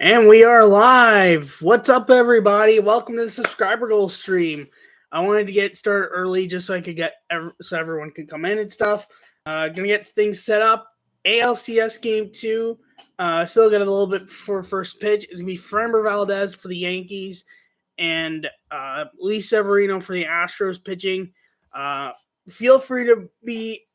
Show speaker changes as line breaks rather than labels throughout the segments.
And we are live. What's up, everybody? Welcome to the subscriber goal stream. I wanted to get started early just so I could so everyone could come in and stuff. Gonna get things set up. ALCS game 2. Still got a little bit before first pitch. It's gonna be Framber Valdez for the Yankees and Luis Severino for the Astros pitching. Uh, feel free to be.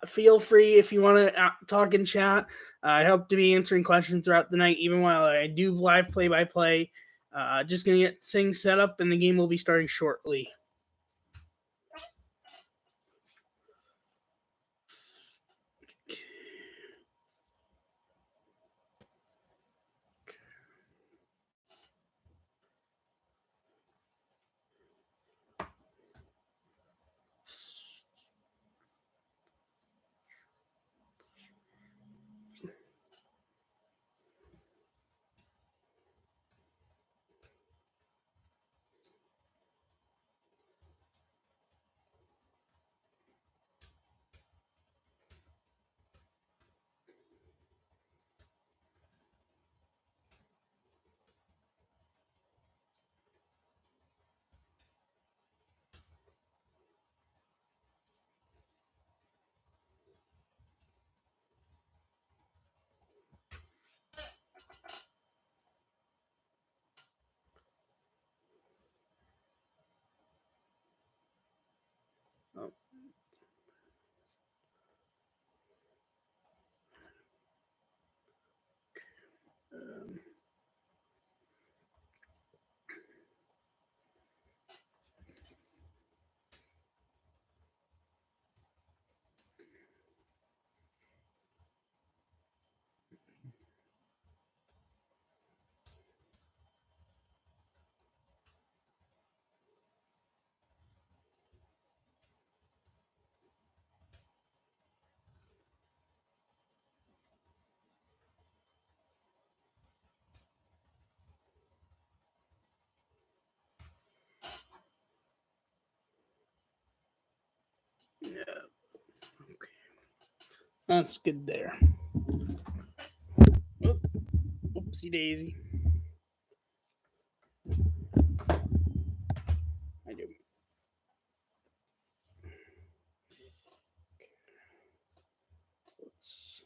Feel free if you want to talk in chat. I hope to be answering questions throughout the night, even while I do live play-by-play. Just going to get things set up, and the game will be starting shortly. Oh. Yeah. Okay. That's good there. Oopsie daisy. I do. Let's...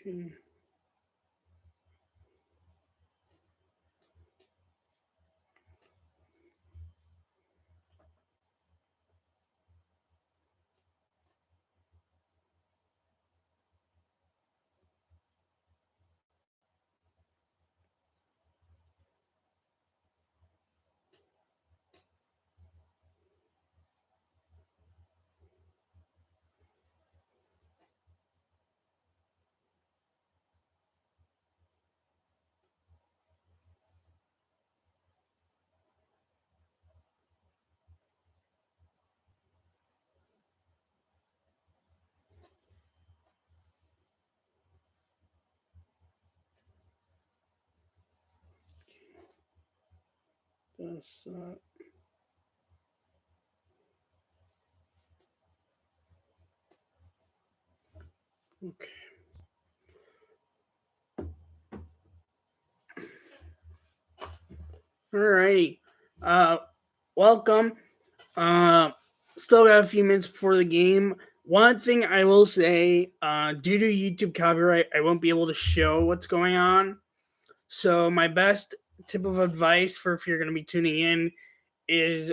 Okay. That's okay. Alrighty. Welcome. Still got a few minutes before the game. One thing I will say, due to YouTube copyright, I won't be able to show what's going on. So my best tip of advice for if you're going to be tuning in is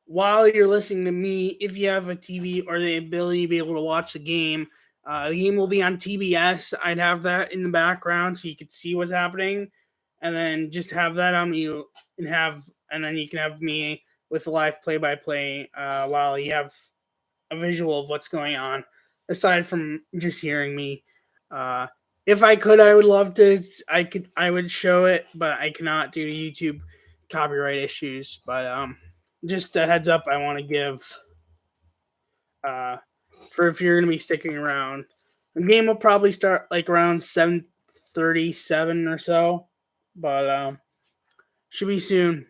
while you're listening to me, if you have a TV or the ability to be able to watch the game will be on TBS. I'd have that in the background so you could see what's happening, and then just have that on you, and then you can have me with the live play-by-play while you have a visual of what's going on, aside from just hearing me. Uh, if I could, I would love to. I would show it, but I cannot due to YouTube copyright issues. But just a heads up, I want to give uh, for if you're going to be sticking around. The game will probably start like around 7:37 or so, but should be soon.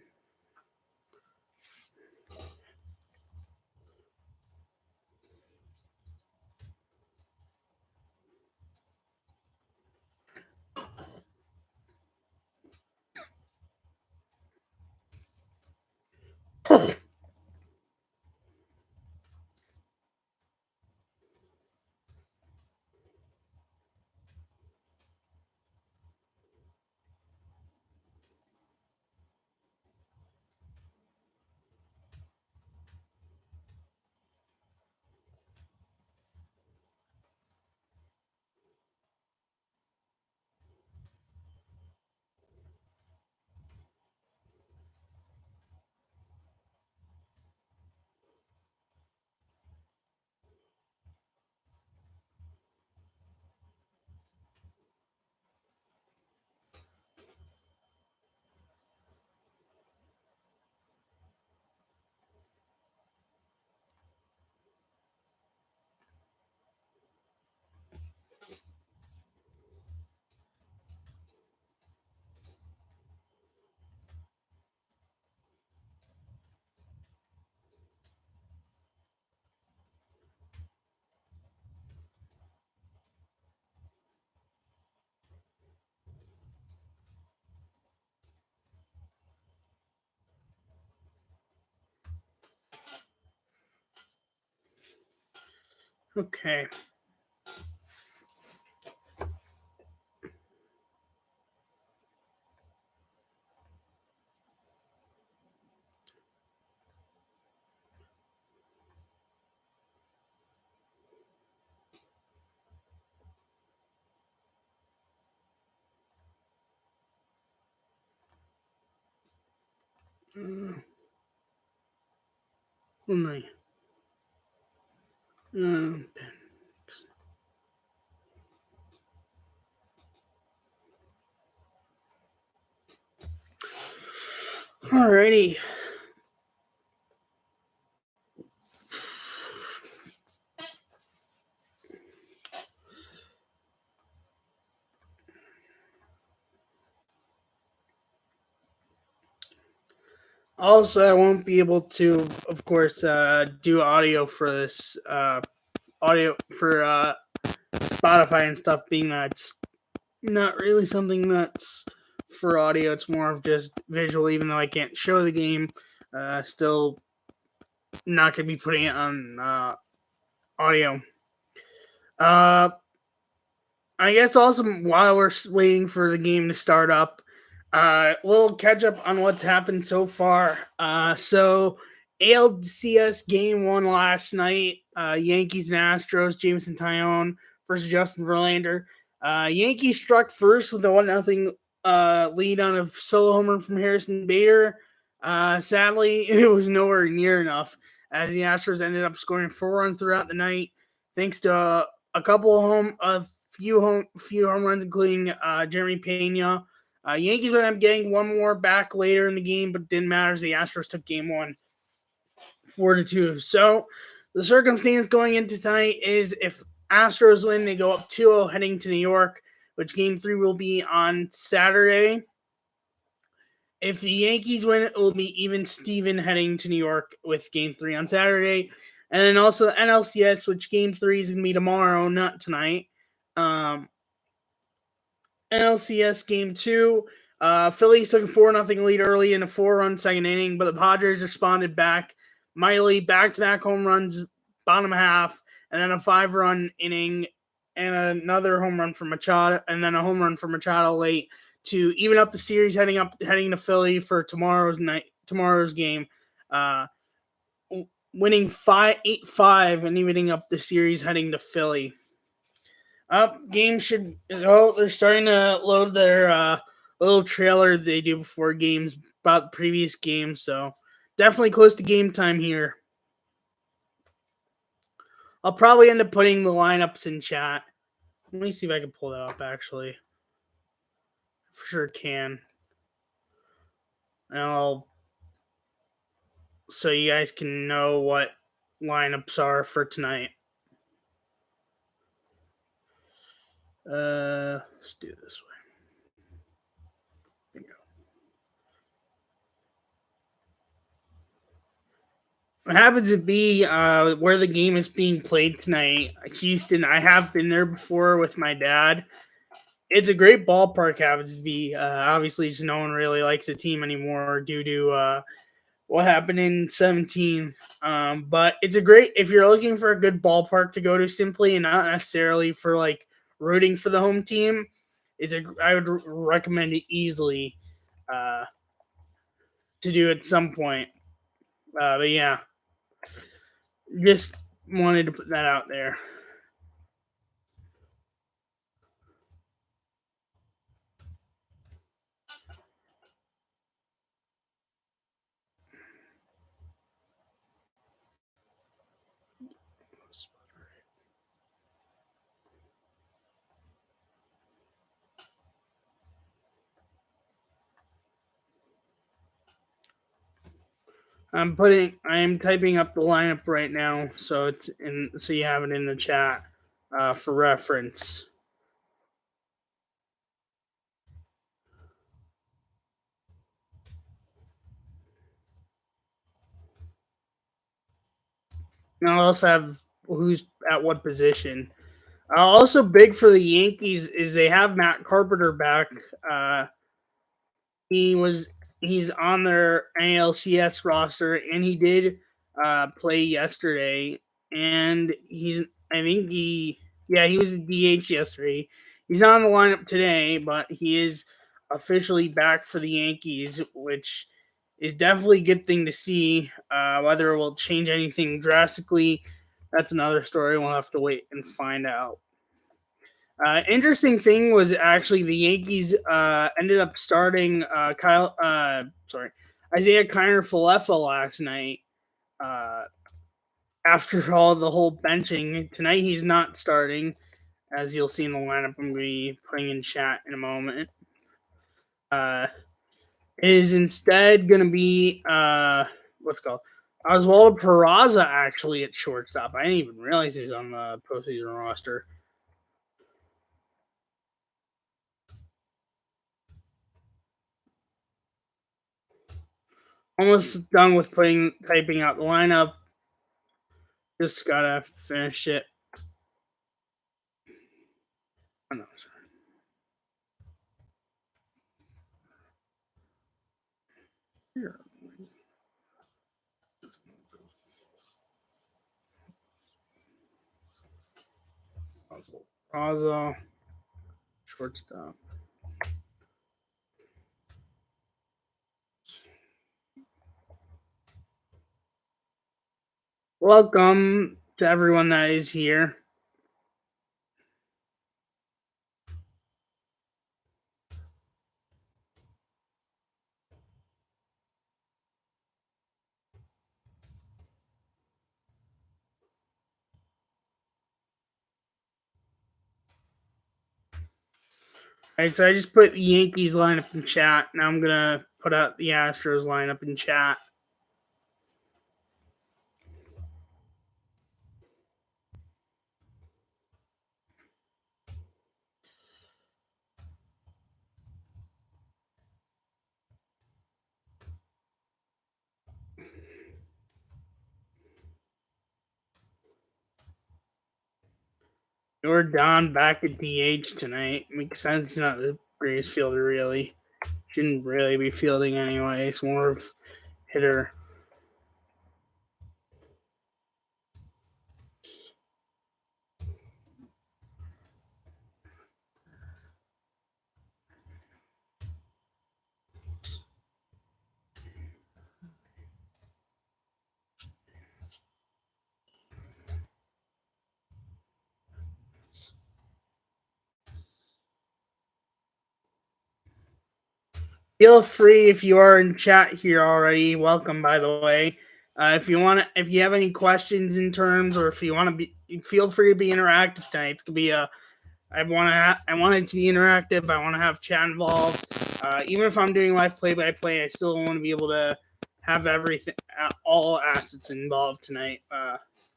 Okay. Oh my. Um, Alrighty. Also, I won't be able to, of course, do audio for this audio for Spotify and stuff, being that it's not really something that's for audio. It's more of just visual, even though I can't show the game. Still not going to be putting it on audio. Uh, I guess also while we're waiting for the game to start up, a little catch up on what's happened so far. So ALCS game one last night. Yankees and Astros. Jameson Taillon versus Justin Verlander. Yankees struck first with a 1-0 lead on a solo homer from Harrison Bader. Sadly, it was nowhere near enough, as the Astros ended up scoring 4 runs throughout the night, thanks to a couple of few home runs, including Jeremy Pena. Yankees would end up getting one more back later in the game, but didn't matter as the Astros took game one 4-2. So the circumstance going into tonight is if Astros win, they go up 2-0 heading to New York, which game 3 will be on Saturday. If the Yankees win, it will be even Steven heading to New York with game 3 on Saturday. And then also the NLCS, which game 3 is going to be tomorrow, not tonight. NLCS game 2. Phillies took a 4-0 lead early in a 4-run second inning, but the Padres responded back. Miley back-to-back home runs, bottom half, and then a 5-run inning, and another home run for Machado, and then a home run for Machado late to even up the series, heading to Philly for tomorrow's game, winning 8-5 and evening up the series, heading to Philly. Games should. Oh, they're starting to load their little trailer they do before games about the previous games, so definitely close to game time here. I'll probably end up putting the lineups in chat. Let me see if I can pull that up, actually. For sure can. And so you guys can know what lineups are for tonight. Let's do it this way. What happens to be where the game is being played tonight, Houston. I have been there before with my dad. It's a great ballpark, happens to be. Obviously, just no one really likes the team anymore due to what happened in 17. But it's a great, if you're looking for a good ballpark to go to simply and not necessarily for like rooting for the home team, I would recommend it easily to do at some point. But yeah, just wanted to put that out there. I am typing up the lineup right now, so so you have it in the chat for reference. And I'll also have who's at what position. Also big for the Yankees is they have Matt Carpenter back. He's on their ALCS roster, and he did play yesterday. And he was a DH yesterday. He's not on the lineup today, but he is officially back for the Yankees, which is definitely a good thing to see. Whether it will change anything drastically, that's another story. We'll have to wait and find out. Interesting thing was actually the Yankees ended up starting Isaiah Kiner-Falefa last night. After all the whole benching tonight, he's not starting, as you'll see in the lineup. I'm going to be putting in chat in a moment. It is instead going to be what's called Oswaldo Peraza actually at shortstop. I didn't even realize he was on the postseason roster. Almost done with typing out the lineup. Just gotta finish it. Oh, no, sorry. Raza, shortstop. Welcome to everyone that is here. All right, so I just put the Yankees lineup in chat. Now I'm gonna put out the Astros lineup in chat. You're Don back at DH tonight. Makes sense. Not the greatest fielder, really. Shouldn't really be fielding anyway. It's more of hitter. Feel free if you are in chat here already. Welcome, by the way. If you have any questions in terms, or if you want to be, feel free to be interactive tonight. It's gonna be a. I want it to be interactive. I want to have chat involved. Even if I'm doing live play-by-play, I still want to be able to have everything, all assets involved tonight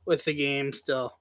with the game. Still.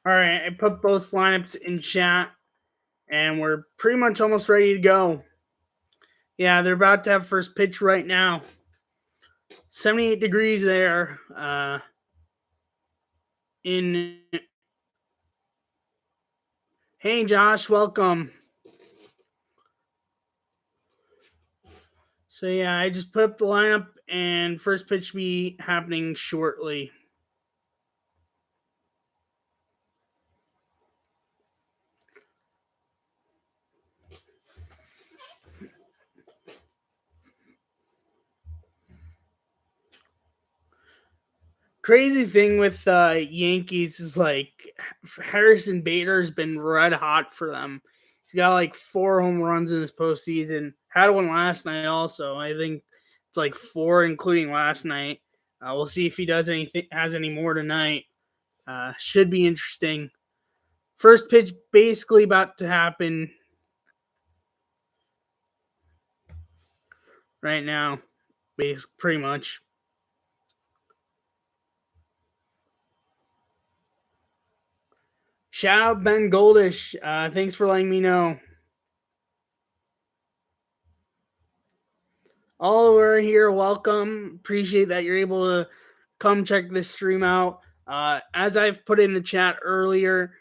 All right, I put both lineups in chat, and we're pretty much almost ready to go. Yeah, they're about to have first pitch right now. 78 degrees there in. Hey, Josh, welcome. So, yeah, I just put up the lineup, and first pitch will be happening shortly. Crazy thing with Yankees is like Harrison Bader's been red hot for them. He's got like 4 home runs in this postseason. Had one last night also. I think it's like 4, including last night. We'll see if he has any more tonight. Should be interesting. First pitch basically about to happen right now, pretty much. Shout out Ben Goldish. Thanks for letting me know. All over here, welcome. Appreciate that you're able to come check this stream out. As I've put in the chat earlier,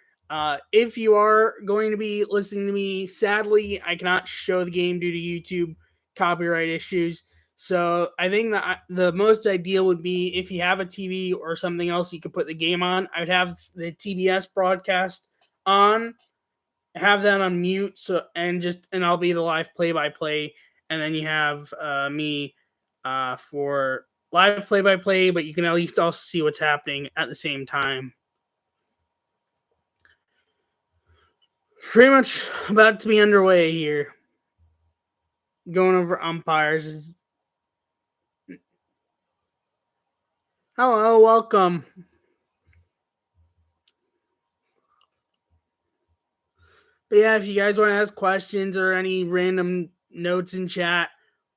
if you are going to be listening to me, sadly, I cannot show the game due to YouTube copyright issues. So I think that the most ideal would be if you have a TV or something else you could put the game on. I'd have the TBS broadcast on, have that on mute, and I'll be the live play-by-play, and then you have me for live play-by-play, but you can at least also see what's happening at the same time. Pretty much about to be underway here. Going over umpires. Hello, welcome. But yeah, if you guys want to ask questions or any random notes in chat,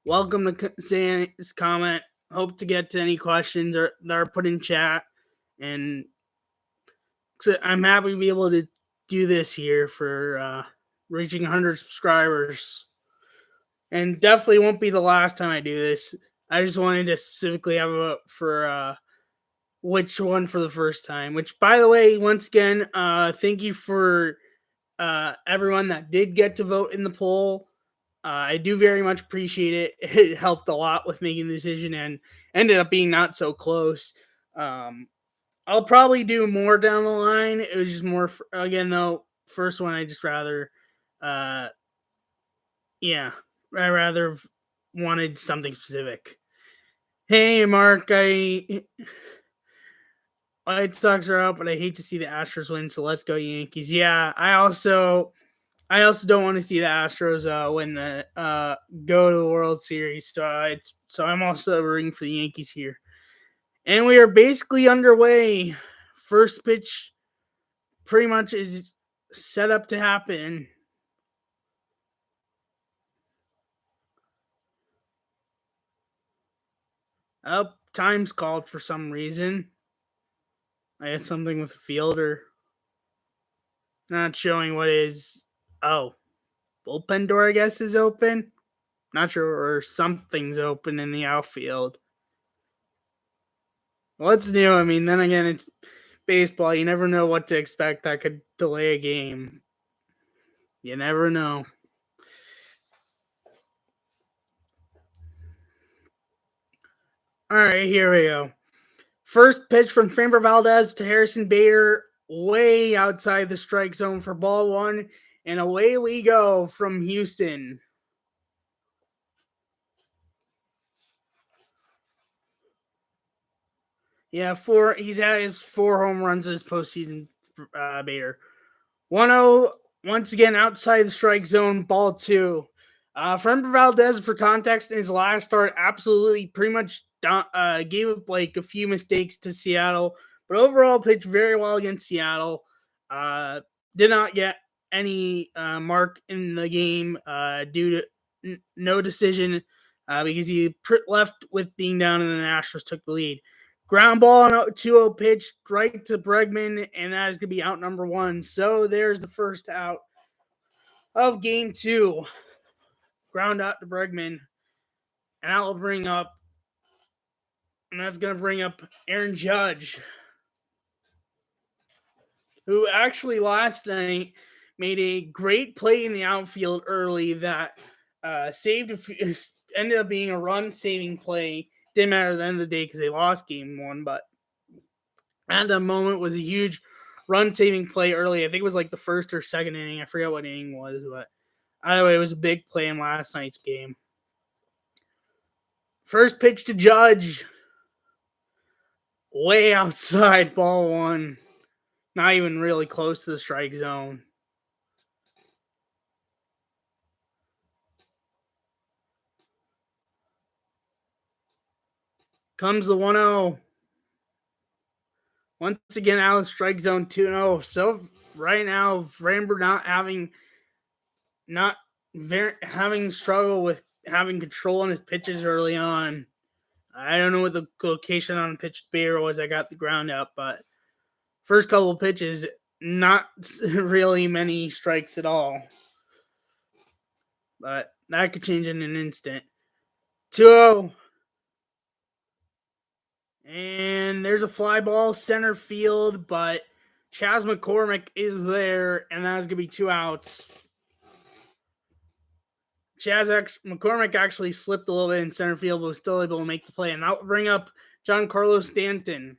welcome to say any comment. Hope to get to any questions that are put in chat. And so I'm happy to be able to do this here for reaching 100 subscribers. And definitely won't be the last time I do this. I just wanted to specifically have a vote for which one for the first time. Which, by the way, once again, thank you for everyone that did get to vote in the poll. I do very much appreciate it. It helped a lot with making the decision and ended up being not so close. I'll probably do more down the line. It was just more again though. First one, I just rather, I rather wanted something specific. Hey, Mark, White Sox are out, but I hate to see the Astros win. So let's go Yankees. Yeah, I also don't want to see the Astros win the go to the World Series. So I'm also rooting for the Yankees here. And we are basically underway. First pitch pretty much is set up to happen. Oh, time's called for some reason. I had something with a fielder. Not showing what is. Oh, bullpen door, I guess, is open. Not sure, or something's open in the outfield. What's new? I mean, then again, it's baseball. You never know what to expect. That could delay a game. You never know. All right, here we go. First pitch from Framber Valdez to Harrison Bader, way outside the strike zone for ball one, and away we go from Houston. Yeah, he's had his 4 home runs this postseason, Bader. 1-0, once again outside the strike zone, ball 2. Framber Valdez, for context, in his last start, absolutely pretty much gave up like a few mistakes to Seattle, but overall pitched very well against Seattle. Did not get any mark in the game due to no decision because he left with being down and the Astros took the lead. Ground ball on a 2-0 pitch right to Bregman, and that is going to be out number 1. So there's the first out of game 2. Ground out to Bregman, and that will bring up, and that's going to bring up Aaron Judge, who actually last night made a great play in the outfield early that ended up being a run-saving play. Didn't matter at the end of the day because they lost game 1, but at the moment was a huge run-saving play early. I think it was like the first or second inning. I forget what inning it was, but either way, it was a big play in last night's game. First pitch to Judge. Way outside, ball 1. Not even really close to the strike zone. Comes the 1-0. Once again, out of the strike zone, 2-0. So right now, Framber having struggle with having control on his pitches early on. I don't know what the location on the pitch Bader was. I got the ground out, but first couple of pitches, not really many strikes at all. But that could change in an instant. 2-0. And there's a fly ball center field, but Chas McCormick is there, and that's going to be 2 outs. McCormick actually slipped a little bit in center field, but was still able to make the play. And that will bring up Giancarlo Stanton.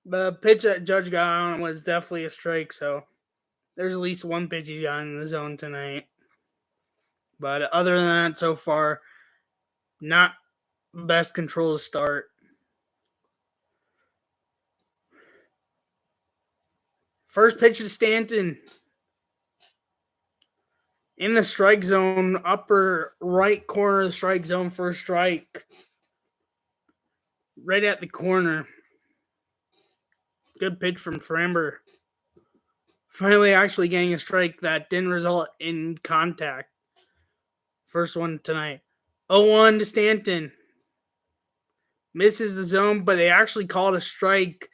The pitch that Judge got on was definitely a strike, so there's at least one pitch he's got in the zone tonight. But other than that, so far, not best control to start. First pitch to Stanton. In the strike zone, upper right corner of the strike zone, first strike. Right at the corner. Good pitch from Framber. Finally actually getting a strike that didn't result in contact. First one tonight. 0-1 to Stanton. Misses the zone, but they actually called a strike.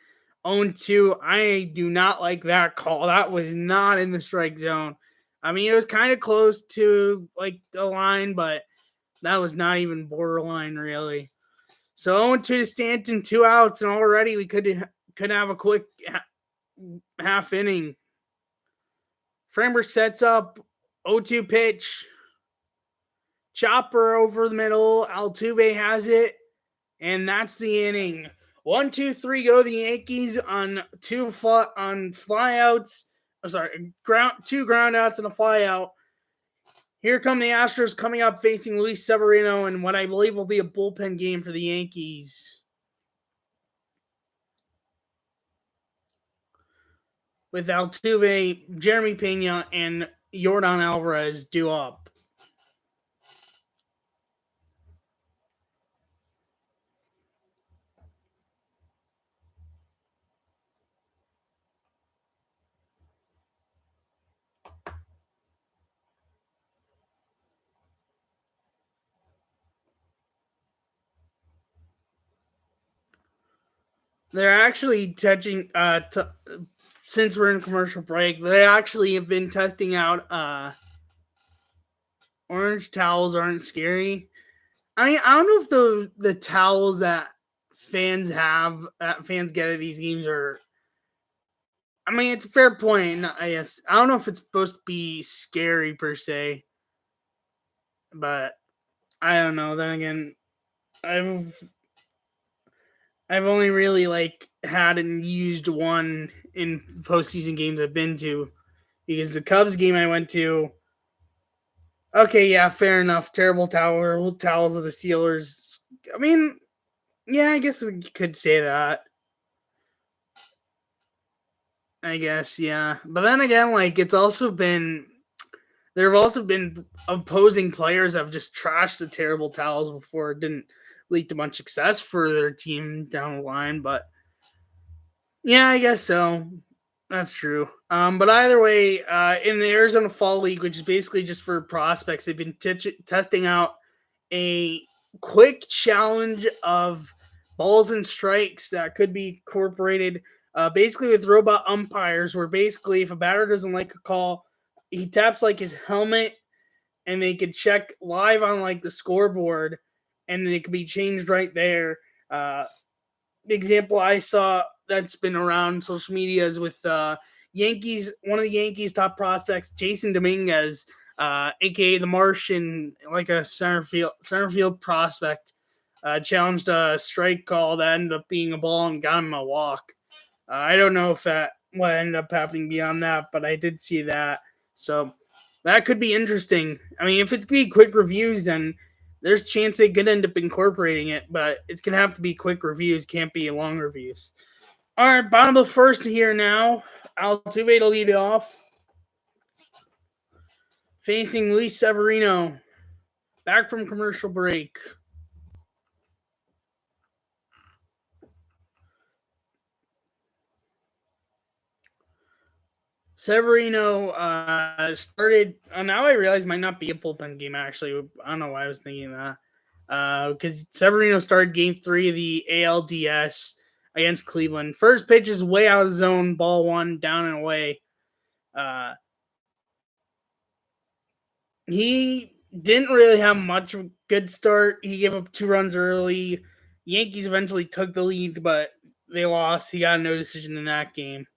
0-2. I do not like that call. That was not in the strike zone. I mean, it was kind of close to like the line, but that was not even borderline really. So 0-2 to Stanton, 2 outs, and already we could have a quick half inning. Framber sets up 0-2 pitch. Chopper over the middle. Altuve has it, and that's the inning. 1-2-3 go the Yankees on 2 flyouts. I'm sorry, 2 groundouts and a flyout. Here come the Astros coming up facing Luis Severino in what I believe will be a bullpen game for the Yankees. With Altuve, Jeremy Pena, and Yordan Alvarez due up. They're actually touching, since we're in commercial break, they actually have been testing out orange towels aren't scary. I don't know if the towels that fans get at these games are. I mean, it's a fair point. I guess I don't know if it's supposed to be scary per se, but I don't know. Then again, I've I've only really had and used one in postseason games I've been to, because the Cubs game I went to. Okay, yeah, fair enough. Terrible towels of the Steelers. I mean, yeah, I guess you could say that. I guess, yeah. But then again, it's also been there have also been opposing players that have just trashed the terrible towels before. It didn't lead to much success for their team down the line, but yeah, I guess so. That's true. But either way, in the Arizona Fall League, which is basically just for prospects, they've been testing out a quick challenge of balls and strikes that could be incorporated, basically with robot umpires, where basically if a batter doesn't like a call, he taps his helmet, and they could check live on the scoreboard, and it could be changed right there. The example I saw that's been around social media is with Yankees. One of the Yankees' top prospects, Jason Dominguez, aka the Martian, like a center field prospect, challenged a strike call that ended up being a ball and got him a walk. I don't know if that what ended up happening beyond that, but I did see that. So that could be interesting. I mean, if it's gonna be quick reviews, then there's a chance they could end up incorporating it, but it's gonna have to be quick reviews, can't be long reviews. All right, bottom of the first here now. Altuve to lead it off, facing Luis Severino, back from commercial break. Severino started. Now I realize it might not be a bullpen game. Actually, I don't know why I was thinking that. Because Severino started Game 3 of the ALDS against Cleveland. First pitch is way out of the zone. Ball one, down and away. Uh, he didn't really have much of a good start. He gave up 2 runs early. Yankees eventually took the lead, but they lost. He got no decision in that game.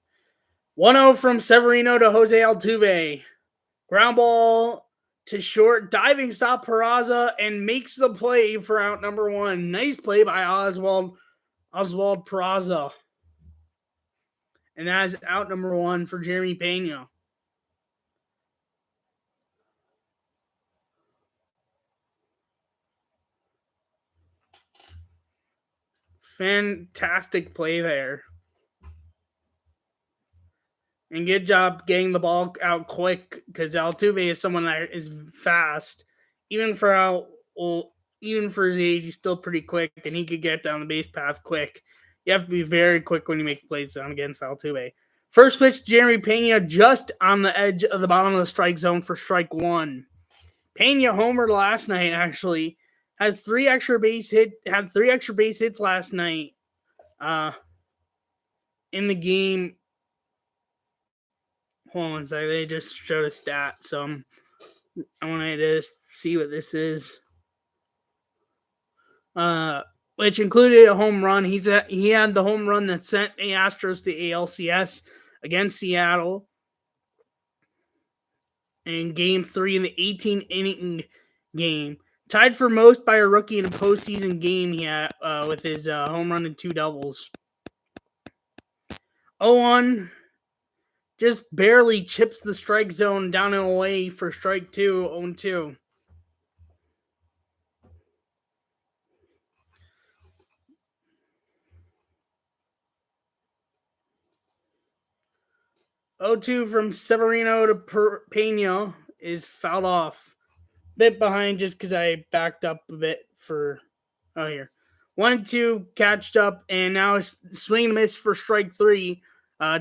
1-0 from Severino to Jose Altuve. Ground ball to short, diving stop Peraza, and makes the play for out number 1. Nice play by Oswald Peraza. And that is out number 1 for Jeremy Pena. Fantastic play there. And good job getting the ball out quick, because Altuve is someone that is fast. Even for his age, he's still pretty quick, and he could get down the base path quick. You have to be very quick when you make plays on against Altuve. First pitch, Jeremy Pena just on the edge of the bottom of the strike zone for strike 1. Pena homered last night, actually. Had 3 extra base hits last night. In the game. Hold on a second. They just showed a stat, so I wanted to see what this is. Which included a home run. He had the home run that sent the Astros to the ALCS against Seattle in Game 3 in the 18-inning game. Tied for most by a rookie in a postseason game he had, with his home run and 2 doubles. 0-1 just barely chips the strike zone down and away for strike 2, 0-2. From Severino to Pena is fouled off. Bit behind just because I backed up a bit for. Oh, here. 1-2 catched up, and now it's swing and miss for strike 3.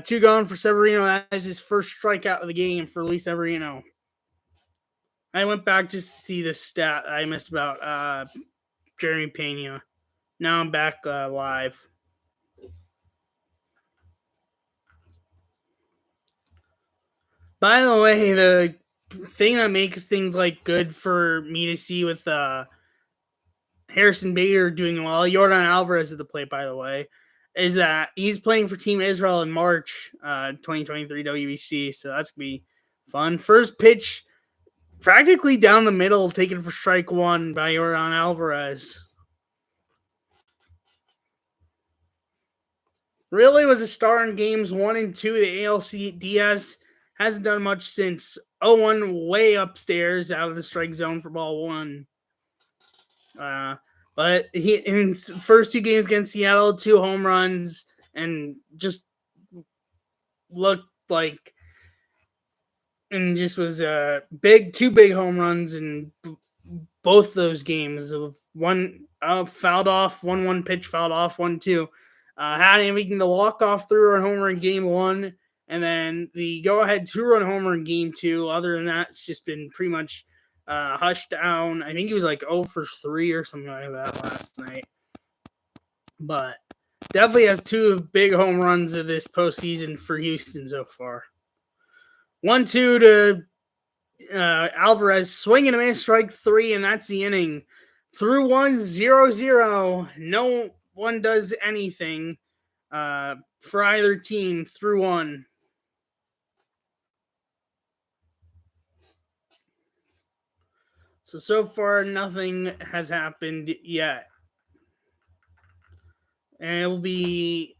2 gone for Severino. That is his first strikeout of the game for Luis Severino. I went back just to see the stat I missed about Jeremy Pena. Now I'm back live. By the way, the thing that makes things good for me to see with Harrison Bader doing well. Jordan Alvarez at the plate, by the way, is that he's playing for Team Israel in March 2023 WBC, so that's going to be fun. First pitch, practically down the middle, taken for strike one by Jordan Alvarez. Really was a star in games 1 and 2. The ALCS hasn't done much since 0-1 way upstairs out of the strike zone for ball one. But he in his first 2 games against Seattle, 2 home runs, and just looked like, and just was 2 big home runs in both those games. One fouled off, 1-1 pitch fouled off, 1-2. Had him making the walk-off 3-run homer in game 1, and then the go-ahead 2-run homer in game 2. Other than that, it's just been pretty much hushed down. I think he was like 0 for 3 or something like that last night. But definitely has 2 big home runs of this postseason for Houston so far. 1-2 to Alvarez, swing and a miss, strike 3, and that's the inning. Through 1, 0-0. No one does anything for either team through 1. So far, nothing has happened yet. And it will be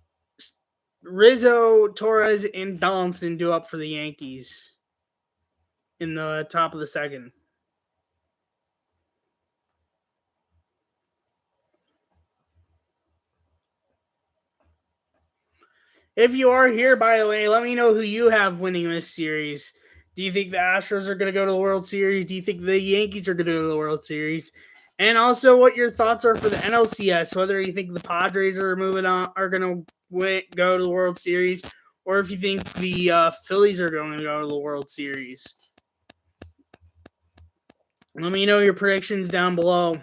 Rizzo, Torres, and Donaldson due up for the Yankees in the top of the second. If you are here, by the way, let me know who you have winning this series. Do you think the Astros are going to go to the World Series? Do you think the Yankees are going to go to the World Series? And also what your thoughts are for the NLCS, whether you think the Padres are moving on, are going to go to the World Series, or if you think the Phillies are going to go to the World Series. Let me know your predictions down below.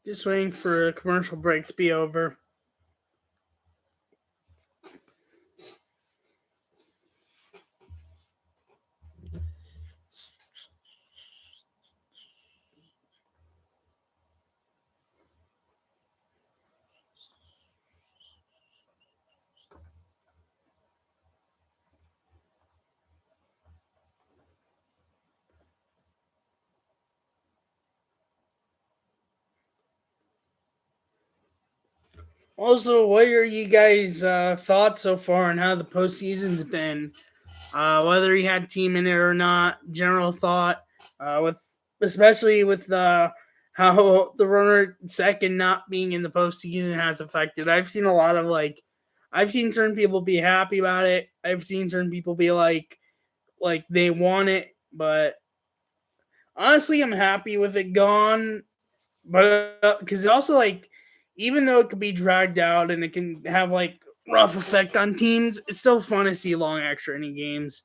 Just waiting for a commercial break to be over. Also, what are you guys' thoughts so far on how the postseason's been? Whether you had team in it or not, general thought, especially with how the runner second not being in the postseason has affected. I've seen a lot of I've seen certain people be happy about it. I've seen certain people be like they want it, but honestly, I'm happy with it gone. But because it also even though it could be dragged out and it can have rough effect on teams, it's still fun to see long extra inning games,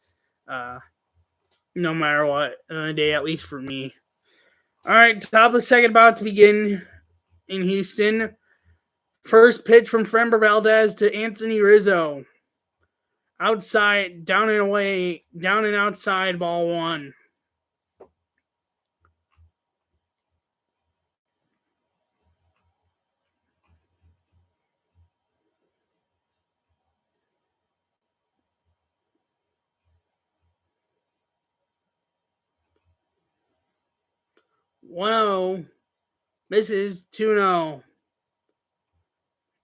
no matter what day, at least for me. All right, top of the second about to begin in Houston. First pitch from Framber Valdez to Anthony Rizzo. Outside, down and away, down and outside, ball 1. Whoa, misses 2-0.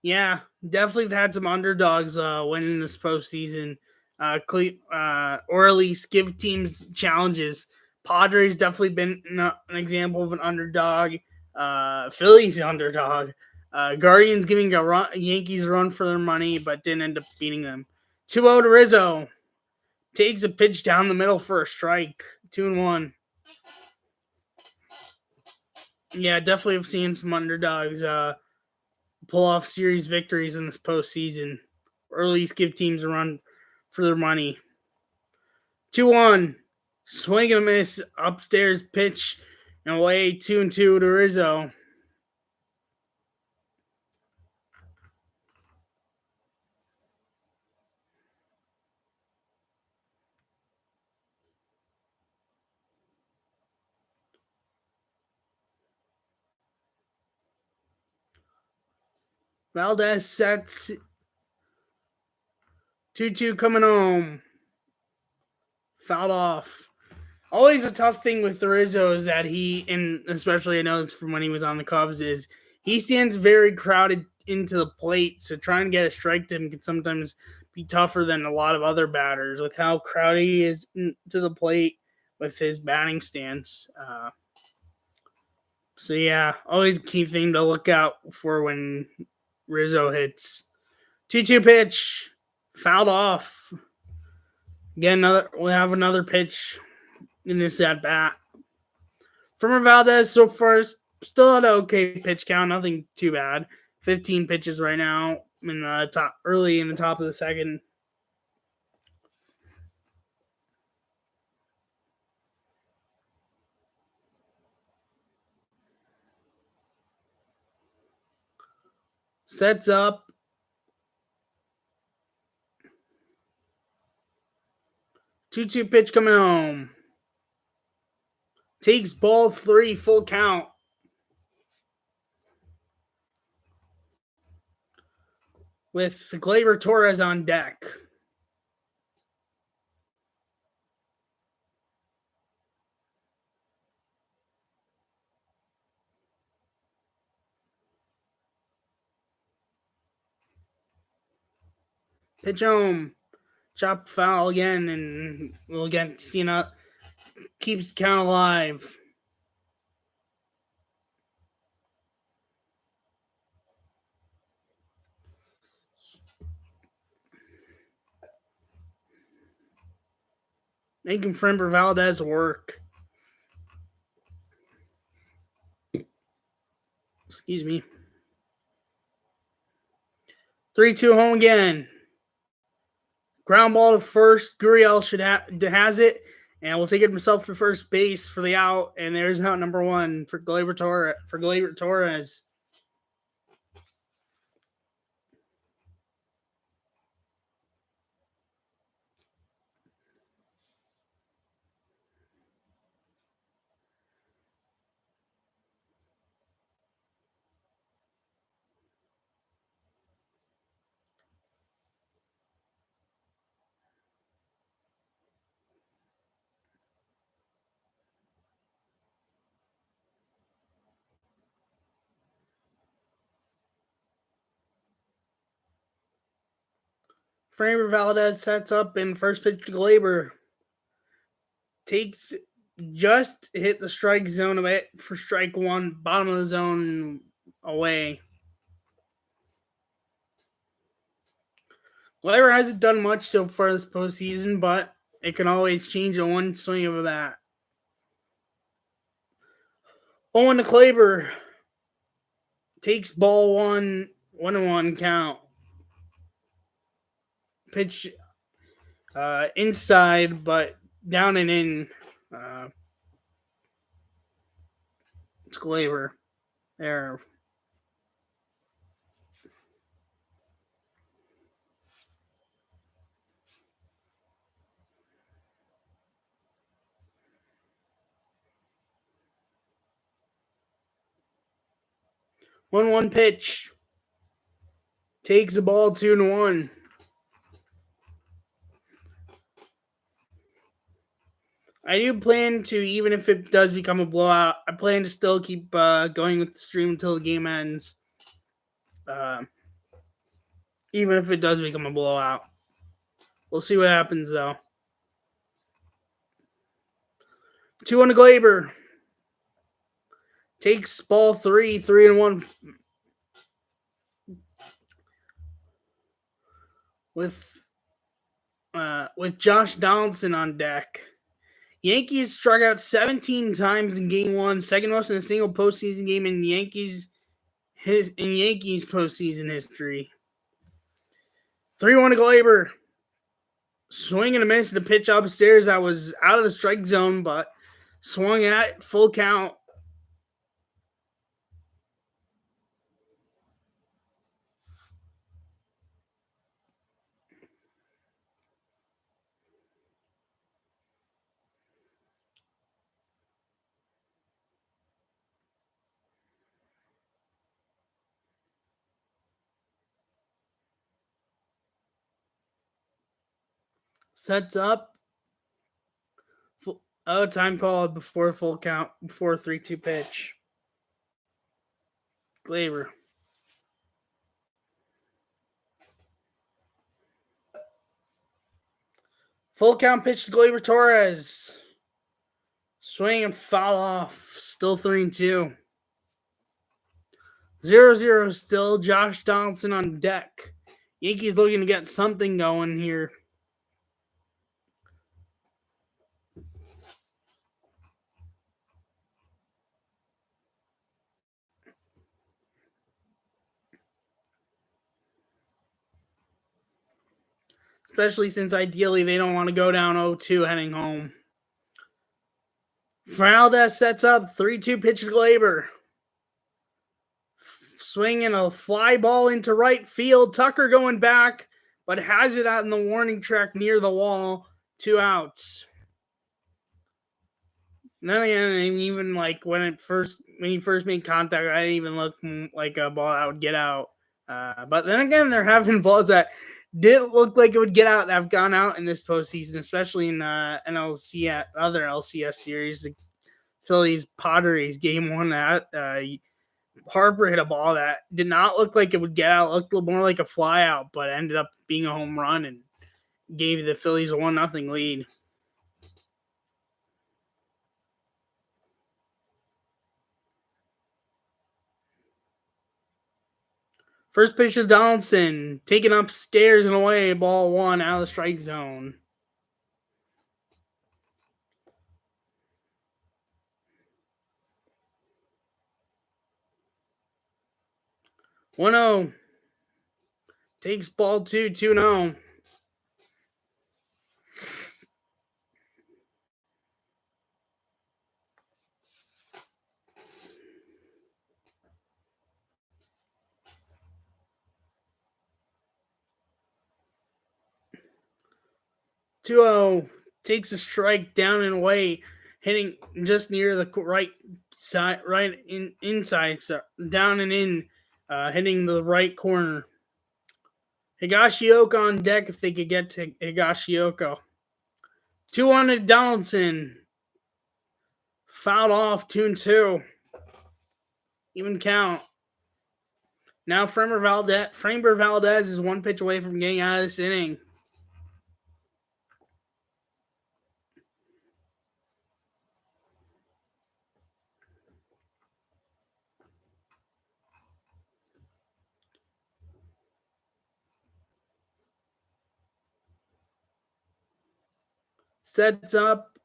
Yeah, definitely had some underdogs winning this postseason, or at least give teams challenges. Padres definitely been an example of an underdog. Phillies underdog. Guardians giving Yankees a run for their money, but didn't end up beating them. 2-0 to Rizzo. Takes a pitch down the middle for a strike. 2-1. Yeah, definitely have seen some underdogs pull off series victories in this postseason, or at least give teams a run for their money. 2-1. Swing and a miss. Upstairs pitch and away. 2-2 to Rizzo. Valdez sets 2-2 coming home. Fouled off. Always a tough thing with Rizzo is that he, and especially I know this from when he was on the Cubs, is he stands very crowded into the plate. So trying to get a strike to him can sometimes be tougher than a lot of other batters with how crowded he is to the plate with his batting stance. So yeah, always a key thing to look out for when Rizzo hits. 2-2 pitch. Fouled off. Again, we'll have another pitch in this at bat. From Valdez so far, still at an okay pitch count, nothing too bad. 15 pitches right now in the top, early in the top of the second. Sets up. 2-2 pitch coming home. Takes ball 3, full count. With Gleyber Torres on deck. Pitch home. Chop foul again, and we'll get Cena keeps count alive. Making Framber Valdez work. Excuse me. 3-2 home again. Ground ball to first. Gurriel has it, and will take it himself to first base for the out. And there's out number 1 for Gleyber Torres. Framber Valdez sets up in first pitch to Gleyber. Just hit the strike zone a bit for strike 1, bottom of the zone away. Gleyber hasn't done much so far this postseason, but it can always change in one swing of a bat. 0 to Gleyber. Takes ball 1, 1-1 count. Pitch inside, but down and in. It's Gleyber. There. One pitch. Takes the ball 2-1. I do plan to, even if it does become a blowout, I plan to still keep going with the stream until the game ends. Even if it does become a blowout. We'll see what happens, though. 2-1 to Gleyber. takes ball 3, 3-1 with Josh Donaldson on deck. Yankees struck out 17 times in Game 1, second most in a single postseason game in Yankees postseason history. 3-1 to Glaber. Swing and a miss. The pitch upstairs that was out of the strike zone, but swung at full count. Sets up. Time called before full count, before 3-2 pitch. Glaber. Full count pitch to Glaber Torres. Swing and foul off. Still 3-2. 0-0 still. Josh Donaldson on deck. Yankees looking to get something going here. Especially since ideally they don't want to go down 0-2 heading home. Valdez sets up. 3-2 pitch to Glaber. Swinging a fly ball into right field. Tucker going back, but has it out in the warning track near the wall. 2 outs. And then again, even like when he first made contact, I didn't even look like a ball that would get out. But then again, they're having balls that didn't look like it would get out that have gone out in this postseason, especially in other LCS series. The Phillies Padres game 1 that Harper hit a ball that did not look like it would get out. It looked a little more like a fly out, but ended up being a home run and gave the Phillies a 1-0 lead. First pitch to Donaldson, taken upstairs and away, ball 1 out of the strike zone. One 0. Takes ball 2, 2-0. Takes a strike down and away, hitting just near the right side, inside, so down and in, hitting the right corner. Higashioka on deck if they could get to Higashioka. 2-1 to Donaldson. Fouled off, 2-2. Even count. Now Framber Valdez is 1 pitch away from getting out of this inning. Sets up.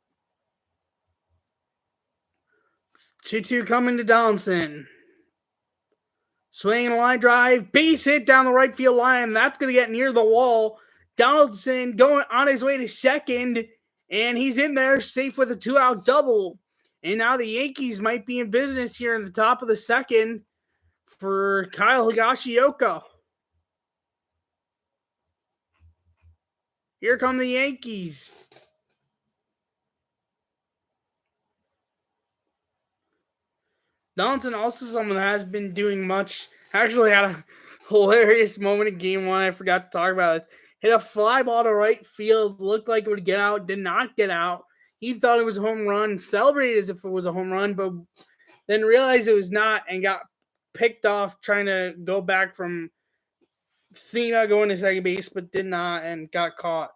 2-2 coming to Donaldson. Swinging a line drive. Base hit down the right field line. That's going to get near the wall. Donaldson going on his way to second. And he's in there safe with a 2-out double. And now the Yankees might be in business here in the top of the second for Kyle Higashioka. Here come the Yankees. Donaldson also someone that has been doing much. Actually had a hilarious moment in game 1. I forgot to talk about it. Hit a fly ball to right field. Looked like it would get out. Did not get out. He thought it was a home run. Celebrated as if it was a home run, but then realized it was not and got picked off trying to go back from Thema going to second base, but did not and got caught.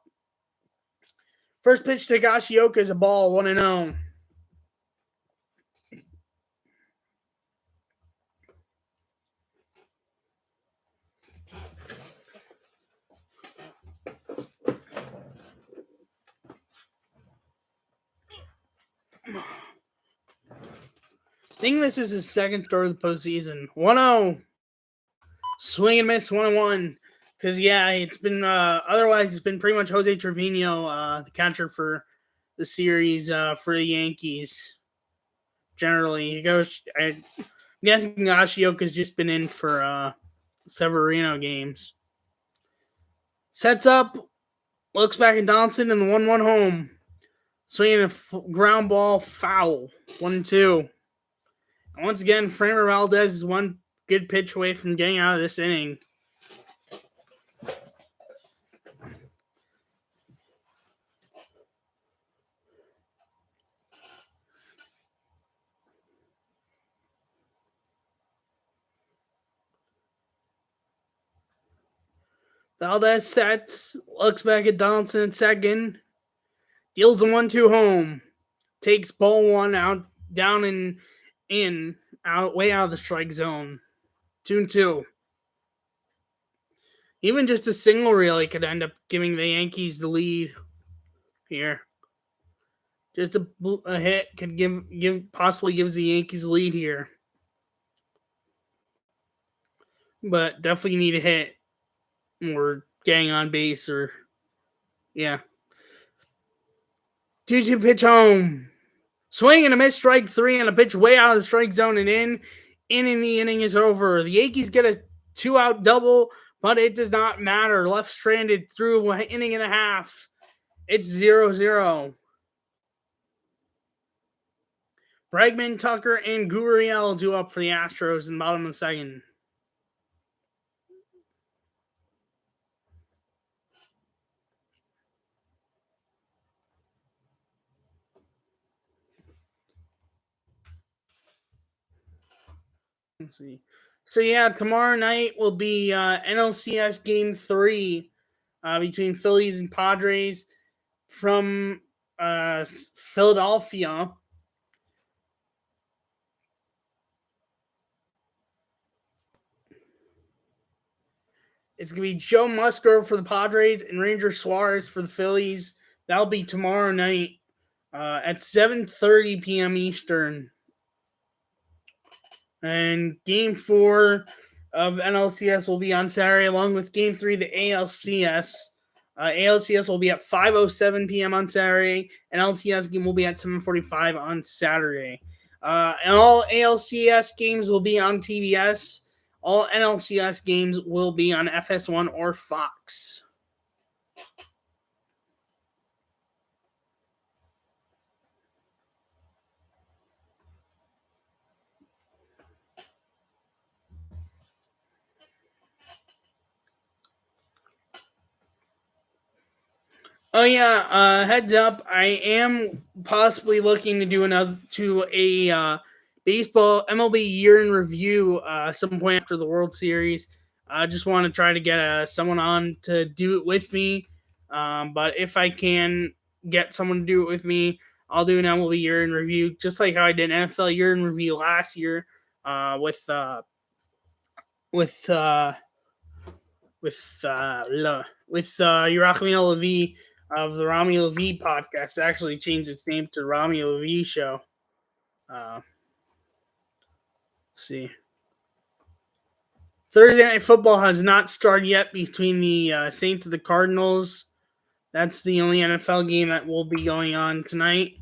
First pitch to Higashioka is a ball, 1-0. think this is his second start of the postseason. 1-0. Swing and miss, 1-1. Because, yeah, it's been, otherwise, it's been pretty much Jose Trevino, the catcher for the series for the Yankees. Generally, he goes, I'm guessing Ashioka's just been in for Severino games. Sets up, looks back at Donaldson in the 1-1 home. Swinging a ground ball, foul. 1-2. And once again, Framber Valdez is one good pitch away from getting out of this inning. Valdez sets, looks back at Donaldson at second, deals the 1-2 home, takes ball one out, down and in, out way out of the strike zone. 2-2. Even just a single really could end up giving the Yankees the lead here. Just a hit could possibly gives the Yankees the lead here. But definitely need a hit or getting on base or yeah. 2-2 pitch home. Swing and a miss, strike three, and a pitch way out of the strike zone and in. In the inning is over. The Yankees get a 2-out double, but it does not matter. Left stranded through an inning and a half. It's 0-0. Bregman, Tucker, and Gurriel do up for the Astros in the bottom of the second. Let's see. So yeah, tomorrow night will be NLCS Game 3 between Phillies and Padres from Philadelphia. It's going to be Joe Musgrove for the Padres and Ranger Suarez for the Phillies. That'll be tomorrow night at 7:30 p.m. Eastern. And Game 4 of NLCS will be on Saturday, along with Game 3 of the ALCS. ALCS will be at 5:07 p.m. on Saturday, and LCS game will be at 7:45 on Saturday. And all ALCS games will be on TBS. All NLCS games will be on FS1 or Fox. Oh yeah, heads up! I am possibly looking to do a baseball MLB year in review some point after the World Series. I just want to try to get someone on to do it with me. But if I can get someone to do it with me, I'll do an MLB year in review, just like how I did an NFL year in review last year with Yerachmiel Levi of the Rami Levi podcast. It actually changed its name to Rami Levi Show. Let's see. Thursday Night Football has not started yet between the Saints and the Cardinals. That's the only NFL game that will be going on tonight.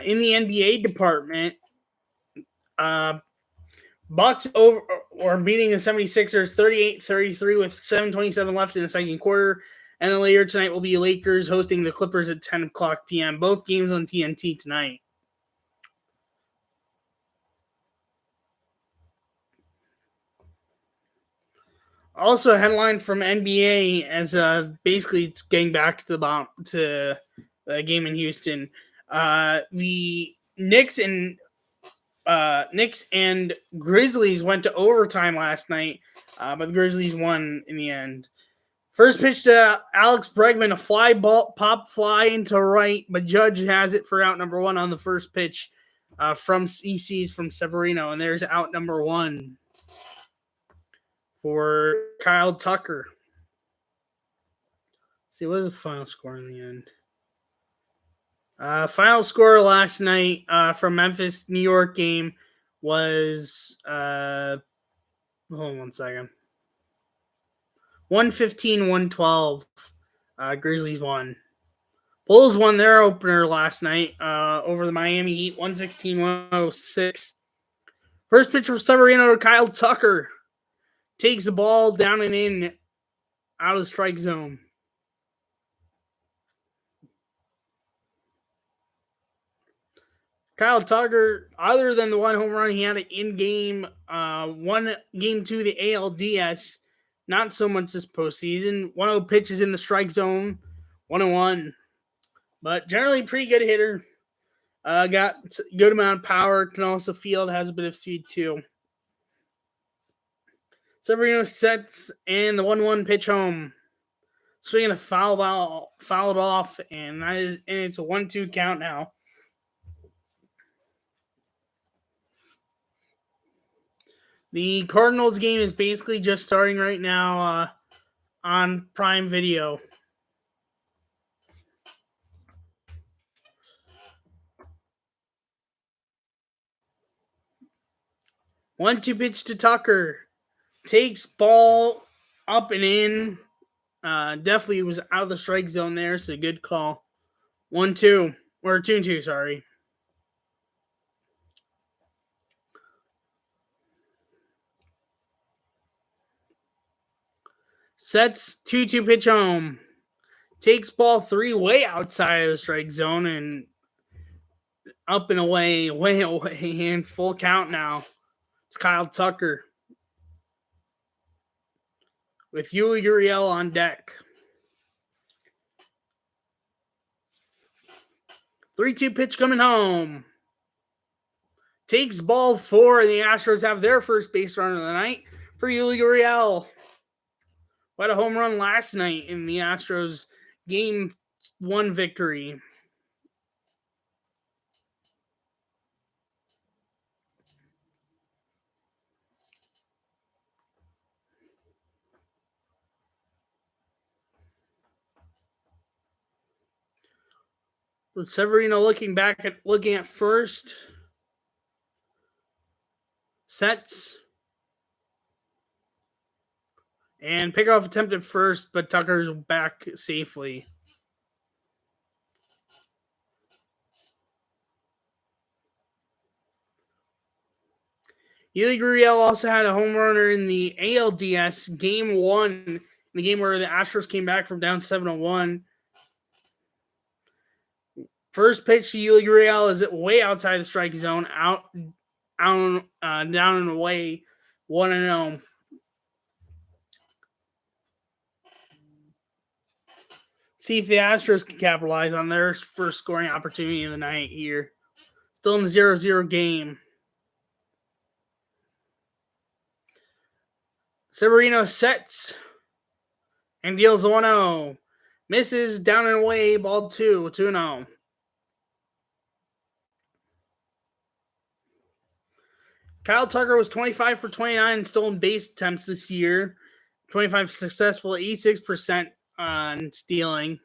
In the NBA department, Bucks are beating the 76ers 38-33 with 7:27 left in the second quarter. And then later tonight will be Lakers hosting the Clippers at 10 o'clock p.m. Both games on TNT tonight. Also, a headline from NBA as basically it's getting back to the game in Houston. The Knicks and Grizzlies went to overtime last night, but the Grizzlies won in the end. First pitch to Alex Bregman, a fly ball, pop fly into right, but Judge has it for out number one on the first pitch from EC's from Severino, and there's out number one for Kyle Tucker. Let's see, what is the final score in the end? Final score last night from Memphis, New York game was hold on 1 second. 115-112. Grizzlies won. Bulls won their opener last night over the Miami Heat, 116-106. First pitch from Severino to Kyle Tucker. Takes the ball down and in, out of the strike zone. Kyle Tucker, other than the one home run he had in game one, game 2, the ALDS, not so much this postseason. 1-0 pitches in the strike zone, 1-1. But generally pretty good hitter. Got good amount of power, can also field, has a bit of speed too. Severino sets and the 1-1 pitch home. Swinging a fouled off, and it's a 1-2 count now. The Cardinals game is basically just starting right now on Prime Video. One-two pitch to Tucker. Takes ball up and in. Definitely was out of the strike zone there, so good call. 1-2. Or 2-2, sorry. Sets 2-2 pitch home. Takes ball 3 way outside of the strike zone and up and away, way away, and full count now. It's Kyle Tucker with Yuli Gurriel on deck. 3-2 pitch coming home. Takes ball 4, and the Astros have their first base runner of the night for Yuli Gurriel. What a home run last night in the Astros Game 1 victory. Severino looking at first. Sets. And pickoff attempted first, but Tucker's back safely. Yuli Gurriel also had a home runner in the ALDS Game 1, the game where the Astros came back from down 7-1. First pitch to Yuli Gurriel is way outside the strike zone, down and away, 1-0. See if the Astros can capitalize on their first scoring opportunity of the night here. Still in the 0-0 game. Severino sets and deals 1-0. Misses down and away, ball 2-0. Kyle Tucker was 25 for 29 stolen base attempts this year. 25 successful, 86% on stealing.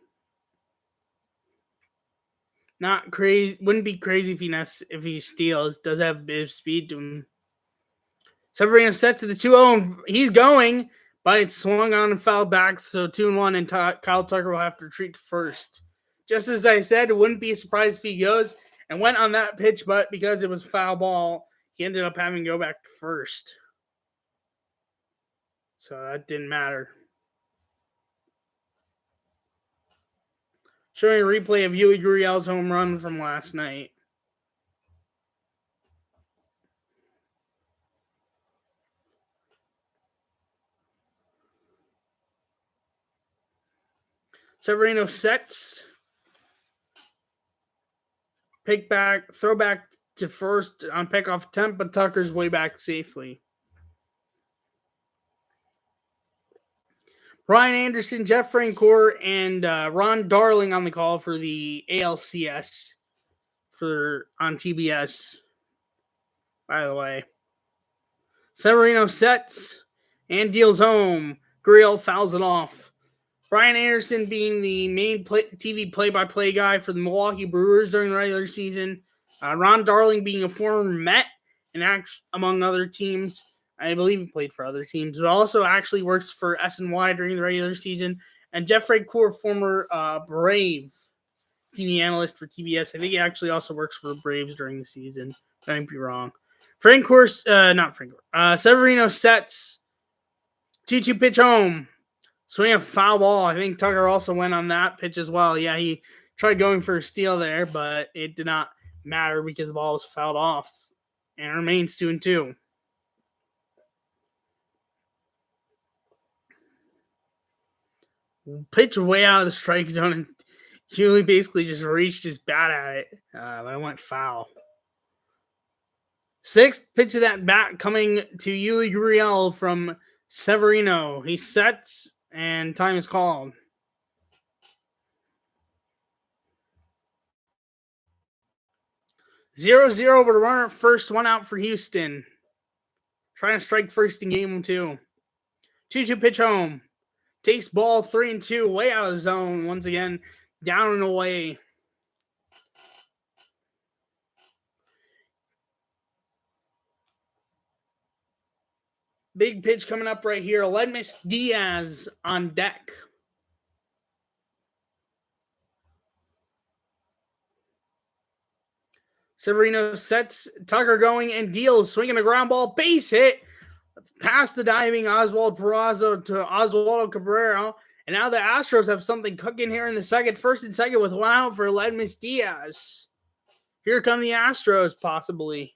Not crazy. Wouldn't be crazy if he steals. Does have a bit of speed to him. Severino sets to the 2-0. He's going, but it's swung on and fouled back. So 2-1, and Kyle Tucker will have to retreat to first. Just as I said, it wouldn't be a surprise if he goes and went on that pitch, but because it was foul ball, he ended up having to go back to first. So that didn't matter. Showing a replay of Yuli Gurriel's home run from last night. Severino sets. Throw back to first on pickoff attempt, but Tucker's way back safely. Brian Anderson, Jeff Francoeur, and Ron Darling on the call for the ALCS on TBS, by the way. Severino sets and deals home. Gurriel fouls it off. Brian Anderson being the main TV play-by-play guy for the Milwaukee Brewers during the regular season. Ron Darling being a former Met and among other teams. I believe he played for other teams, but also actually works for SNY during the regular season. And Jeff Francoeur, former Brave TV analyst for TBS. I think he actually also works for the Braves during the season. I might be wrong. Severino sets 2-2 pitch home. Swing a foul ball. I think Tucker also went on that pitch as well. Yeah, he tried going for a steal there, but it did not matter because the ball was fouled off and remains 2-2. Pitch way out of the strike zone, and Hewley basically just reached his bat at it, but I went foul. Sixth pitch of that bat coming to Yuli Gurriel from Severino. He sets, and time is called. 0-0, but a runner at first, one out for Houston. Trying to strike first in game 2. 2-2 pitch home. Takes ball 3-2, way out of the zone. Once again, down and away. Big pitch coming up right here. Aledmys Diaz on deck. Severino sets, Tucker going and deals, swinging a ground ball, base hit, past the diving Oswaldo Peraza to Oswaldo Cabrera, and now the Astros have something cooking here in the second, first and second with one out for Aledmys Diaz. Here come the Astros, possibly.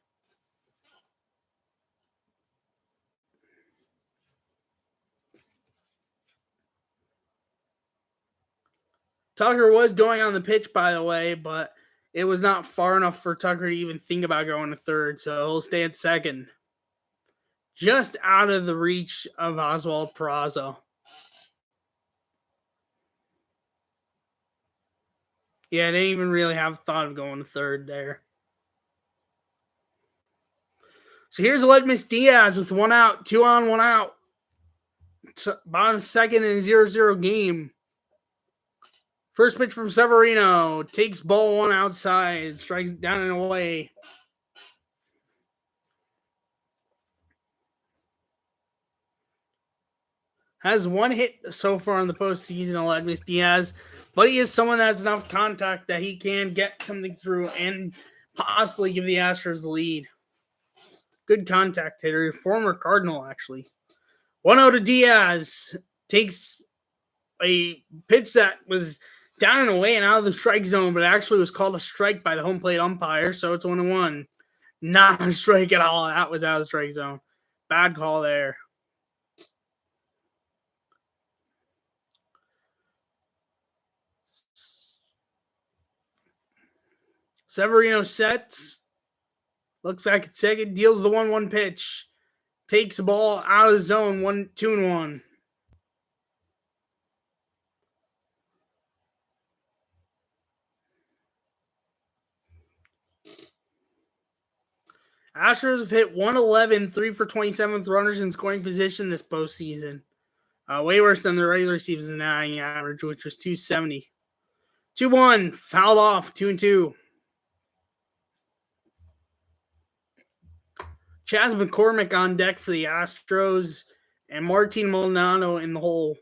Tucker was going on the pitch, by the way, but it was not far enough for Tucker to even think about going to third, so he'll stay at second. Just out of the reach of Oswaldo Peraza. Yeah, they didn't even really have thought of going to third there. So here's Aledmys Diaz with one out, 2 on, 1 out. It's bottom second in a 0-0 game. First pitch from Severino. Takes ball 1 outside. Strikes down and away. Has 1 hit so far in the postseason, Aledmys Diaz. But he is someone that has enough contact that he can get something through and possibly give the Astros the lead. Good contact hitter. Former Cardinal, actually. 1-0 to Diaz. Takes a pitch that was down and away and out of the strike zone, but it actually was called a strike by the home plate umpire, so it's 1-1. Not a strike at all. That was out of the strike zone. Bad call there. Severino sets. Looks back at second. Deals the 1-1 pitch. Takes the ball out of the zone. 2-1. Astros have hit 111, 3 for 27 with runners in scoring position this postseason. Way worse than the regular season average, which was 270. 2-1, fouled off, 2-2. Chas McCormick on deck for the Astros, and Martin Maldonado in the hole.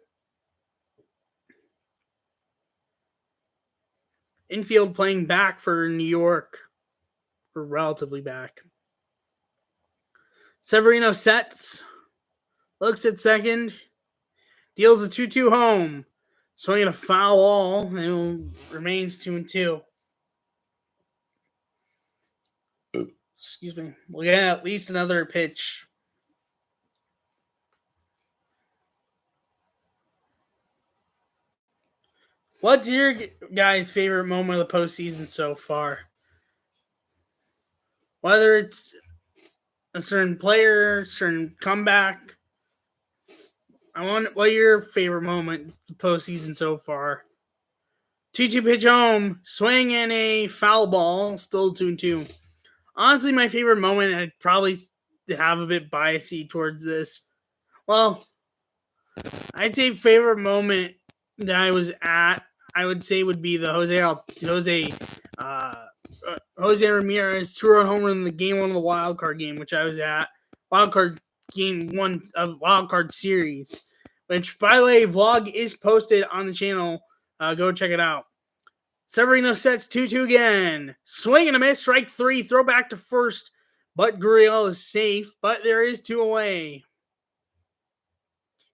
Infield playing back for New York, or relatively back. Severino sets, looks at second, deals a 2-2 home, swinging a foul ball, and remains 2-2. Excuse me. We'll get at least another pitch. What's your guys' favorite moment of the postseason so far? Whether it's a certain player, certain comeback. What your favorite moment of the postseason so far? 2-2 pitch home, swing and a foul ball, still 2-2. Honestly, my favorite moment, I'd probably have a bit biasy towards this. Well, I'd say favorite moment that I was at, I would say would be the Jose Ramirez 2-run home run in the game 1 of the wild card game, which I was at. Wild card game 1 of wild card series, which, by the way, vlog is posted on the channel. Go check it out. Severino sets 2-2 again. Swing and a miss, strike 3, throw back to first, but Gurriel is safe, but there is 2 away.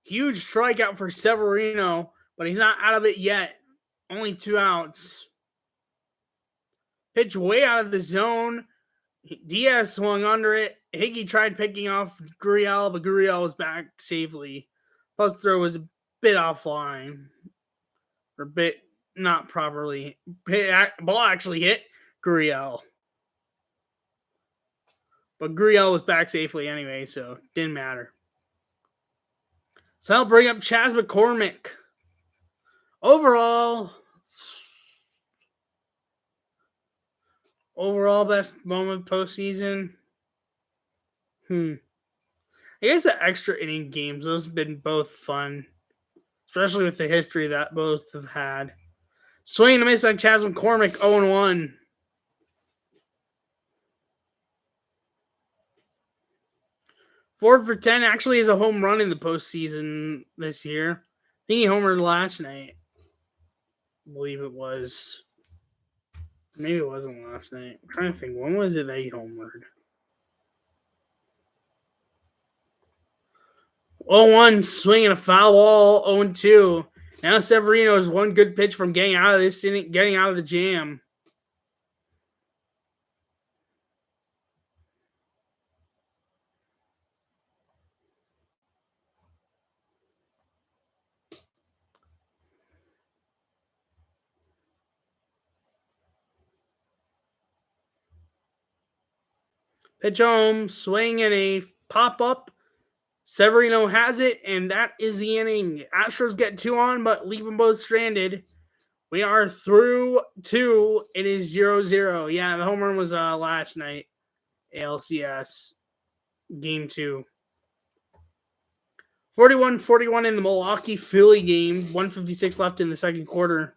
Huge strikeout for Severino, but he's not out of it yet. Only 2 outs. Pitch way out of the zone. Diaz swung under it. Higgy tried picking off Gurriel, but Gurriel was back safely. Plus throw was a bit offline. Or a bit not properly. Ball actually hit Gurriel. But Gurriel was back safely anyway, so it didn't matter. So I'll bring up Chas McCormick. Overall best moment postseason. I guess the extra inning games, those have been both fun. Especially with the history that both have had. Swing and a miss by Chas McCormick, 0-1. Four for 10 actually is a home run in the postseason this year. I think he homered last night. I believe it was. Maybe it wasn't last night. I'm trying to think. When was it that he homered? 0-1, swinging a foul ball, 0-2. Now Severino is one good pitch from getting out of this inning, getting out of the jam. Pitch home, swing and a pop-up. Severino has it, and that is the inning. Astros get 2 on, but leave them both stranded. We are through 2. It is 0-0. Yeah, the home run was last night. ALCS game 2. 41-41 in the Milwaukee-Philly game. 1:56 left in the second quarter.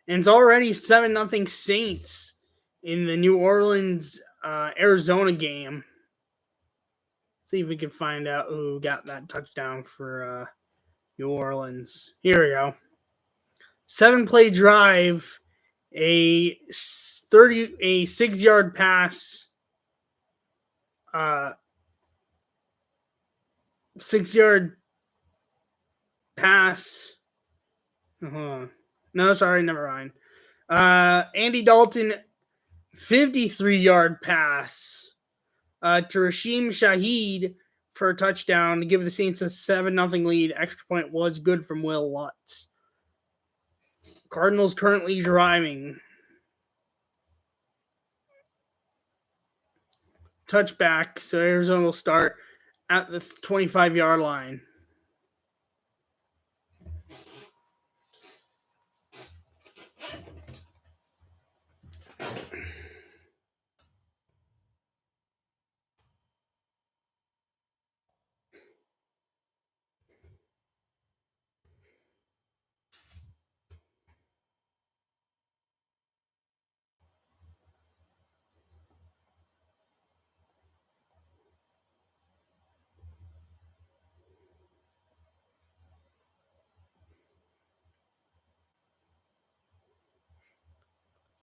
And it's already 7-0 Saints in the New Orleans Arizona game. See if we can find out who got that touchdown for New Orleans. Here we go. 7-play drive, a 6-yard pass, 6-yard pass. No, sorry, never mind. Andy Dalton, 53-yard pass to Rasheem Shaheed for a touchdown to give the Saints a 7-0 lead. Extra point was good from Will Lutz. Cardinals currently driving. Touchback, so Arizona will start at the 25-yard line.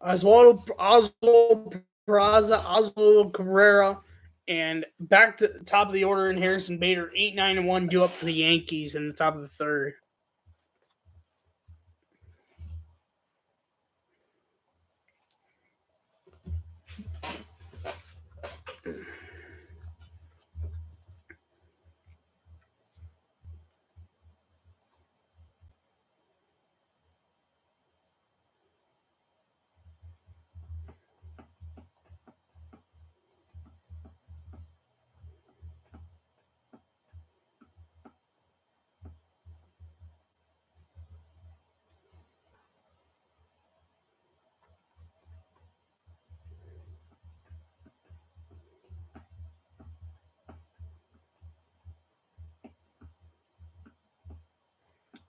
Oswaldo Peraza, Oswaldo Cabrera, and back to the top of the order in Harrison Bader, 8-9-1, due up for the Yankees in the top of the third.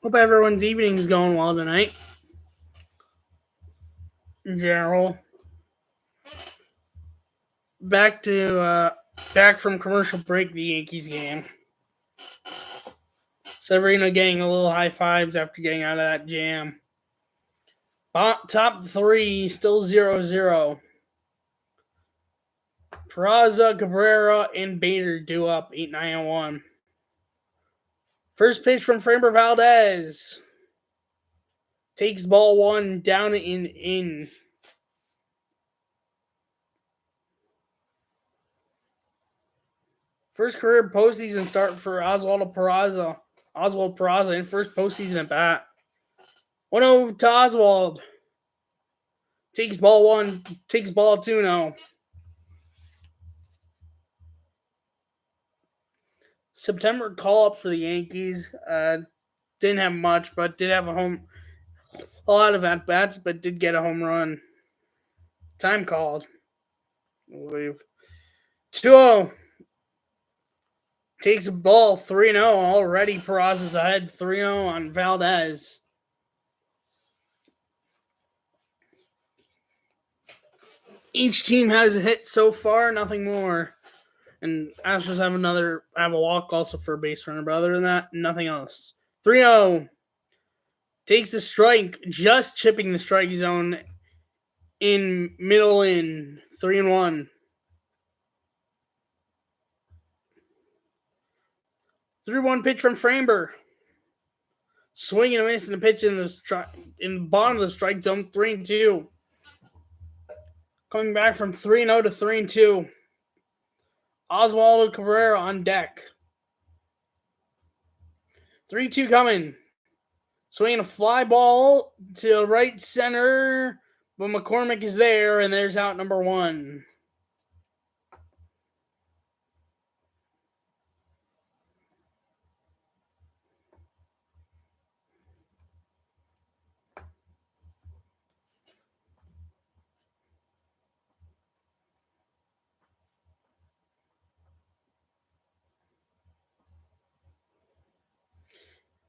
Hope everyone's evening is going well tonight. in general. Back from commercial break, the Yankees game. Severino getting a little high fives after getting out of that jam. Top three, still 0-0. Peraza, Cabrera, and Bader due up 8-9-1. First pitch from Framber Valdez. Takes ball one down in. First career postseason start for Oswald Peraza in first postseason at bat. 1-0 to Oswald. Takes ball one. Takes ball 2-0. September call up for the Yankees. Didn't have much, but did have a lot of at bats, but did get a home run. Time called, I believe. 2-0. Takes a ball 3-0. Already Peraza's ahead 3-0 on Valdez. Each team has a hit so far, nothing more. And Astros have a walk also for a base runner, but other than that, nothing else. 3-0. Takes a strike, just chipping the strike zone in middle in 3-1. 3-1 pitch from Framber. Swing and a miss, and a pitch in the bottom of the strike zone, 3-2. Coming back from 3-0 to 3-2. Oswaldo Cabrera on deck. 3-2 coming. Swinging a fly ball to right center, but McCormick is there, and there's out number one.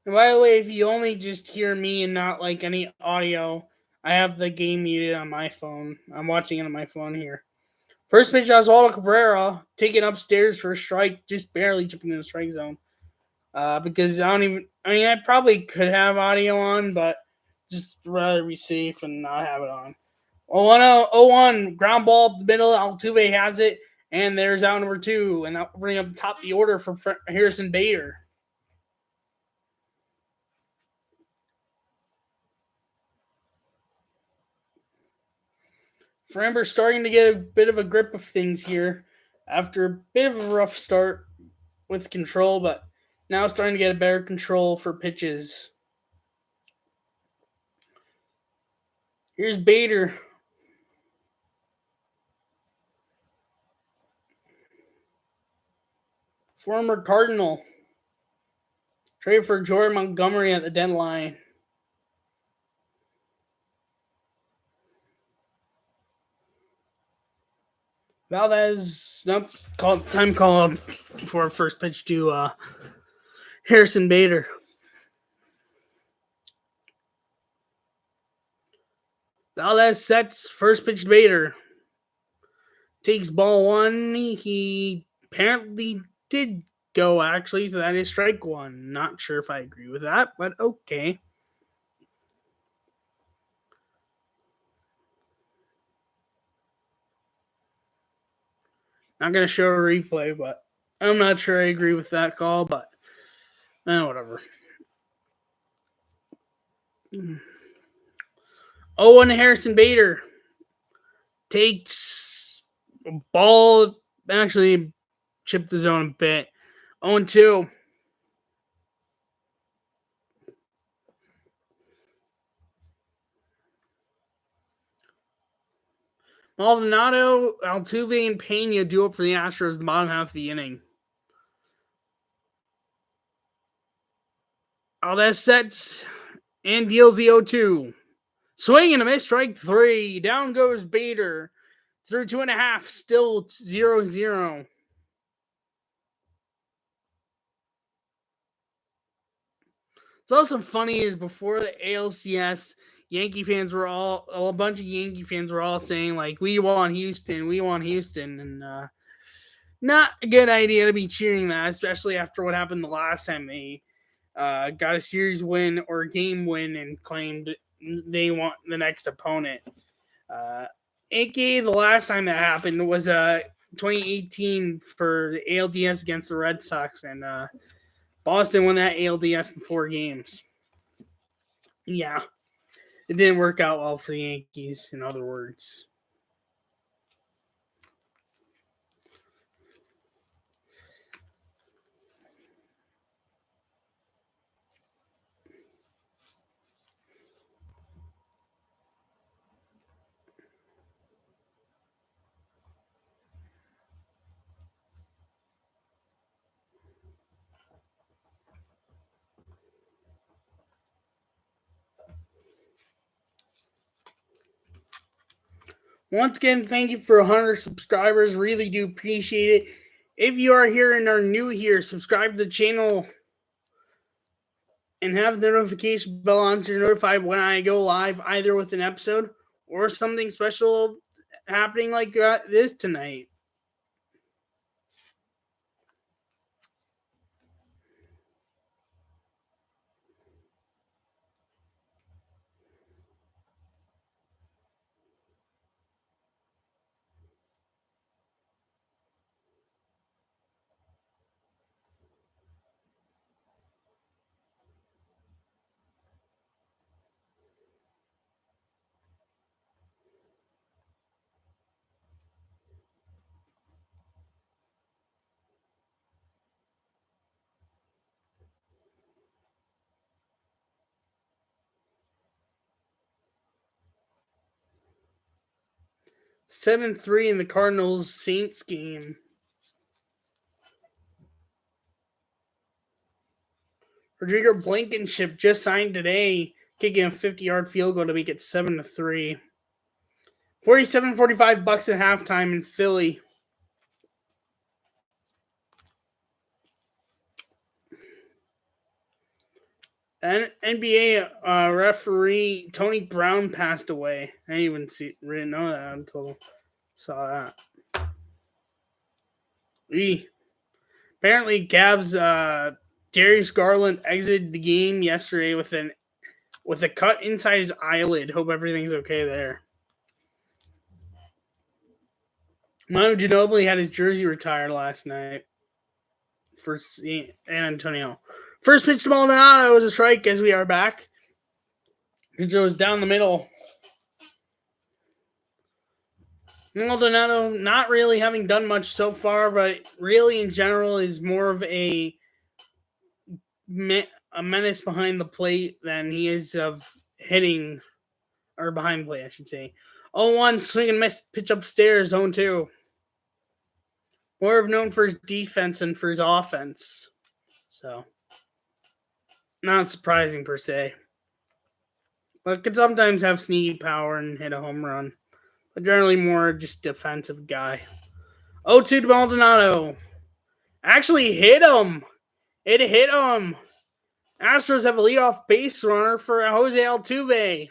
And by the way, if you only just hear me and not like any audio, I have the game muted on my phone. I'm watching it on my phone here. First pitch, Oswaldo Cabrera taken upstairs for a strike, just barely chipping in the strike zone. Because I probably could have audio on, but just rather be safe and not have it on. 0-1, ground ball up the middle. Altuve has it, and there's out number two, and that will bring up the top of the order for Harrison Bader. Framber starting to get a bit of a grip of things here after a bit of a rough start with control, but now starting to get a better control for pitches. Here's Bader. Former Cardinal. Trade for Jordan Montgomery at the deadline. Valdez, time called for first pitch to Harrison Bader. Valdez sets first pitch to Bader. Takes ball one. He apparently did go, actually, so that is strike one. Not sure if I agree with that, but okay. Not going to show a replay, but I'm not sure I agree with that call, but whatever. 0-1 Harrison Bader. Takes a ball, actually chipped the zone a bit. 0-2. Maldonado, Altuve, and Pena do up for the Astros the bottom half of the inning. Valdez sets and deals the 0-2. Swing and a miss, strike three. Down goes Bader. Through 2.5, still 0-0. It's also funny is before the ALCS, Yankee fans were a bunch of Yankee fans were all saying like, we want Houston, and not a good idea to be cheering that, especially after what happened the last time they got a series win or a game win and claimed they want the next opponent. AKA the last time that happened was 2018 for the ALDS against the Red Sox, and Boston won that ALDS in 4 games. Yeah, it didn't work out well for the Yankees, in other words. Once again, thank you for 100 subscribers. Really do appreciate it. If you are here and are new here, subscribe to the channel and have the notification bell on so you're notified when I go live, either with an episode or something special happening like this tonight. Seven 3 in the Cardinals Saints game. Rodrigo Blankenship just signed today, kicking a 50-yard field goal to make it 7-3. 47-45 Bucks at halftime in Philly. NBA referee Tony Brown passed away. I didn't even know that until I saw that. Apparently, Cavs Darius Garland exited the game yesterday with a cut inside his eyelid. Hope everything's okay there. Manu Ginobili had his jersey retired last night for San Antonio. First pitch to Maldonado was a strike as we are back. It was down the middle. Maldonado not really having done much so far, but really in general is more of a menace behind the plate than he is of hitting, or behind plate, I should say. 0-1, swing and miss, pitch upstairs, 0-2. More of known for his defense than for his offense. So, not surprising per se. But could sometimes have sneaky power and hit a home run. But generally more just defensive guy. 0-2 to Maldonado. Actually hit him. It hit him. Astros have a leadoff base runner for Jose Altuve.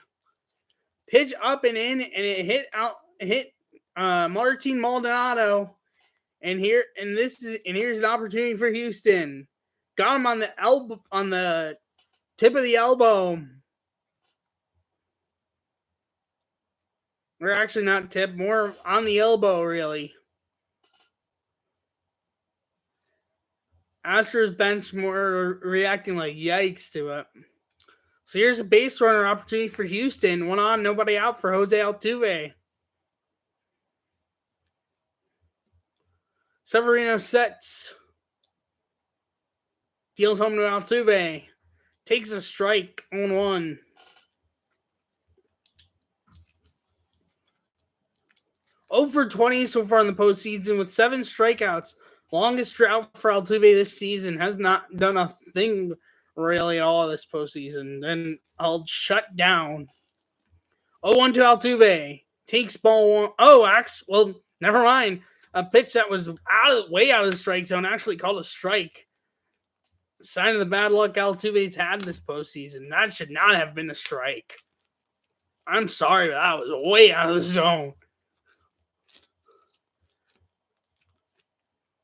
Pitch up and in, and it hit Martin Maldonado. And here's an opportunity for Houston. Got him on the tip of the elbow. Or actually not tip, more on the elbow, really. Astros bench more reacting like yikes to it. So here's a base runner opportunity for Houston. 1 on, nobody out for Jose Altuve. Severino sets. Deals home to Altuve. Takes a strike, 0-1. 0 for 20 so far in the postseason with 7 strikeouts. Longest drought for Altuve this season. Has not done a thing really at all this postseason. Then I'll shut down. 0-1 to Altuve. Takes ball 1. Oh, actually, well, never mind. A pitch that was way out of the strike zone actually called a strike. Sign of the bad luck Altuve's had this postseason. That should not have been a strike. I'm sorry, but that was way out of the zone.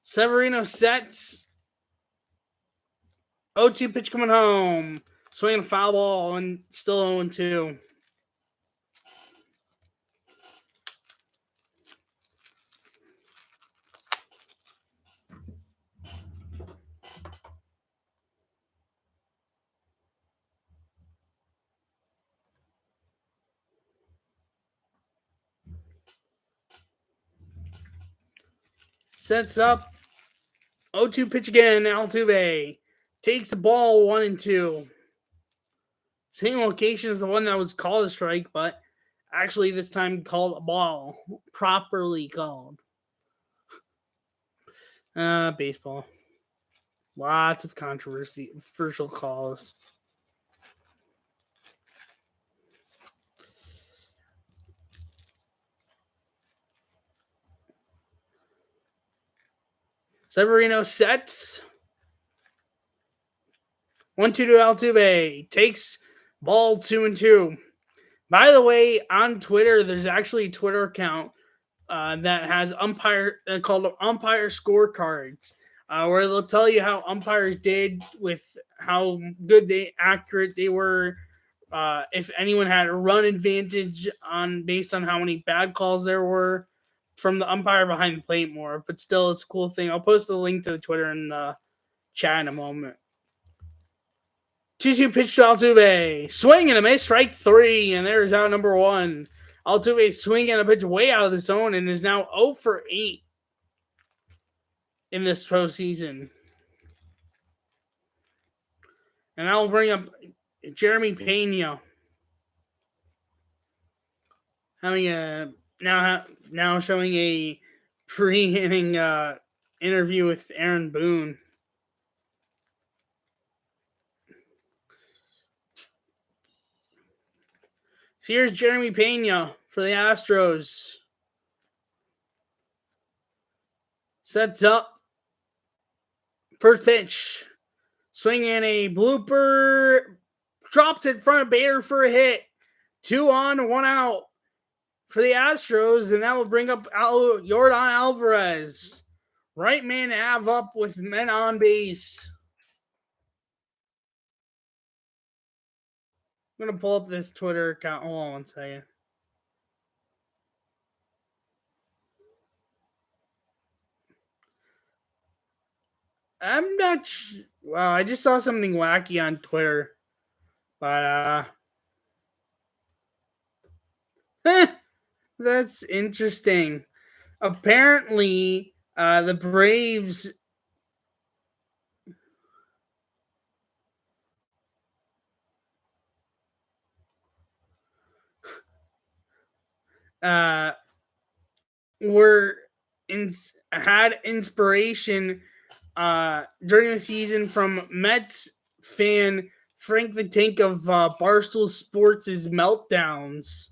Severino sets. 0-2 pitch coming home. Swinging a foul ball and still 0-2. Sets up. 0-2 pitch again. Altuve takes the ball 1-2. Same location as the one that was called a strike, but actually this time called a ball. Properly called. Baseball. Lots of controversial calls. Severino sets. 1-2 to Altuve. Takes ball 2-2. By the way, on Twitter, there's actually a Twitter account that has called umpire scorecards, where they'll tell you how umpires did with how accurate they were, if anyone had a run advantage based on how many bad calls there were from the umpire behind the plate more. But still, it's a cool thing. I'll post the link to the Twitter in the chat in a moment. 2-2 pitch to Altuve. Swing and a miss, strike 3, and there's out number 1. Altuve swinging a pitch way out of the zone and is now 0 for 8 in this postseason. And that will bring up Jeremy Pena. Having now showing a pre-inning interview with Aaron Boone. So here's Jeremy Pena for the Astros. Sets up. First pitch. Swinging a blooper. Drops it in front of Bader for a hit. 2 on, 1 out for the Astros. And that will bring up Yordan Alvarez. Right man to have up with men on base. I'm going to pull up this Twitter account. Hold on one second. I'm not Wow, I just saw something wacky on Twitter. But, that's interesting. Apparently, the Braves had inspiration during the season from Mets fan Frank the Tank of Barstool Sports' meltdowns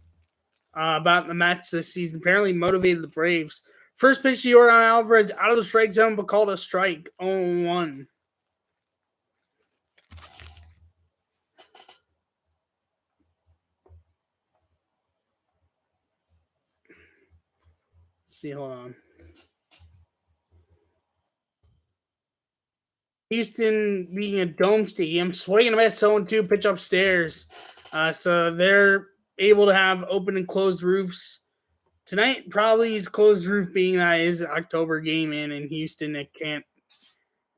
about the Mets this season. Apparently motivated the Braves. First pitch to Yordan Alvarez out of the strike zone, but called a strike. 0-1. Let's see, hold on. Houston being a dome stadium, swinging a miss, 0-2 pitch upstairs. So they're able to have open and closed roofs. Tonight, probably his closed roof being that is October game in Houston. It can't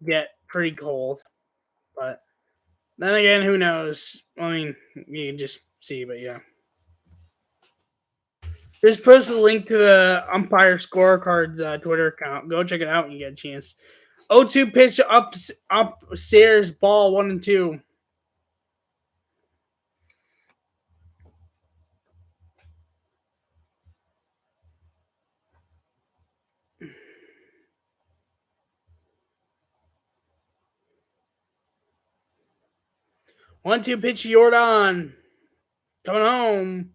get pretty cold. But then again, who knows? I mean, you can just see, but yeah. Just post a link to the umpire scorecards Twitter account. Go check it out when you get a chance. 0-2 pitch upstairs, ball 1-2. One-two pitch to Yordan. Coming home.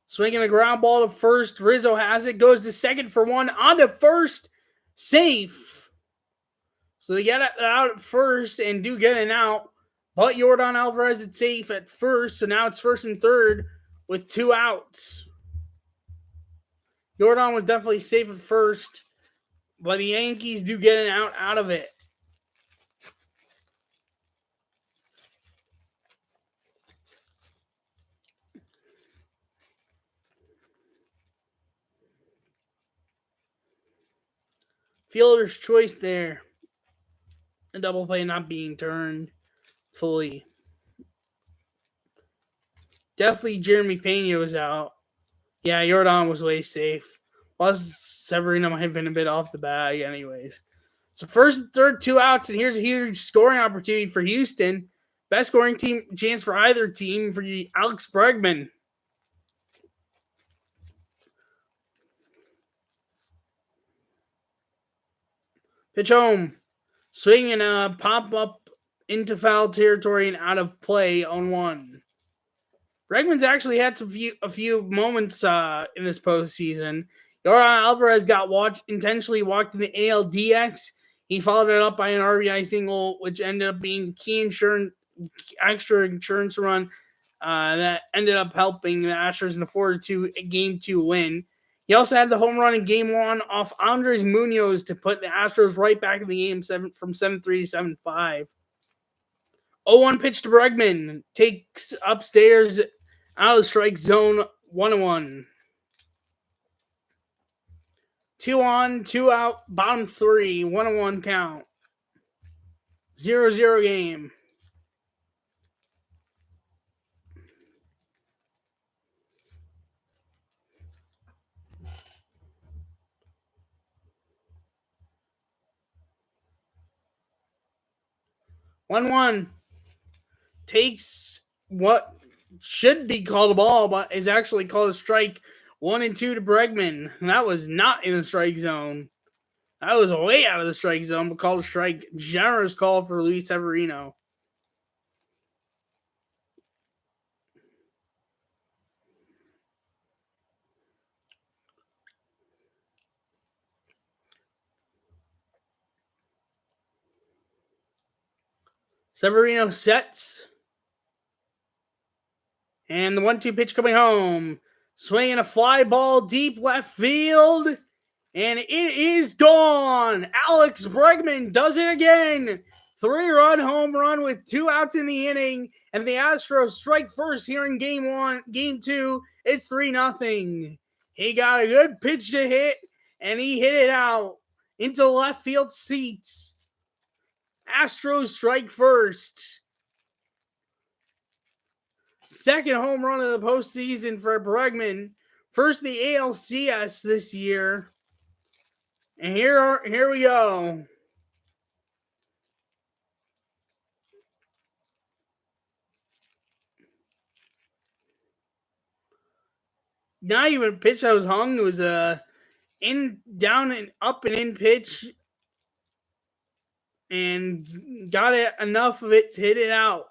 Swinging a ground ball to first. Rizzo has it. Goes to second for 1. On to first. Safe. So they get it out at first and do get an out. But Yordan Alvarez is safe at first. So now it's first and third with 2 outs. Jordan was definitely safe at first, but the Yankees do get an out of it. Fielder's choice there. A double play not being turned fully. Definitely Jeremy Pena was out. Yeah, Jordan was way safe. Plus, Severino might have been a bit off the bag anyways. So first and third, 2 outs, and here's a huge scoring opportunity for Houston. Best scoring team chance for either team for Alex Bregman. Pitch home. Swing and a pop up into foul territory and out of play on 1. Bregman's actually had a few moments in this postseason. Yoran Alvarez got intentionally walked in the ALDS. He followed it up by an RBI single, which ended up being extra insurance run that ended up helping the Astros in the 4-2 Game 2 win. He also had the home run in Game 1 off Andres Munoz to put the Astros right back in the game from 7-3 to 7-5. 0-1 pitch to Bregman. Takes upstairs out of the strike zone, 1-1. 2 on, 2 out, bottom 3, 1-1 count. 0-0 game. One takes what should be called a ball, but is actually called a strike. 1-2 to Bregman. And that was not in the strike zone. That was way out of the strike zone, but called a strike. Generous call for Luis Severino. Severino sets. And the 1-2 pitch coming home. Swinging a fly ball deep left field. And it is gone. Alex Bregman does it again. 3-run home run with 2 outs in the inning. And the Astros strike first here in Game 2. It's 3-0. He got a good pitch to hit. And he hit it out into the left field seats. Astros strike first. Second home run of the postseason for Bregman. First the ALCS this year. And here we go. Not even a pitch that was hung. It was a down and up and in pitch. And got it enough of it to hit it out.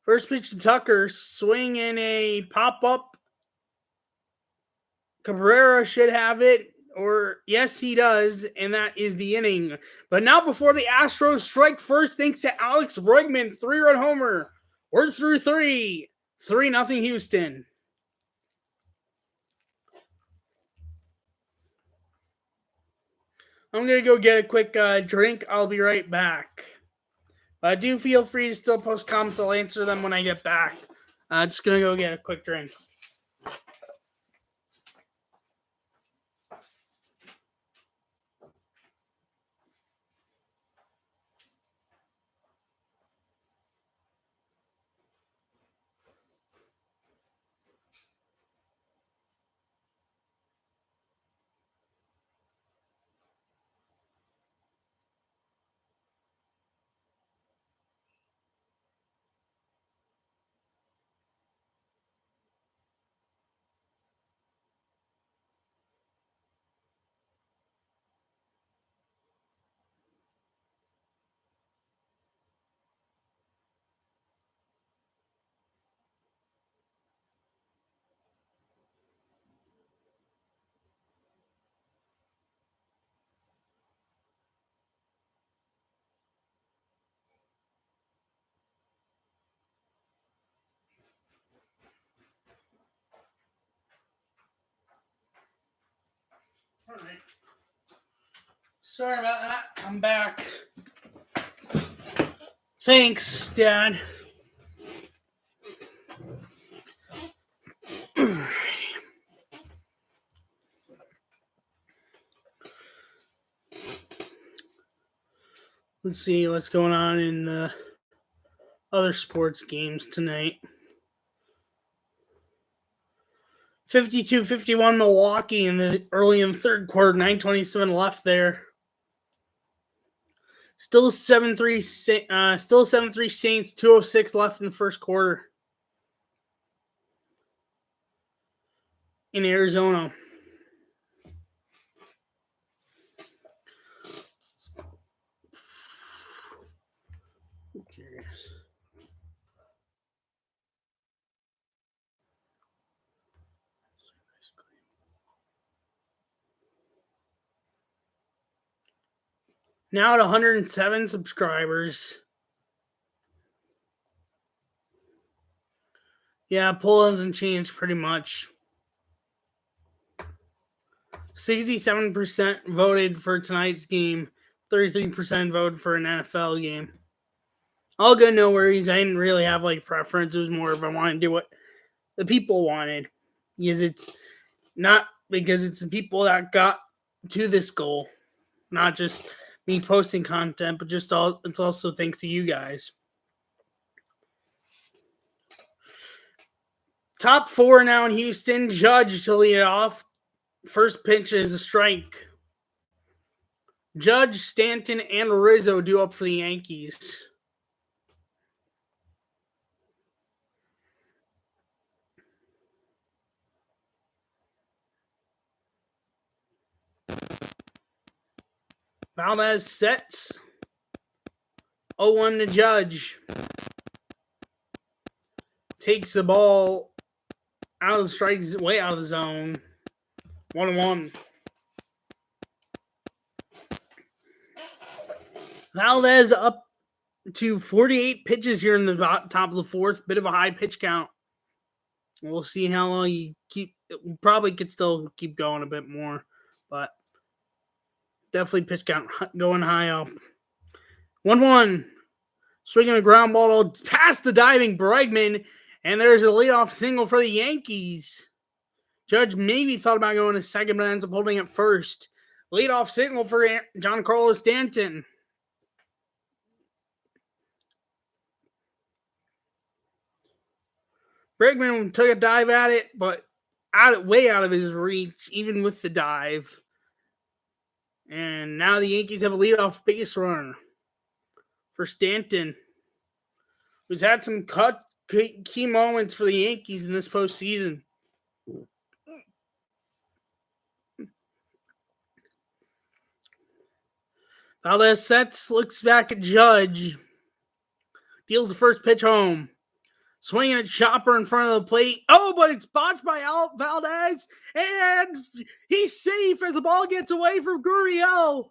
First pitch to Tucker. Swing in a pop-up. Cabrera should have it. Or, yes, he does. And that is the inning. But now before the Astros strike first, thanks to Alex Bregman. 3-run homer. We're through 3. 3-0 Houston. I'm going to go get a quick drink. I'll be right back. Do feel free to still post comments. I'll answer them when I get back. Just going to go get a quick drink. All right. Sorry about that. I'm back. Thanks, Dad. Let's see what's going on in the other sports games tonight. 52-51 Milwaukee early in the third quarter, 9:27 left there. Still 7-3 Saints, 2:06 left in the first quarter in Arizona. Who cares? Now at 107 subscribers. Yeah, poll hasn't changed pretty much. 67% voted for tonight's game. 33% voted for an NFL game. All good, no worries. I didn't really have like preference. It was more if I wanted to do what the people wanted. Because it's the people that got to this goal. Not just me posting content, but it's also thanks to you guys. Top 4 now in Houston. Judge to lead it off. First pitch is a strike. Judge, Stanton, and Rizzo due up for the Yankees. Valdez sets. 0-1 to Judge. Takes the ball out of the strikes, way out of the zone. 1-1. Valdez up to 48 pitches here in the top of the fourth. Bit of a high pitch count. We'll see how long you keep. Probably could still keep going a bit more, but definitely pitch count going high up. 1-1. Swinging a ground ball past the diving Bregman, and there's a leadoff single for the Yankees. Judge maybe thought about going to second, but ends up holding it first. Leadoff single for Giancarlo Stanton. Bregman took a dive at it, but way out of his reach, even with the dive. And now the Yankees have a leadoff base runner for Stanton, who's had some key moments for the Yankees in this postseason. Valdez sets, looks back at Judge, deals the first pitch home. Swinging a chopper in front of the plate. Oh, but it's botched by Valdez, and he's safe as the ball gets away from Gurriel.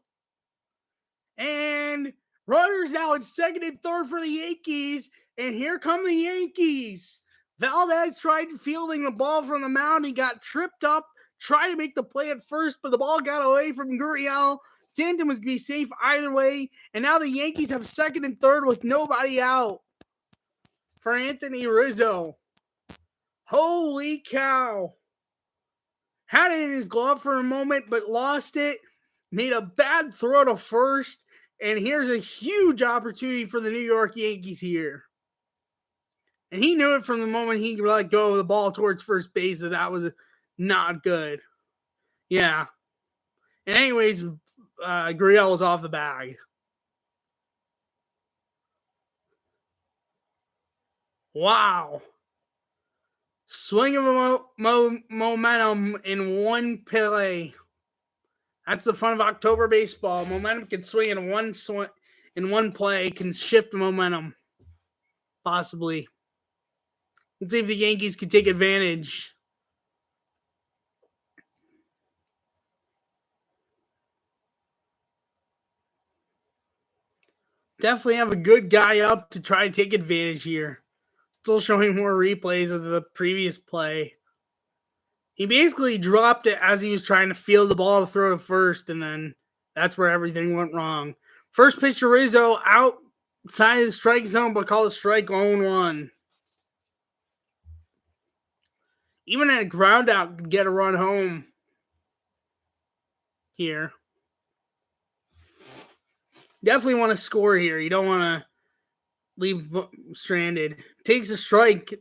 And runners now at second and third for the Yankees, and here come the Yankees. Valdez tried fielding the ball from the mound. He got tripped up, tried to make the play at first, but the ball got away from Gurriel. Stanton was going to be safe either way, and now the Yankees have second and third with nobody out for Anthony Rizzo. Holy cow. Had it in his glove for a moment, but lost it. Made a bad throw to first. And here's a huge opportunity for the New York Yankees here. And he knew it from the moment he let go of the ball towards first base that was not good. Yeah. And anyways, Gurriel was off the bag. Wow. Swing of momentum in one play. That's the fun of October baseball. Momentum can swing in one play, can shift momentum. Possibly. Let's see if the Yankees can take advantage. Definitely have a good guy up to try to take advantage here. Still showing more replays of the previous play. He basically dropped it as he was trying to field the ball to throw to first, and then that's where everything went wrong. First pitch to Rizzo outside of the strike zone, but called a strike 0-1. Even at a ground out, could get a run home here. Definitely want to score here. You don't want to leave stranded. Takes a strike,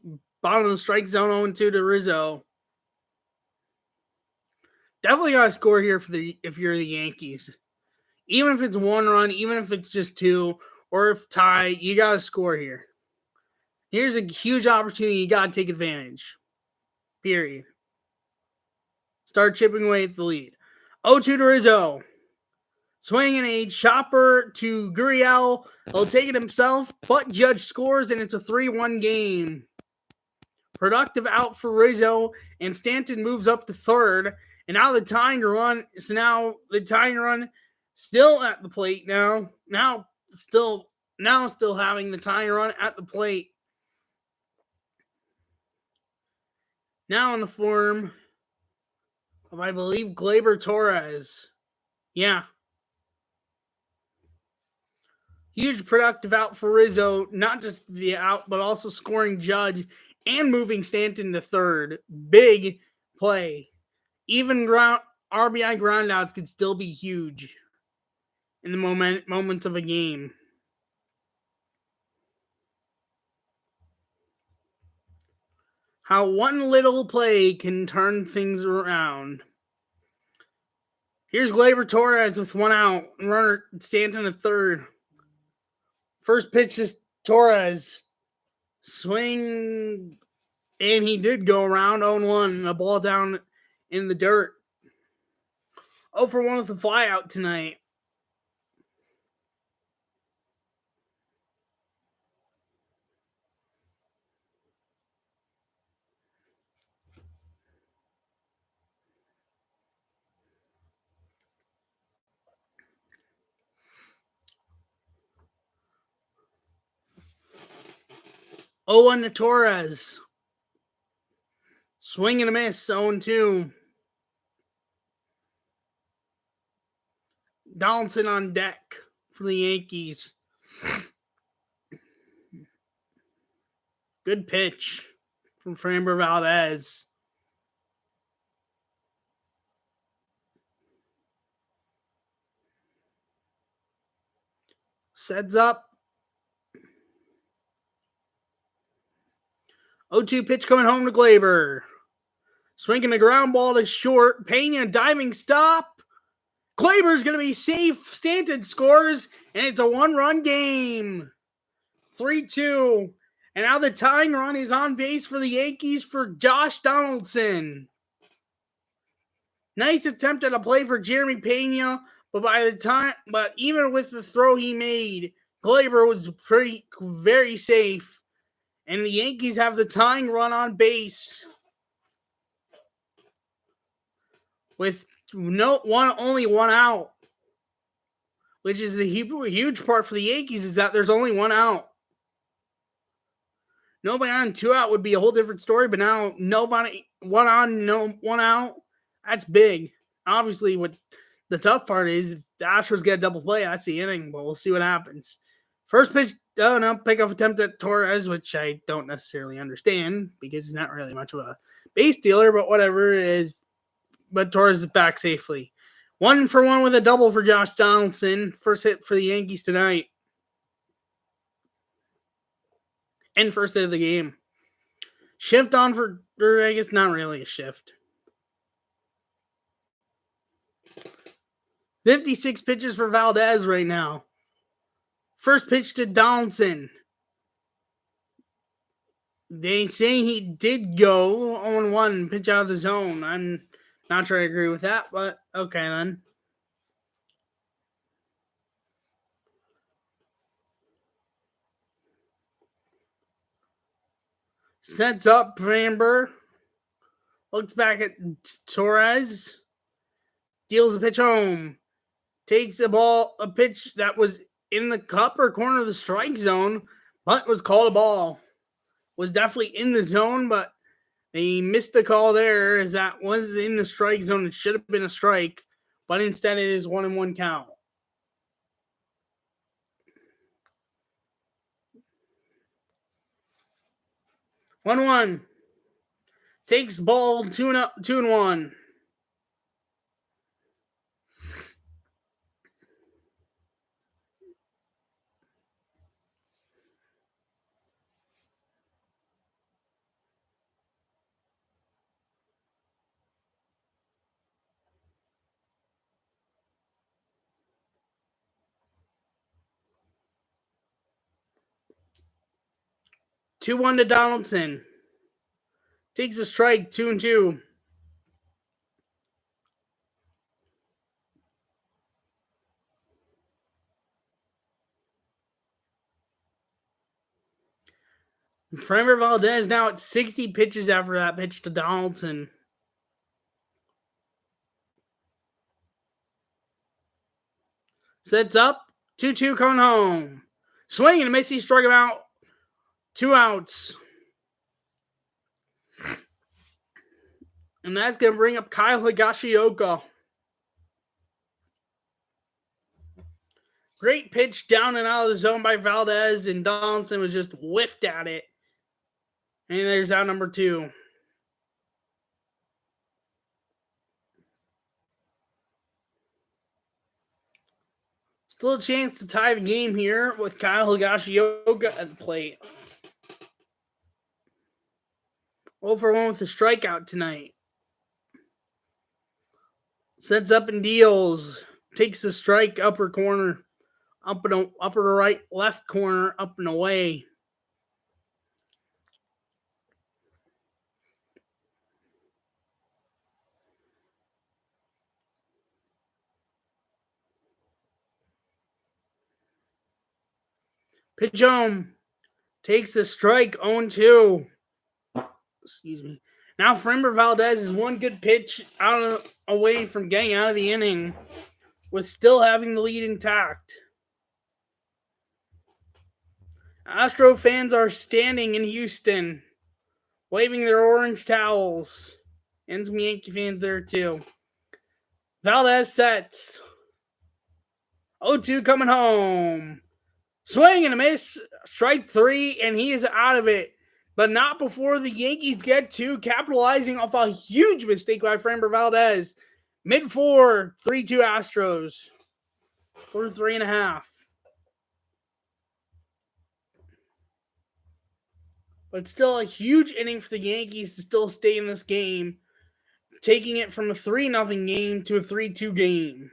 bottom of the strike zone 0-2 to Rizzo. Definitely got to score here if you're the Yankees. Even if it's one run, even if it's just two, or if tie, you got to score here. Here's a huge opportunity. You got to take advantage. Period. Start chipping away at the lead. 0-2 to Rizzo. Swinging a chopper to Gurriel. He'll take it himself, but Judge scores, and it's a 3-1 game. Productive out for Rizzo, and Stanton moves up to third. And now the tying run is still at the plate now. Now still having the tying run at the plate. Now in the form of, I believe, Gleyber Torres. Yeah. Huge productive out for Rizzo. Not just the out, but also scoring Judge and moving Stanton to third. Big play. Even RBI groundouts could still be huge in the moments of a game. How one little play can turn things around. Here's Gleyber Torres with one out. Runner Stanton at third. First pitch is Torres. Swing. And he did go around 0-1. A ball down in the dirt. 0-1 with a flyout tonight. To Torres. Swing and a miss. 0-2. Donaldson on deck for the Yankees. Good pitch from Framber Valdez. Sets up. 0-2 pitch coming home to Gleyber. Swinging the ground ball to short. Pena diving stop. Gleyber's going to be safe. Stanton scores, and it's a one-run game. 3-2. And now the tying run is on base for the Yankees for Josh Donaldson. Nice attempt at a play for Jeremy Pena, but even with the throw he made, Gleyber was very safe. And the Yankees have the tying run on base with only one out, which is the huge part for the Yankees is that there's only one out. Nobody on, two out would be a whole different story, but now nobody, one on, no one out, that's big. Obviously, what the tough part is, if the Astros get a double play, that's the inning, but we'll see what happens. First pitch, pickoff attempt at Torres, which I don't necessarily understand because he's not really much of a base stealer, but whatever it is. But Torres is back safely. 1-for-1 with a double for Josh Donaldson. First hit for the Yankees tonight. And first hit of the game. Shift on or I guess not really a shift. 56 pitches for Valdez right now. First pitch to Donaldson. They say he did go 0-1, pitch out of the zone. I'm not sure I agree with that, but okay then. Sets up Framber. Looks back at Torres. Deals a pitch home. Takes a pitch that was in the upper corner of the strike zone, but was called a ball. Was definitely in the zone, but They missed the call there as that was in the strike zone. It should have been a strike, but instead it is 1-1 count. 1-1. Takes ball 2-1. Two one to Donaldson. Takes a strike, 2-2. Framber Valdez now at 60 pitches after that pitch to Donaldson. Sets up, 2-2 coming home. Swing and a miss, he struck him out. 2 outs. And that's going to bring up Kyle Higashioka. Great pitch down and out of the zone by Valdez, and Donaldson was just whiffed at it. And there's out number 2. Still a chance to tie the game here with Kyle Higashioka at the plate. 0-for-1 with a strikeout tonight. Sets up and deals. Takes the strike, upper corner. Upper to right, left corner, up and away. Pitch home. Takes the strike, 0-2. Excuse me. Now Framber Valdez is one good pitch away from getting out of the inning, with still having the lead intact. Astro fans are standing in Houston, waving their orange towels. And some Yankee fans there too. Valdez sets. 0-2 coming home. Swing and a miss. Strike 3, and he is out of it. But not before the Yankees get to, capitalizing off a huge mistake by Framber Valdez. Mid-4, 3-2 Astros. Through 3.5. But still a huge inning for the Yankees to still stay in this game, taking it from a 3-0 game to a 3-2 game.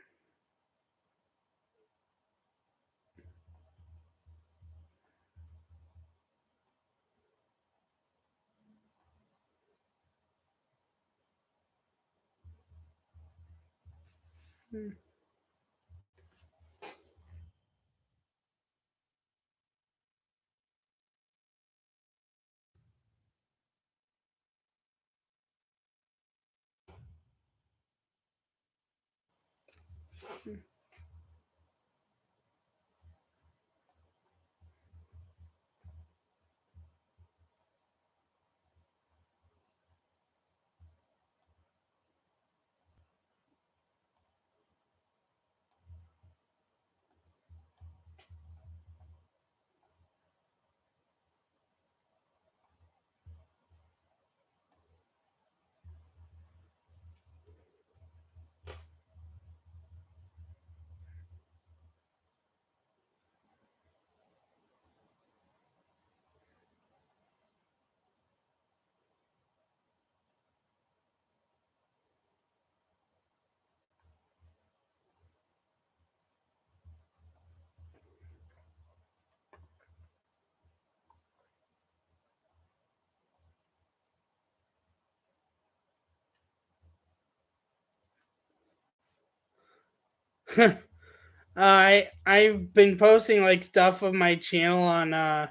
I've been posting like stuff of my channel on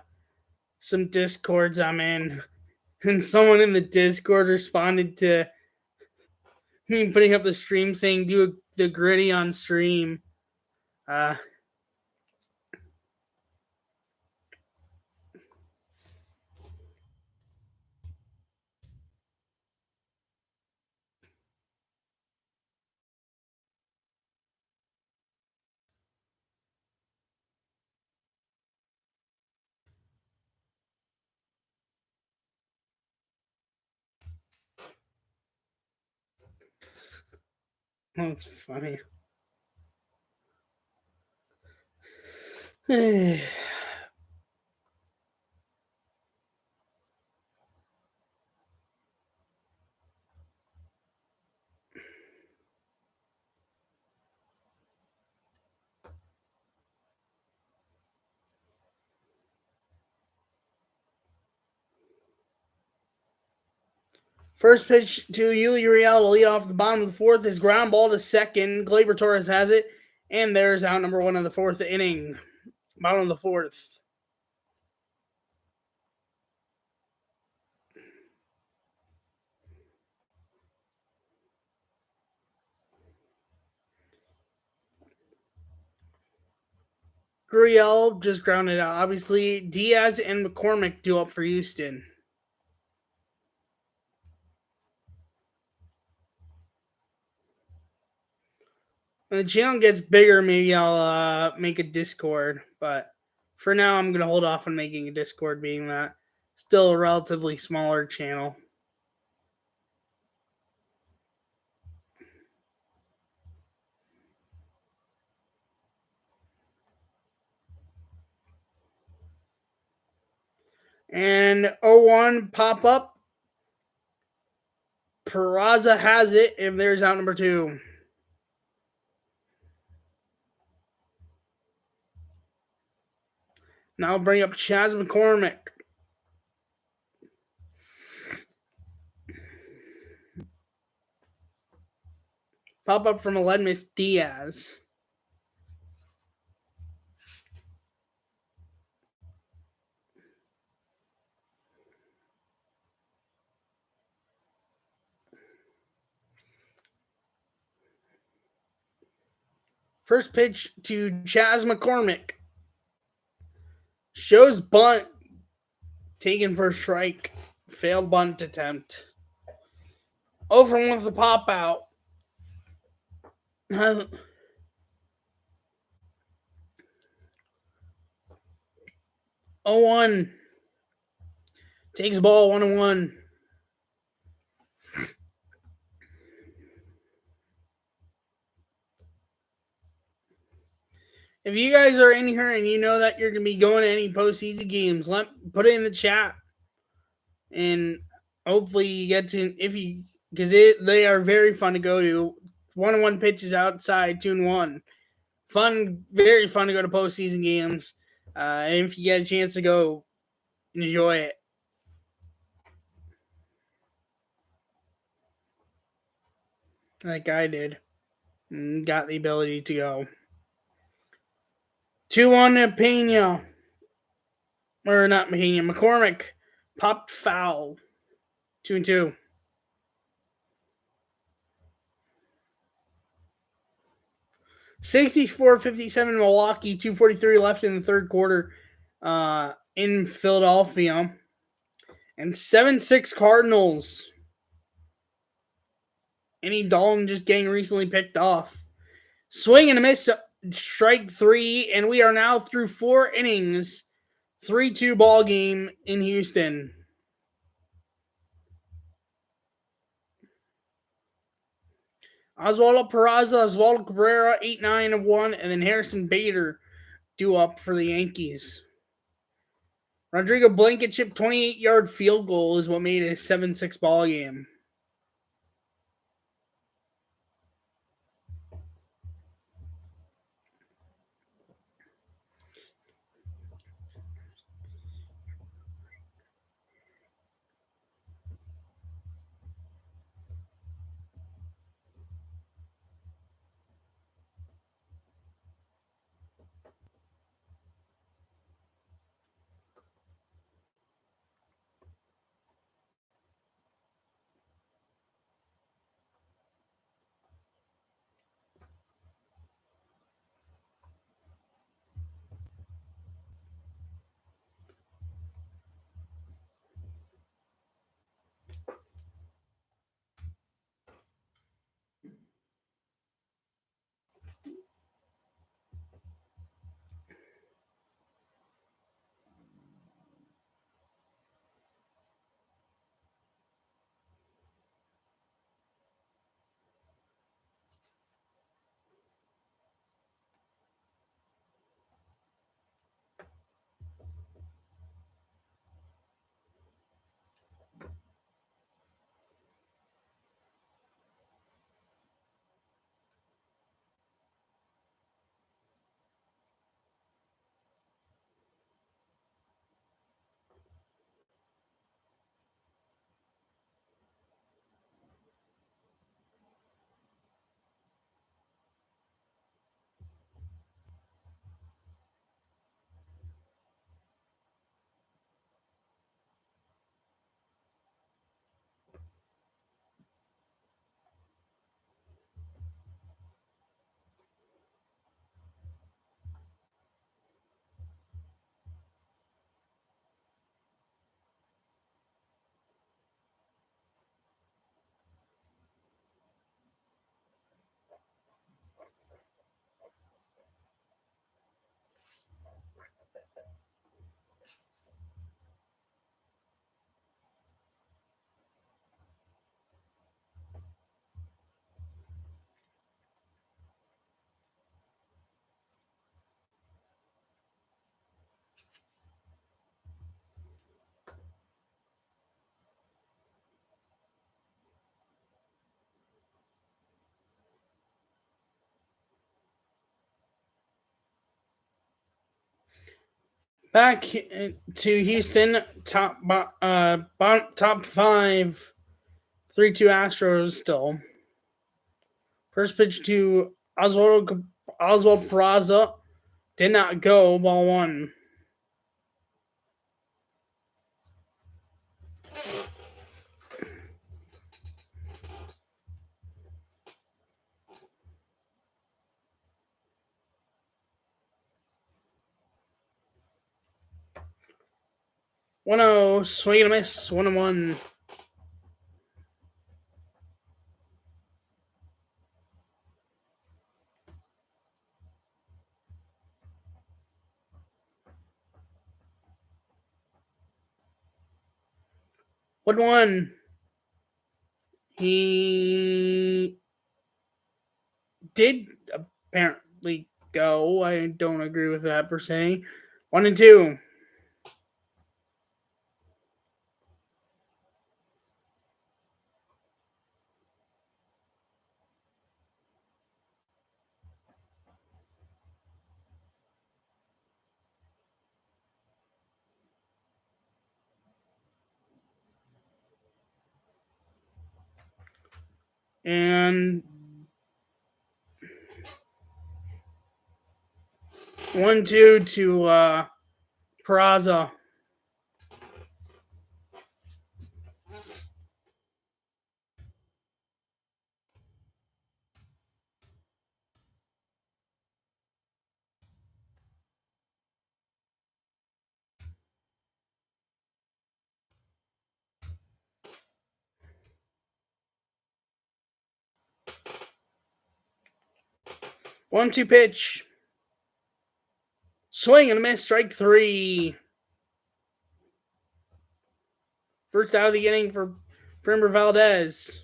some Discords I'm in, and someone in the Discord responded to me putting up the stream saying do the gritty on stream. That's funny. First pitch to Yuli Uriel to lead off the bottom of the fourth is ground ball to second. Gleyber Torres has it, and there's out number one of the fourth inning. Bottom of the fourth. Gurriel just grounded out. Obviously, Diaz and McCormick due up for Houston. When the channel gets bigger, maybe I'll make a Discord. But for now, I'm going to hold off on making a Discord, being that still a relatively smaller channel. And 0-1 pop up. Peraza has it, and there's out number two. Now I'll bring up Chas McCormick. Pop up from Aledmus Diaz. First pitch to Chas McCormick. Shows bunt. Taken for a strike. Failed bunt attempt. Over with the pop out. 0-1. Takes ball 1-1. If you guys are in here and you know that you're going to be going to any postseason games, put it in the chat. And hopefully you get to, because they are very fun to go to. 1-1 pitches outside, 2-1. Fun, very fun to go to postseason games. And if you get a chance to go, enjoy it. Like I did. And got the ability to go. 2-1 to Pena. Or not Pena, McCormick. Popped foul. 2-2. $64-57 Milwaukee, 2:43 left in the third quarter in Philadelphia. And 7-6 Cardinals. Andy Dalton just getting recently picked off. Swing and a miss, strike three, and we are now through 4 innings. 3-2 ball game in Houston. Oswaldo Peraza, Oswaldo Cabrera, 8-9-1, and then Harrison Bader due up for the Yankees. Rodrigo Blankenship 28-yard field goal is what made it a 7-6 ball game. Back to Houston, top 5, 3-2 Astros still. First pitch to Oswald Peraza did not go. Ball 1. One zero, swing and a miss. 1-1. One one. He did apparently go. I don't agree with that per se. 1-2. And 1-2 to Peraza. One two pitch. Swing and a miss. Strike 3. First out of the inning for Framber Valdez.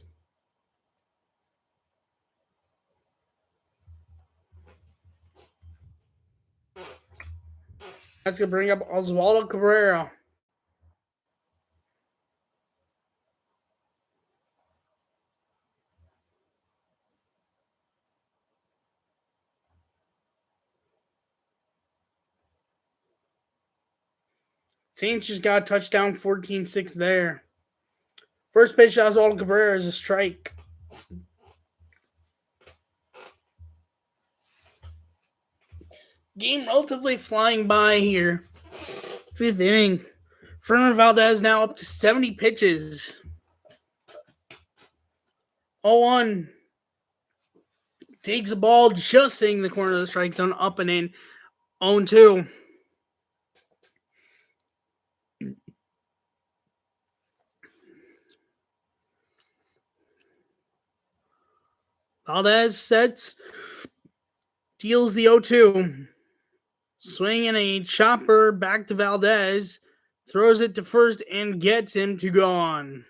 That's going to bring up Oswaldo Cabrera. Saints just got a touchdown, 14-6 there. First pitch to Oswaldo Cabrera is a strike. Game relatively flying by here. 5th inning. Framber Valdez now up to 70 pitches. 0-1. Takes the ball just hitting the corner of the strike zone, up and in. 0-2. Valdez sets, deals the 0-2. Swing and a chopper back to Valdez. Throws it to first and gets him to go on.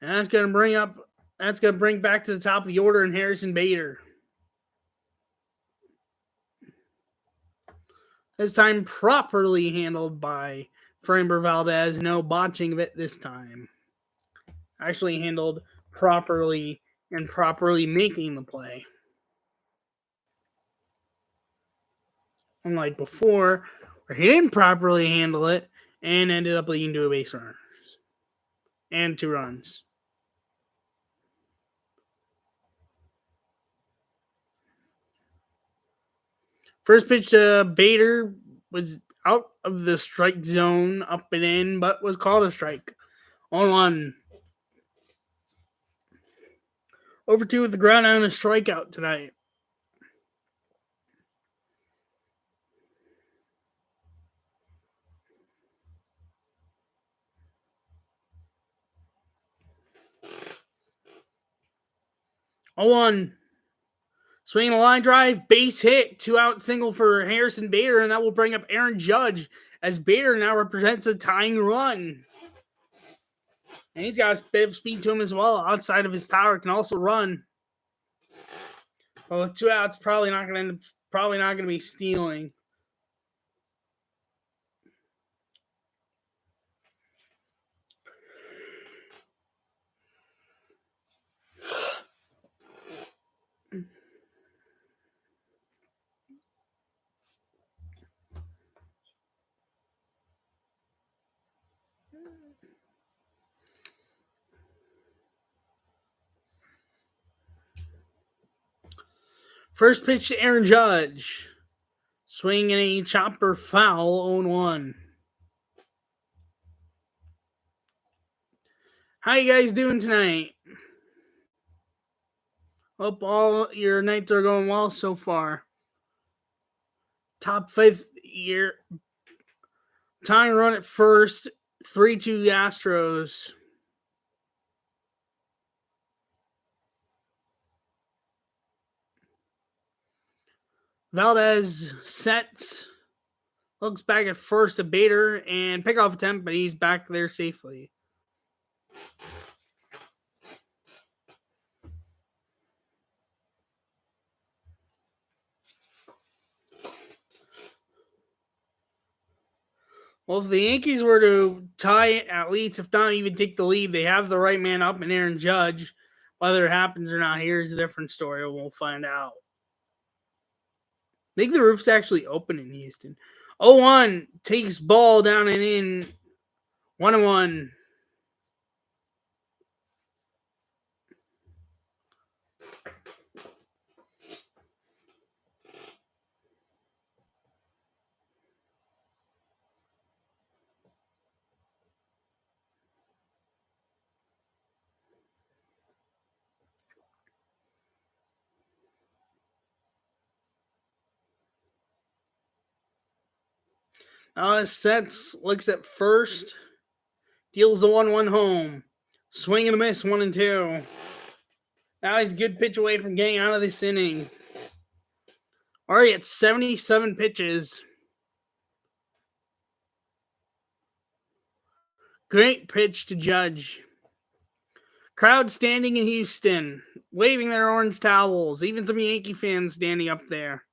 And that's going to bring back to the top of the order in Harrison Bader. This time properly handled by Framber Valdez. No botching of it this time. Actually handled properly and properly making the play. Unlike before, where he didn't properly handle it and ended up leading to a base runner and 2 runs. First pitch to Bader was out of the strike zone, up and in, but was called a strike. 0-1. Over 2 with the ground out and a strikeout tonight. Oh, 1. Swinging a line drive, base hit, 2-out single for Harrison Bader, and that will bring up Aaron Judge as Bader now represents a tying run. And he's got a bit of speed to him as well. Outside of his power, can also run. But with 2 outs, probably not going to be stealing. First pitch to Aaron Judge. Swing and a chopper foul, 0-1. How you guys doing tonight? Hope all your nights are going well so far. Top 5 year. Tying run at first. 3-2 Astros. Valdez sets. Looks back at first to Bader and pickoff attempt, but he's back there safely. Well, if the Yankees were to tie it at least, if not even take the lead, they have the right man up in Aaron Judge. Whether it happens or not, here's a different story. We'll find out. I think the roof's actually open in Houston. 0-1 takes ball down and in. 1-1. Sets, looks at first, deals the 1-1 home. Swing and a miss, 1-2. Now he's a good pitch away from getting out of this inning. Already at 77 pitches. Great pitch to Judge. Crowd standing in Houston, waving their orange towels. Even some Yankee fans standing up there.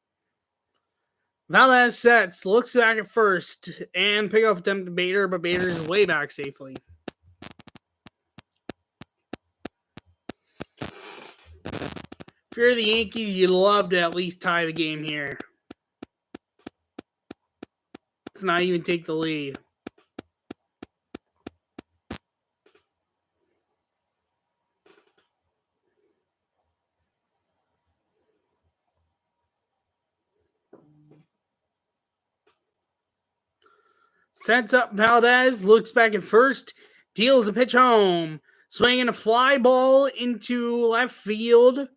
Valdez sets, looks back at first, and pickoff attempt to Bader, but Bader is way back safely. If you're the Yankees, you'd love to at least tie the game here. If not even take the lead. Sets up Valdez, looks back at first, deals a pitch home. Swinging a fly ball into left field.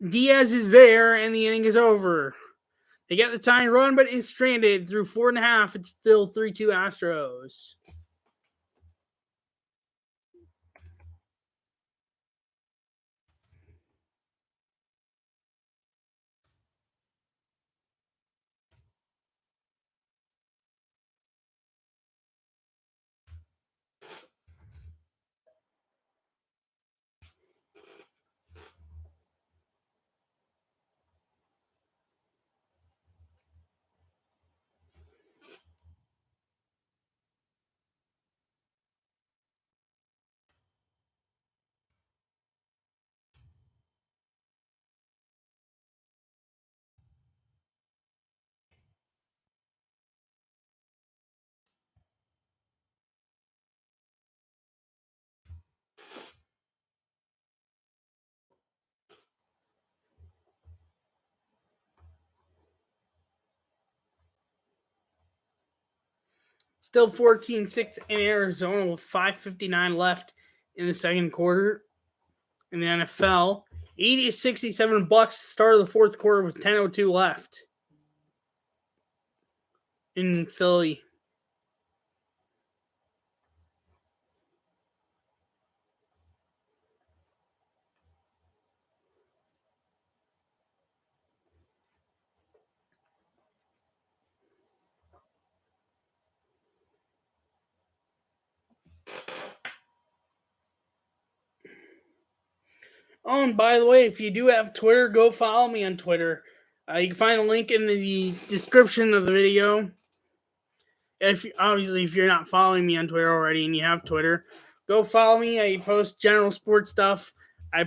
Diaz is there, and the inning is over. They get the tying run, but is stranded through 4.5. It's still 3-2 Astros. Still 14-6 in Arizona with 5:59 left in the second quarter. In the NFL, 80-67 Bucks start of the fourth quarter with 10:02 left in Philly. Oh, and by the way, if you do have Twitter, go follow me on Twitter. You can find a link in the description of the video. If you're not following me on Twitter already and you have Twitter, go follow me. I post general sports stuff. I'll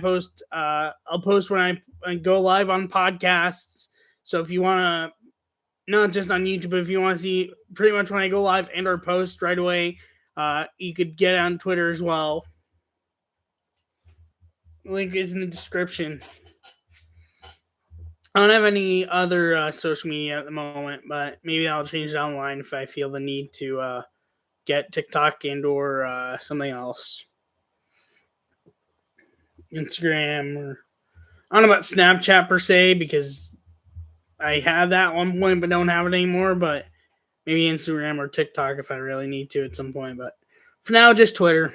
post when I go live on podcasts. So if you want to, not just on YouTube, but if you want to see pretty much when I go live and or post right away, you could get on Twitter as well. Link is in the description. I don't have any other social media at the moment, but maybe I'll change down the line if I feel the need to get TikTok and or something else. Instagram, or I don't know about Snapchat per se, because I had that at one point but don't have it anymore, but maybe Instagram or TikTok if I really need to at some point. But for now, just Twitter.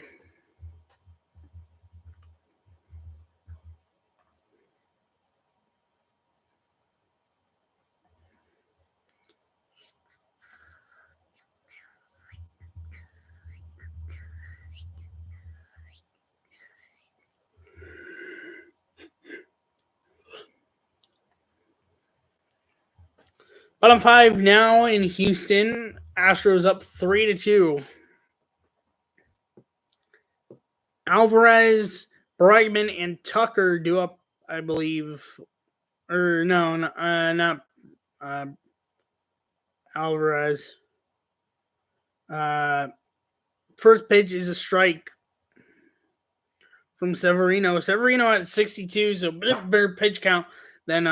Bottom five now in Houston. Astros up 3-2. Alvarez, Bregman, and Tucker do up, I believe. Or no, not Alvarez. First pitch is a strike from Severino. Severino at 62, so better pitch count than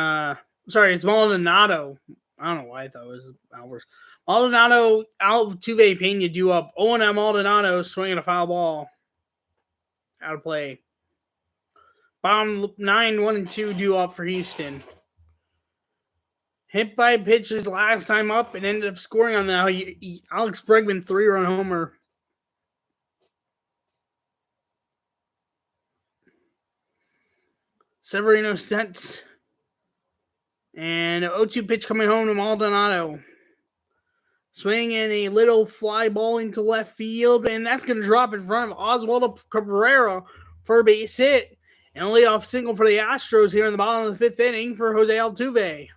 sorry, it's Maldonado. I don't know why I thought it was Alvarez. Maldonado, Altuve, Pena do up. Owen Maldonado swinging a foul ball. Out of play. Bottom 9, 1 and 2 due up for Houston. Hit by pitch his last time up and ended up scoring on that. Alex Bregman 3-run homer. Severino sets. And an 0-2 pitch coming home to Maldonado. Swing and a little fly ball into left field, and that's going to drop in front of Oswaldo Cabrera for a base hit. And a leadoff single for the Astros here in the bottom of the fifth inning for Jose Altuve.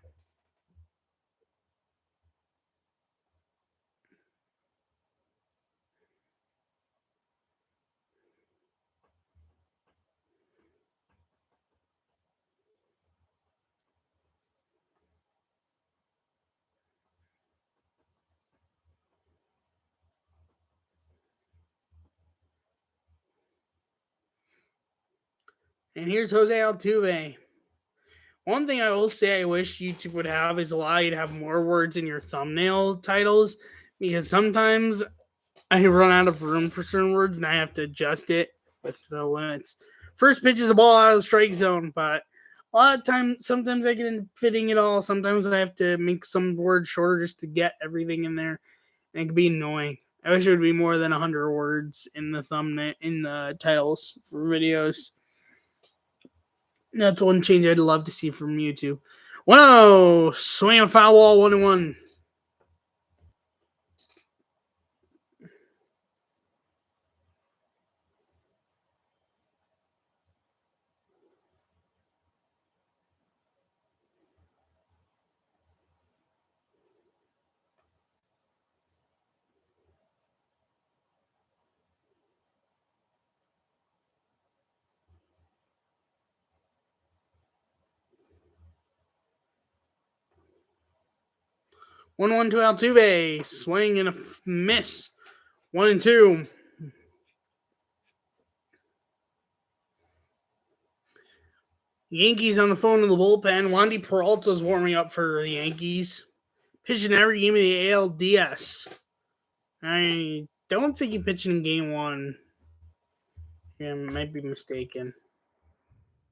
And here's Jose Altuve. One thing I will say I wish YouTube would have is allow you to have more words in your thumbnail titles, because sometimes I run out of room for certain words and I have to adjust it with the limits. First pitch is a ball out of the strike zone, but a lot of times, sometimes I get in fitting it all. Sometimes I have to make some words shorter just to get everything in there, and it can be annoying. I wish it would be more than 100 words in the thumbnail, in the titles for videos. That's one change I'd love to see from YouTube. 1-0, swing a foul ball, 1-1. One one to Altuve. Swing and a miss. 1-2. Yankees on the phone in the bullpen. Wandy Peralta's warming up for the Yankees. Pitching every game of the ALDS. I don't think he pitched in game one. Yeah, might be mistaken.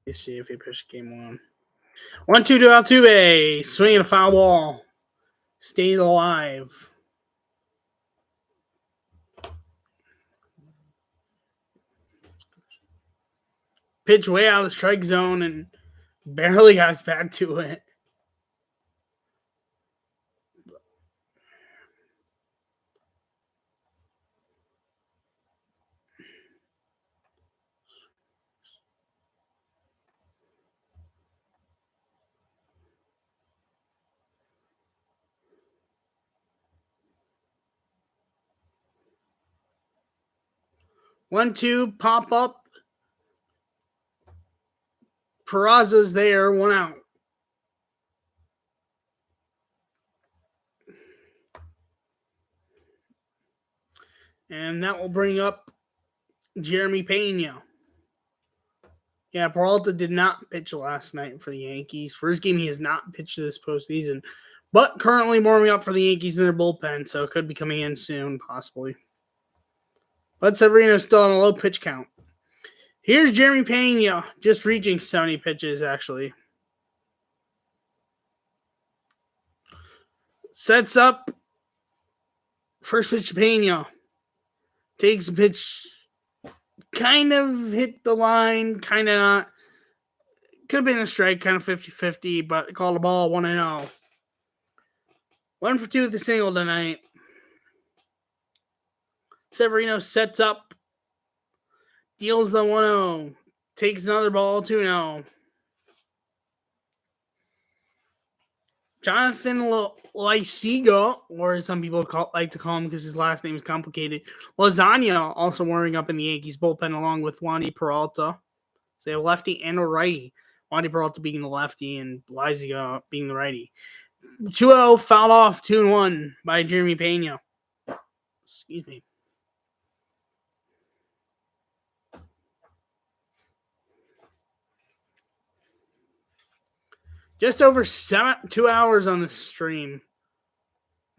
Let's see if he pitched game one. 1-2 to Altuve. Swinging a foul ball. Stays alive. Pitch way out of the strike zone and barely got back to it. One, two, pop up. Peraza's there, 1 out. And that will bring up Jeremy Pena. Yeah, Peralta did not pitch last night for the Yankees. First game he has not pitched this postseason, but currently warming up for the Yankees in their bullpen, so it could be coming in soon, possibly. But Severino's still on a low pitch count. Here's Jeremy Pena, just reaching 70 pitches, actually. Sets up. First pitch to Pena. Takes a pitch. Kind of hit the line, kind of not. Could have been a strike, kind of 50-50, but called a ball 1-0. 1 for 2 with the single tonight. Severino sets up. Deals the 1-0. Takes another ball 2-0. Jonathan Lysiga, or some people like to call him because his last name is complicated. Lasagna also warming up in the Yankees bullpen along with Wandy Peralta. So they have a lefty and a righty. Wandy Peralta being the lefty and Lysiga being the righty. 2-0 fouled off 2-1 by Jeremy Pena. Excuse me. Just over 2 hours on the stream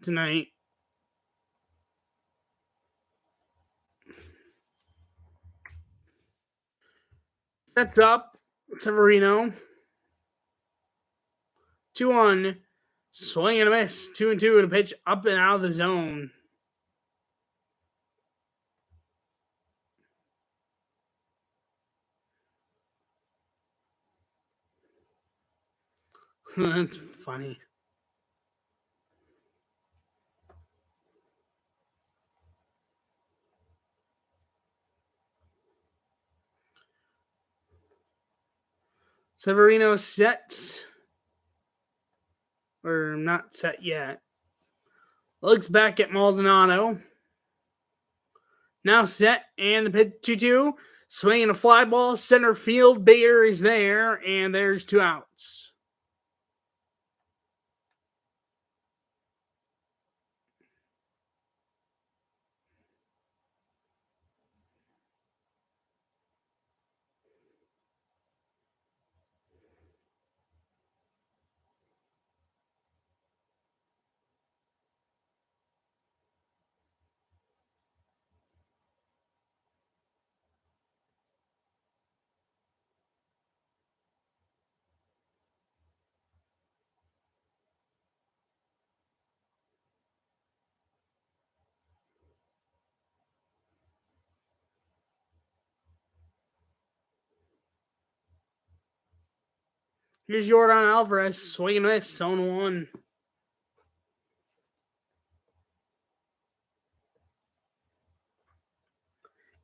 tonight. Sets up Severino. 2-1. Swing and a miss. 2-2 and a pitch up and out of the zone. That's funny. Severino sets. Or not set yet. Looks back at Maldonado. Now set. And the pitch 2-2. Swinging a fly ball. Center field. Bader is there. And there's 2 outs. Here's Jordan Alvarez. Swing and miss. 0-1.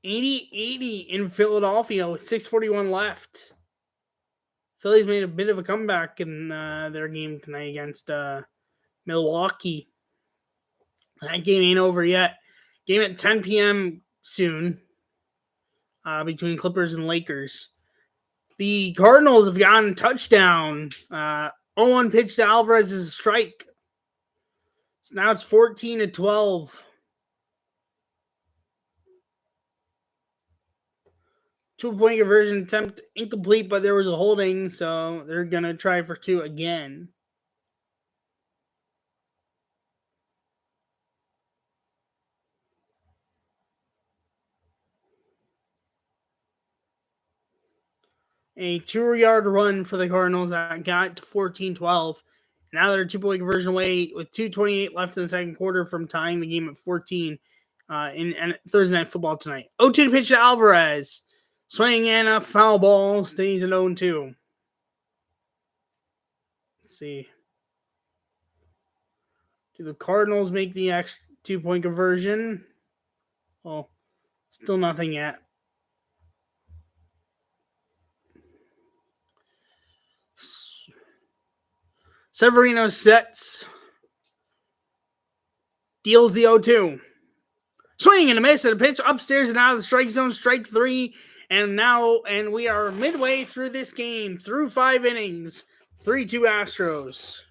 80-80 in Philadelphia with 6:41 left. Phillies made a bit of a comeback in their game tonight against Milwaukee. That game ain't over yet. Game at 10 p.m. soon between Clippers and Lakers. The Cardinals have gotten a touchdown. 0-1 pitch to Alvarez is a strike. So now it's 14-12. 2-point conversion attempt incomplete, but there was a holding, so they're going to try for 2 again. A 2-yard run for the Cardinals that got to 14-12. Now they're a 2-point conversion away with 2:28 left in the second quarter from tying the game at 14 in Thursday Night Football tonight. 0-2 pitch to Alvarez. Swing and a foul ball. Stays at 0-2. Let's see. Do the Cardinals make the extra 2-point conversion? Well, still nothing yet. Severino sets. Deals the 0-2. Swing and a miss and a pitch upstairs and out of the strike zone. Strike 3. And we are midway through this game. Through 5 innings. 3-2 Astros.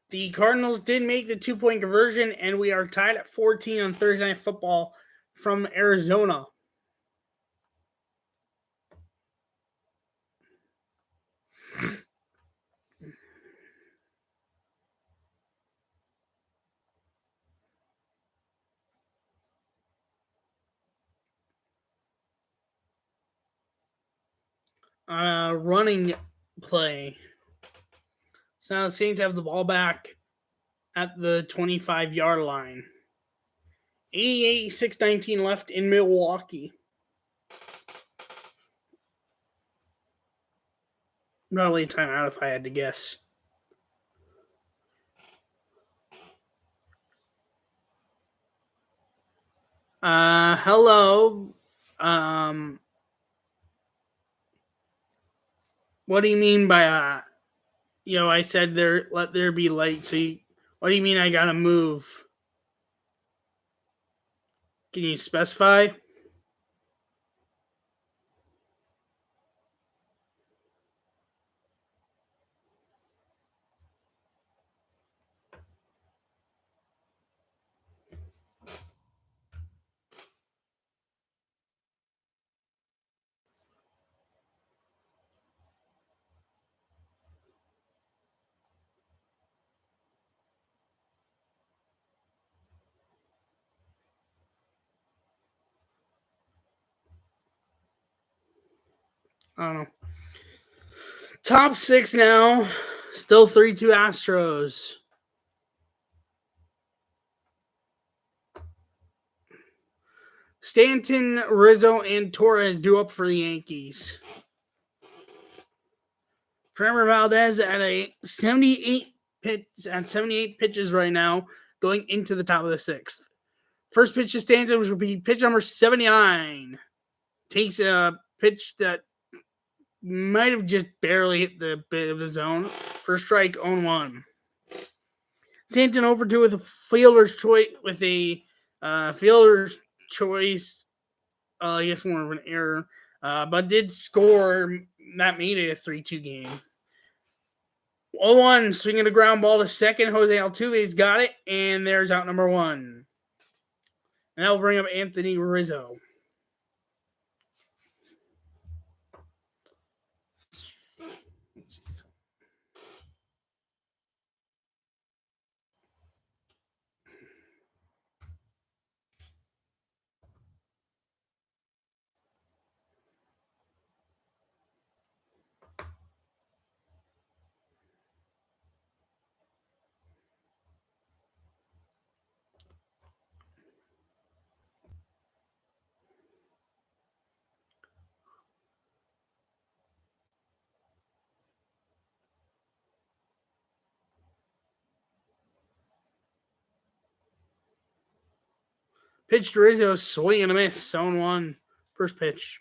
The Cardinals did make the 2-point conversion, and we are tied at 14 on Thursday Night Football from Arizona. Running play. So now the Saints have the ball back at the 25-yard line. 88-6-19 left in Milwaukee. Probably a timeout if I had to guess. Hello. What do you mean by I said let there be light. So what do you mean I gotta move? Can you specify? I don't know. Top 6 now. Still 3-2 Astros. Stanton, Rizzo, and Torres due up for the Yankees. Framber Valdez at 78 pitches right now, going into the top of the 6th. First pitch to Stanton, which will be pitch number 79. Takes a pitch that might have just barely hit the bit of the zone. First strike, 0-1. Stanton over to with a fielder's choice I guess more of an error, but did score. That made it a 3-2 game. 0-1, swinging a ground ball to second. Jose Altuve's got it, and there's out number 1. And that will bring up Anthony Rizzo. Pitch to Rizzo, swing and a miss. 0-1. First pitch.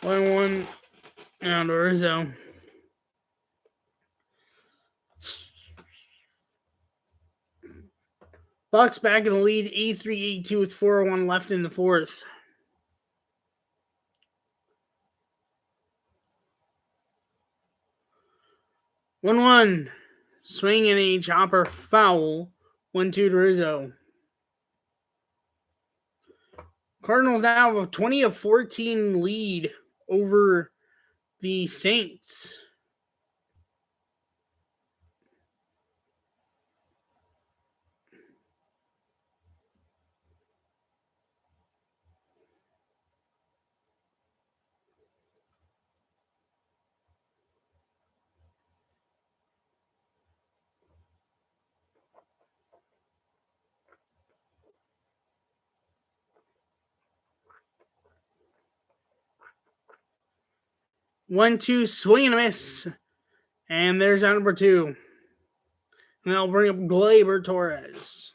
One down to Rizzo. Bucks back in the lead, 83-82 with 4:01 left in the 4th. 1-1. Swing and a chopper foul. 1-2 to Rizzo. Cardinals now have a 20-14 lead over the Saints. One, two, swing and a miss. And there's out number 2. And that'll bring up Gleyber Torres.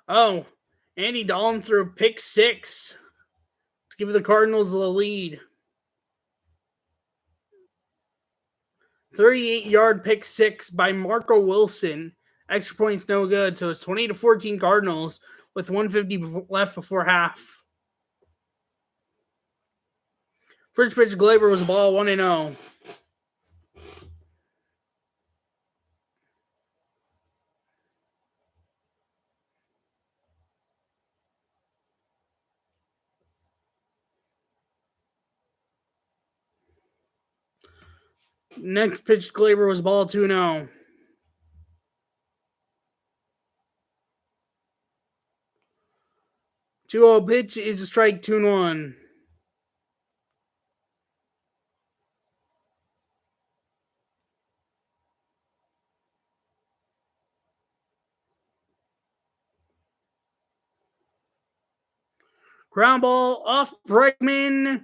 Oh, Andy Dalton threw a pick 6 to give the Cardinals the lead. 38-yard pick 6 by Marco Wilson. Extra points no good, so it's 20-14 Cardinals with 150 left before half. First pitch, Gleyber was a ball 1-0. Next pitch, Gleyber was a ball 2-0. 2-0 pitch is a strike 2-1. Ground ball off Bregman.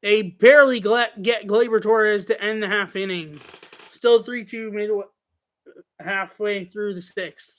They barely get Gleyber Torres to end the half inning. Still 3-2 midway, halfway through the 6th.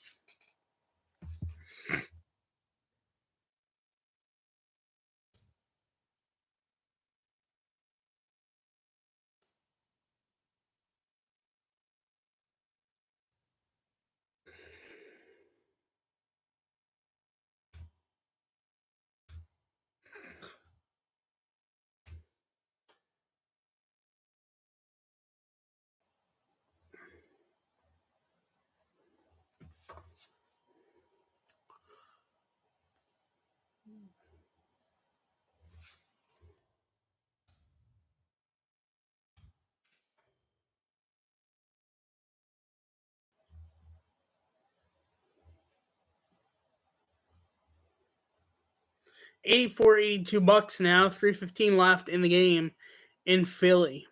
$84-82 now. 3:15 left in the game in Philly.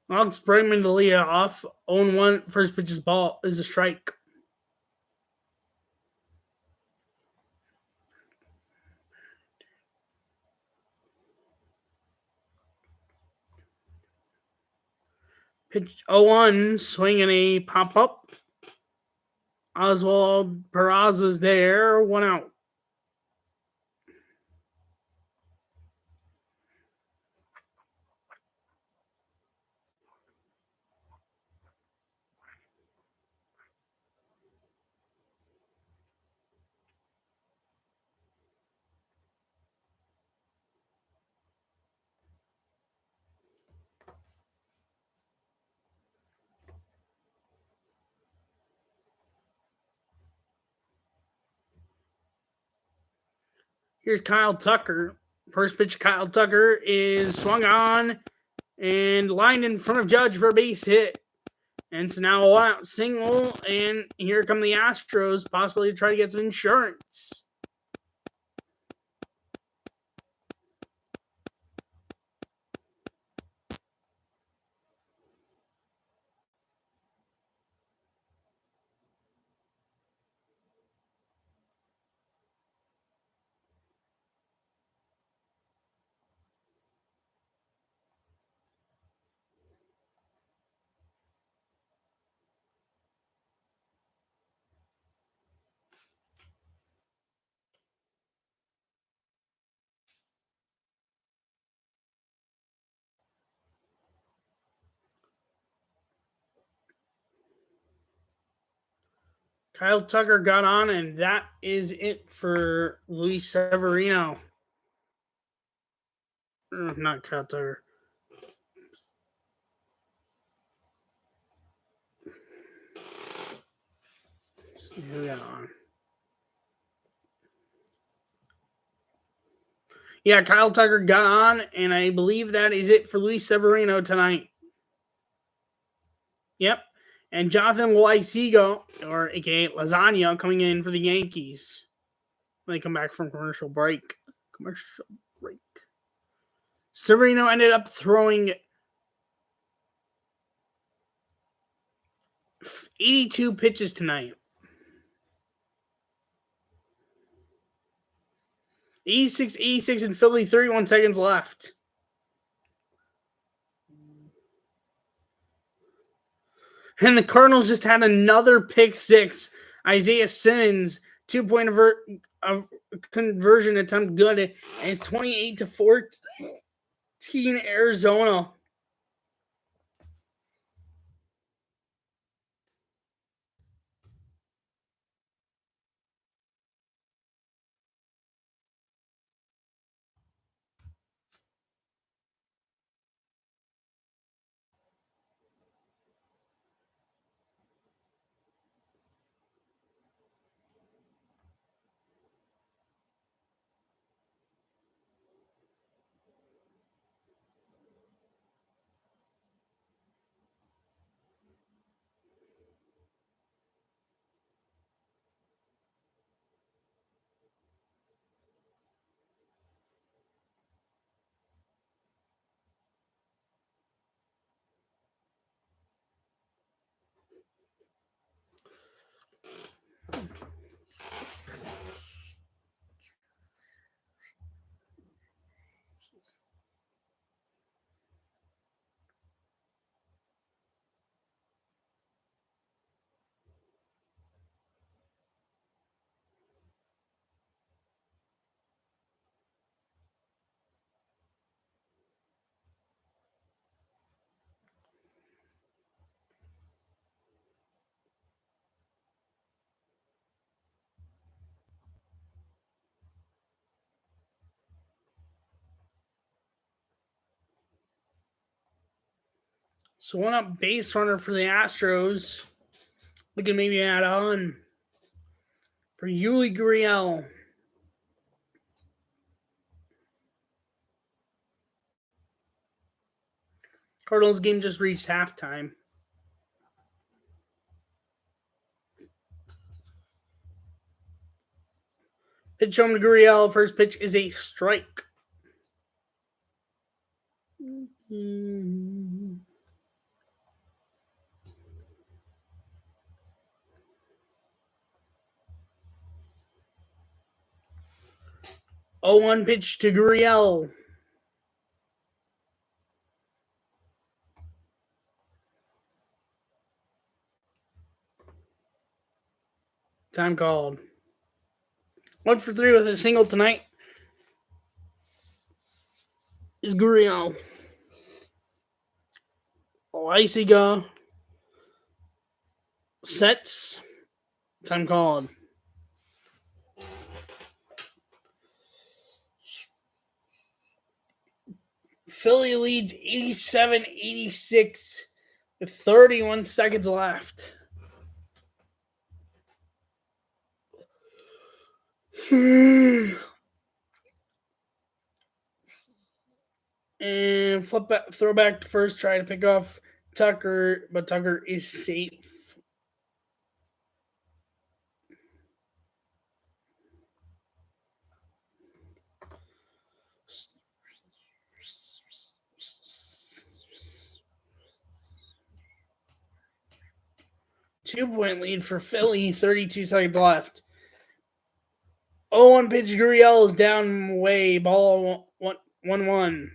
Alex Bregman to lead off. 0-1. First pitch is ball is a strike. Pitch 0-1. Swinging a pop up. Oswald Peraza's there. 1 out. Here's Kyle Tucker. First pitch, Kyle Tucker is swung on and lined in front of Judge for a base hit. And it's now a out single, and here come the Astros, possibly to try to get some insurance. Kyle Tucker got on, and that is it for Luis Severino. Not Kyle Tucker. Who got on? Yeah, Kyle Tucker got on, and I believe that is it for Luis Severino tonight. Yep. And Jonathan Loaisiga, or a.k.a. Lasagna, coming in for the Yankees when they come back from commercial break. Severino ended up throwing 82 pitches tonight. 86 in Philly, 31 seconds left. And the Cardinals just had another pick six. Isaiah Simmons, 2-point conversion attempt good. And it's 28-14 Arizona. So one up base runner for the Astros. Looking maybe add on for Yuli Gurriel. Cardinals game just reached halftime. Pitch home to Gurriel. First pitch is a strike. 0-1 pitch to Gurriel. Time called. 1 for 3 with a single tonight is Gurriel. Leisiga sets. Time called. Philly leads 87-86 with 31 seconds left. And throw back to first, try to pick off Tucker, but Tucker is safe. Two-point lead for Philly, 32 seconds left. 0-1 pitch, Gurriel is down way, ball 1-1.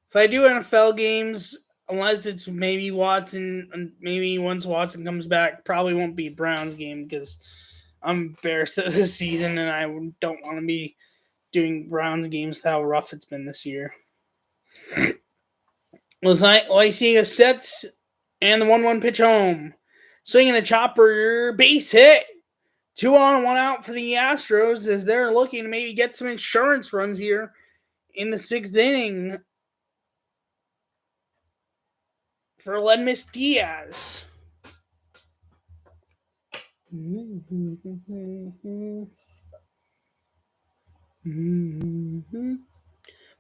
If I do NFL games, unless it's maybe Watson, maybe once Watson comes back, probably won't be Browns game because I'm embarrassed of this season and I don't want to be doing Browns games how rough it's been this year. Leisiga sets and the 1-1 pitch home. Swinging a chopper, base hit. 2 on, 1 out for the Astros as they're looking to maybe get some insurance runs here in the 6th inning for Ledmus Diaz.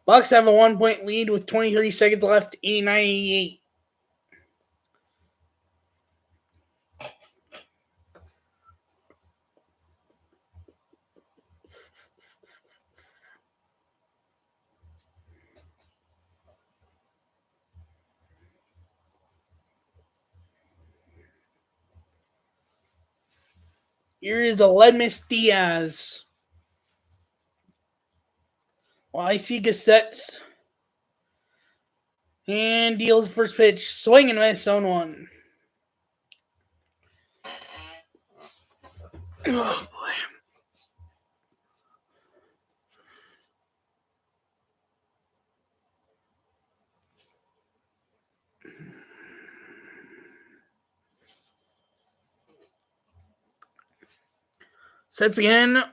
Bucks have a 1-point lead with 23 seconds left, 89-88. Here is a Ledmus Diaz. Leisiga sets and deals the first pitch. Swing and miss, 0-1. Oh, boy. Sets again.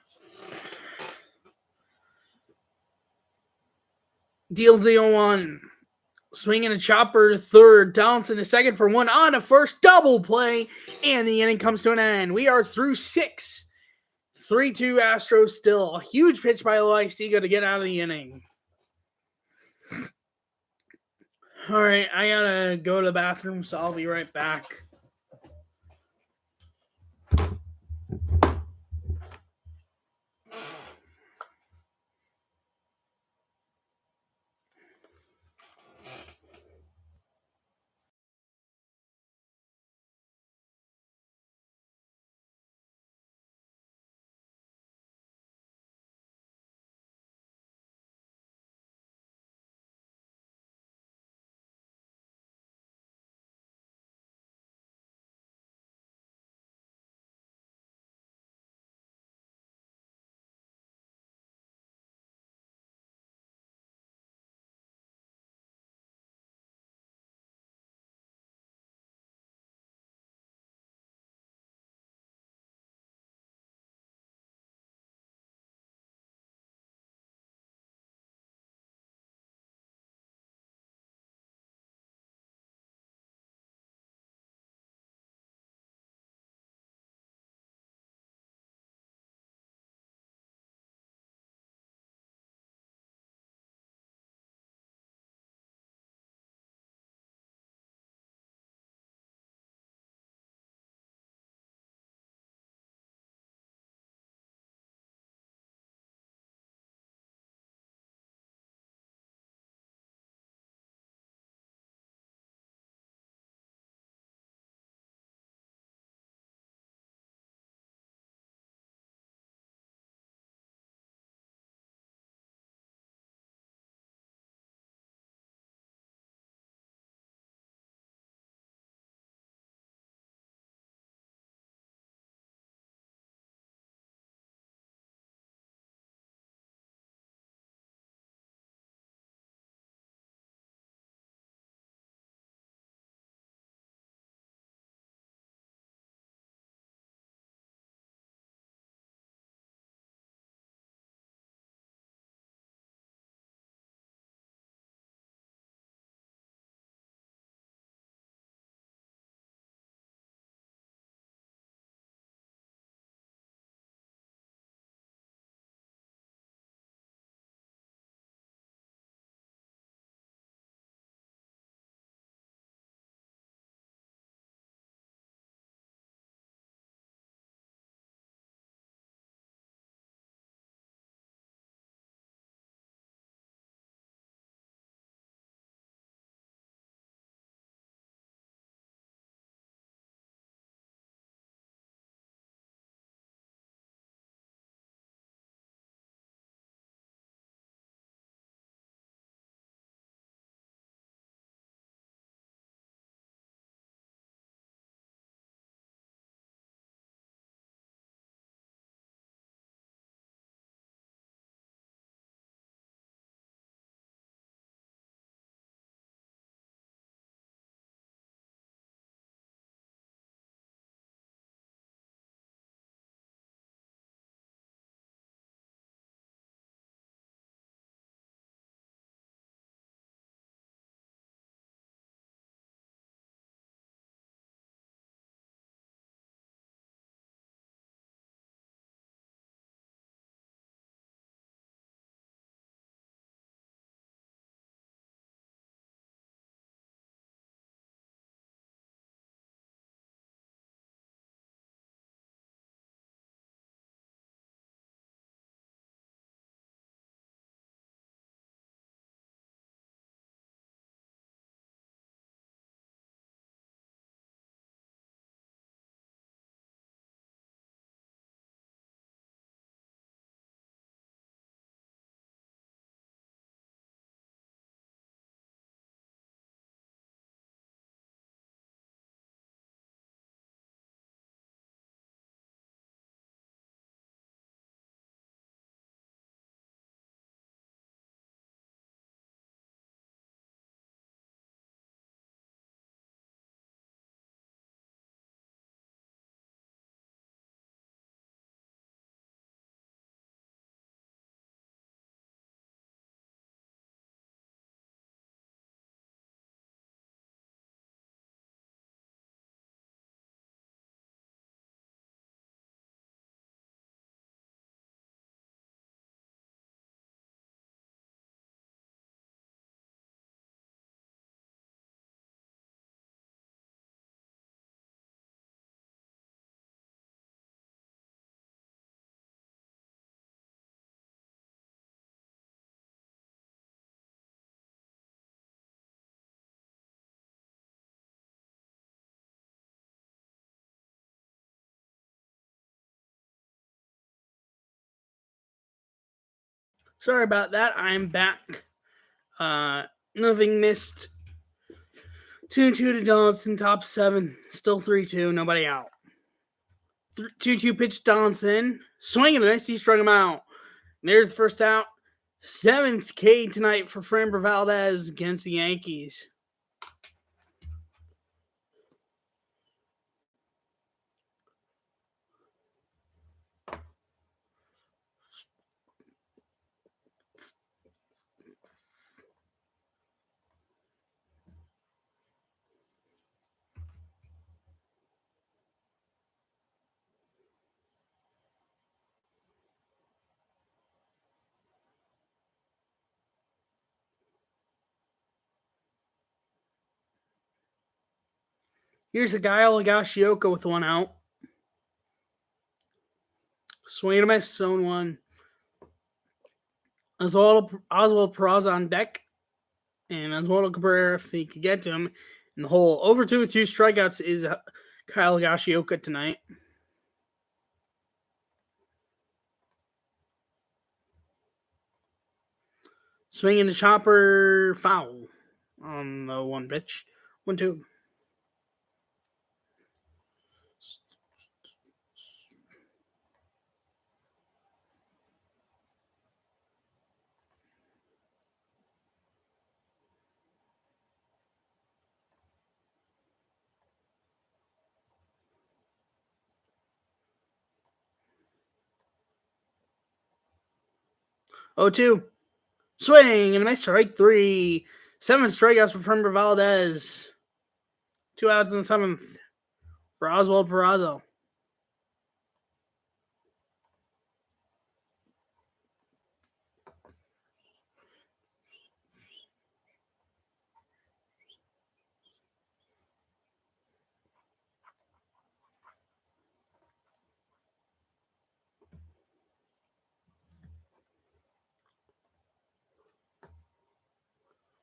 Deals the 0-1. Swinging a chopper to third. Donaldson to second for 1 on a first. Double play. And the inning comes to an end. We are through 6. 3-2 Astros still. A huge pitch by Leisiga to get out of the inning. All right, I gotta go to the bathroom, so I'll be right back. Sorry about that. I'm back. Nothing missed. 2-2 to Donaldson, top 7. Still 3-2, nobody out. 2-2 pitch Donaldson. Swinging a miss, he struck him out. There's the first out. 7th K tonight for Framber Valdez against the Yankees. Here's a guy, Higashioka, with 1 out. Swing and a miss, zone 1. Oswaldo Peraza on deck. And Oswaldo Cabrera, if he could get to him in the hole. Over 2 with 2 strikeouts is Kyle Higashioka tonight. Swinging the chopper, foul on the 1 pitch. 1-2. Oh, 2. Swing and a nice strike 3. 7 strikeouts for Framber Valdez. 2 outs in the 7th for Oswald Peraza.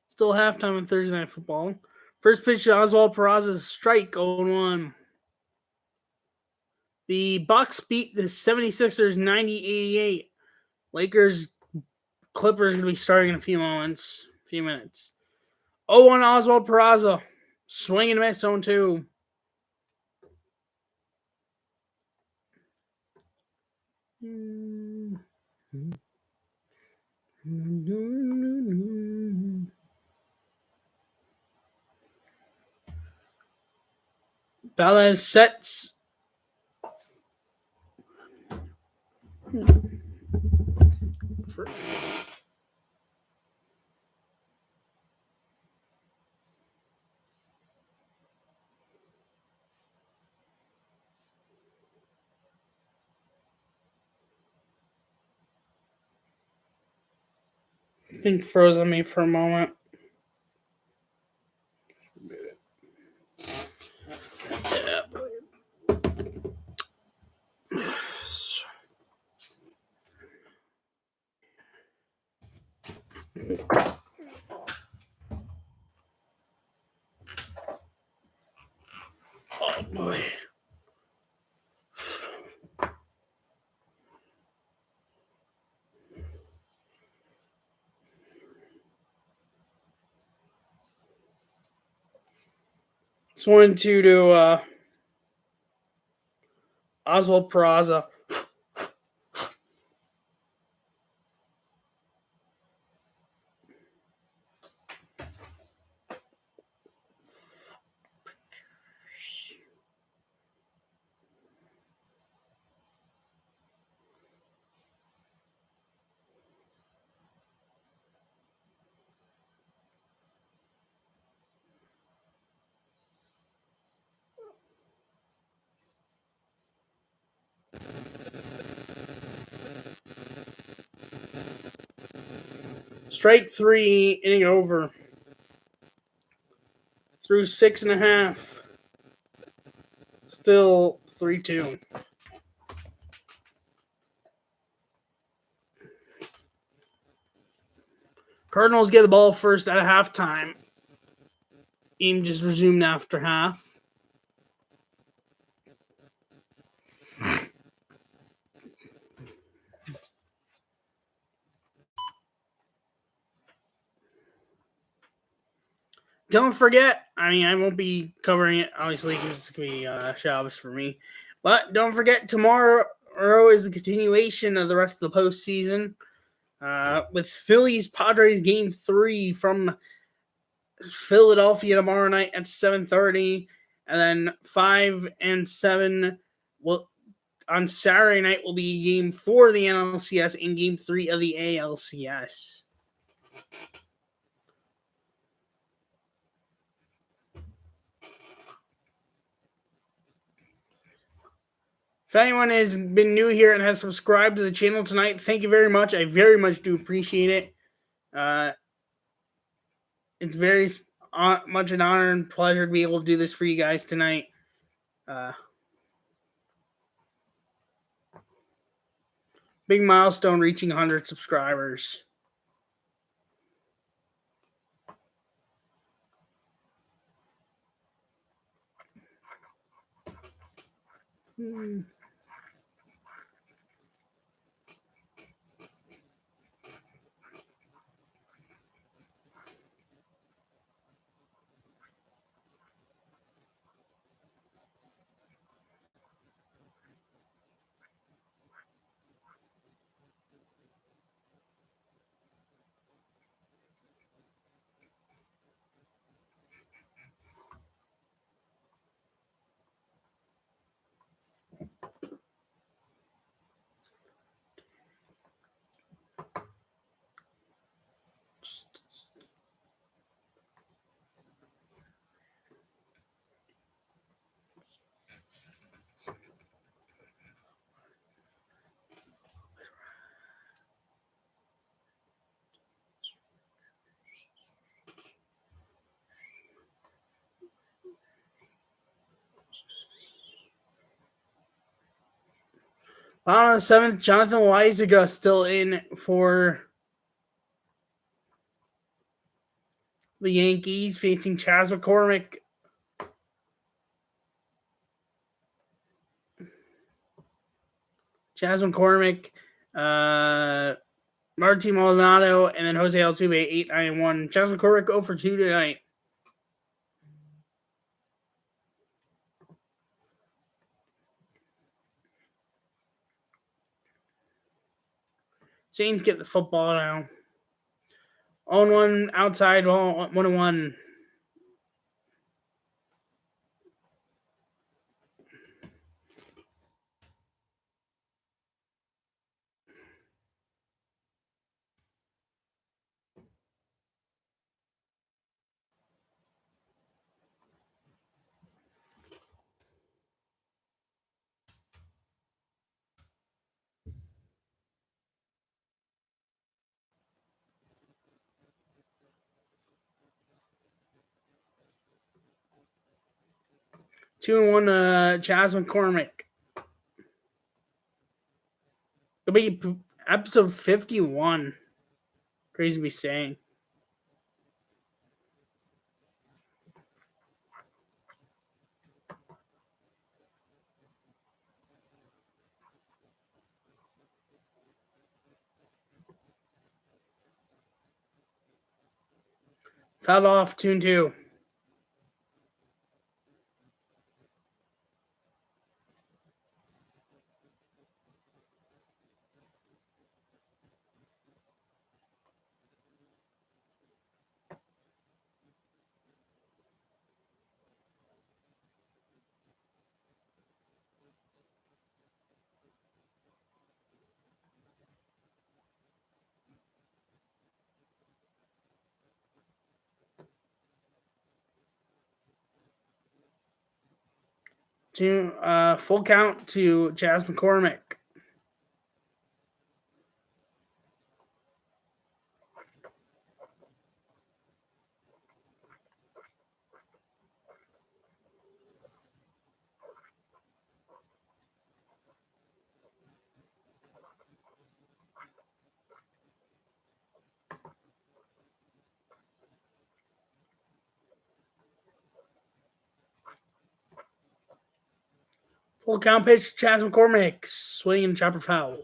Still halftime in Thursday Night Football. First pitch to Oswald Peraza's strike, 0-1. The Bucks beat the 76ers 90-88. Lakers Clippers going to be starting in a few minutes. 0-1 Oswald Peraza. Swing and miss, 0-2. Valdez sets. I think froze on me for a moment. Oh boy. It's 1-2 to Oswald Peraza. Strike 3, inning over. Through 6.5. Still 3-2. Cardinals get the ball first at halftime. Game just resumed after half. don't forget, I won't be covering it, obviously, because it's going to be Shabbos for me. But don't forget, tomorrow is the continuation of the rest of the postseason with Phillies Padres Game 3 from Philadelphia tomorrow night at 7:30. And then 5 and 7 will on Saturday night will be Game 4 of the NLCS and Game 3 of the ALCS. If anyone has been new here and has subscribed to the channel tonight, thank you very much. I very much do appreciate it. It's very much an honor and pleasure to be able to do this for you guys tonight. Big milestone, reaching 100 subscribers. On the 7th, Jonathan Lysiga still in for the Yankees, facing Chas McCormick. Martin Maldonado, and then Jose Altuve, 8-9-1. Chas McCormick 0 for 2 tonight. Saints get the football now. 0-1 outside, 1-1. Two and one, Chas McCormick. It'll be episode 51. Crazy to be saying. Fouled off 2-2. Full count to Chas McCormick. Full count pitch, Chas McCormick. Swing and chopper foul.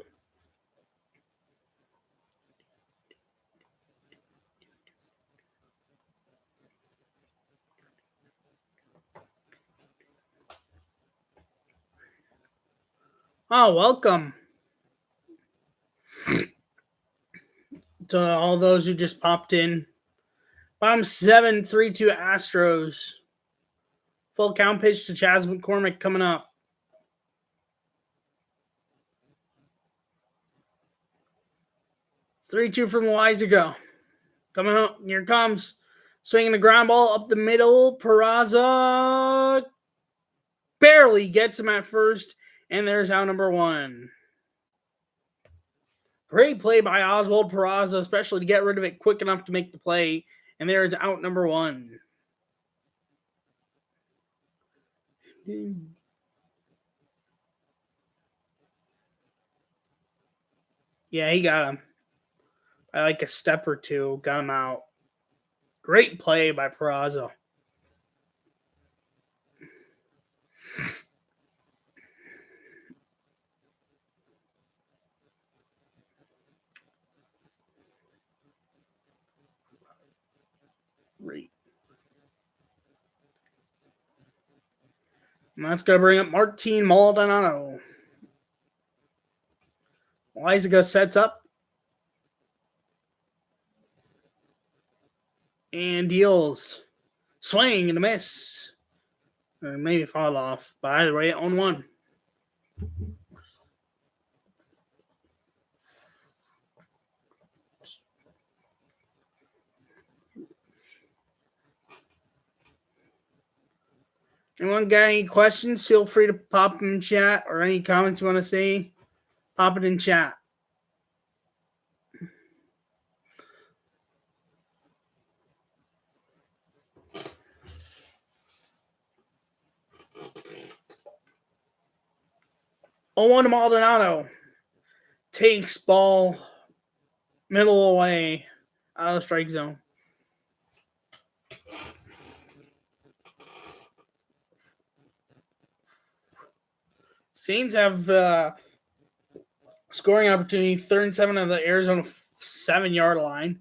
Oh, welcome to all those who just popped in. Bottom 7, 3-2 Astros. Full count pitch to Chas McCormick coming up. 3-2 from Loizaga. Coming up. Here comes. Swinging the ground ball up the middle. Peraza barely gets him at first. And there's out number 1. Great play by Oswald Peraza, especially to get rid of it quick enough to make the play. And there's out number 1. Yeah, he got him. By like a step or two. Got him out. Great play by Peraza. Great. And that's going to bring up Martin Maldonado. Loizaga sets up. And deals. Swing and a miss. Or maybe fall off. But either way, on 1. Anyone got any questions? Feel free to pop them in chat, or any comments you want to say, pop it in chat. On to Maldonado. Takes ball middle away out of the strike zone. Saints have scoring opportunity, 3rd and 7 of the Arizona 7-yard line.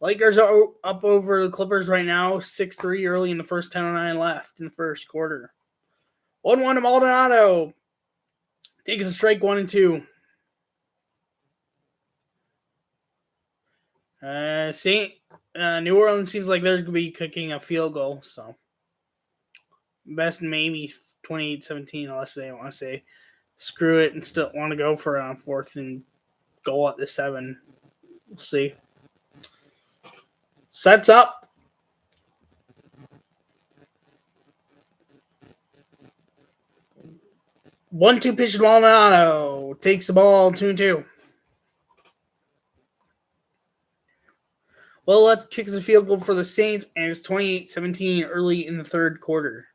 Lakers are up over the Clippers right now, 6-3 early in the first 10:09 left in the first quarter. 1-1 to Maldonado. Takes a strike 1 and 2. New Orleans seems like there's going to be cooking a field goal, so best maybe 28-17 unless they want to say screw it and still want to go for it on 4th and goal at the 7. We'll see. Sets up. One-two pitch to Maldonado. Takes the ball 2-2. Well, let's kick the field goal for the Saints, and it's 28-17 early in the third quarter.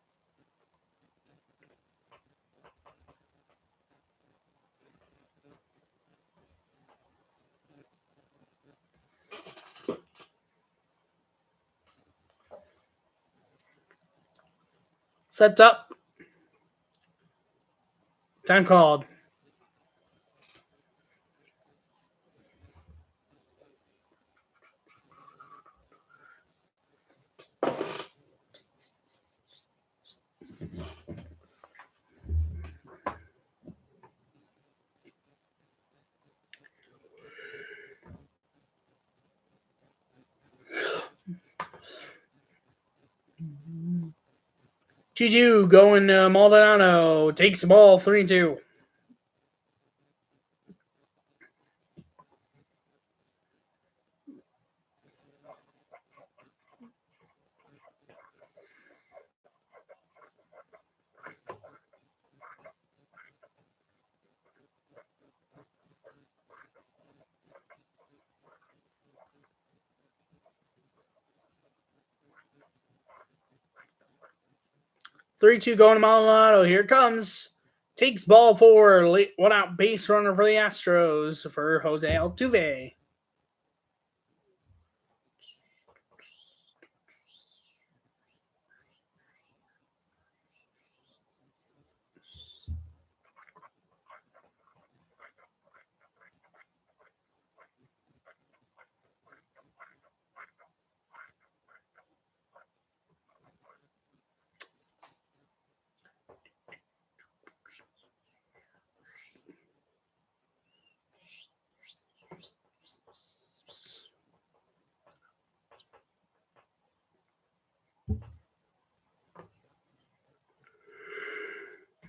Sets up. Time called. Juju going to Maldonado. Takes the ball 3-2. Going to Maldonado. Here it comes. Takes ball 4. 1 out base runner for the Astros for Jose Altuve.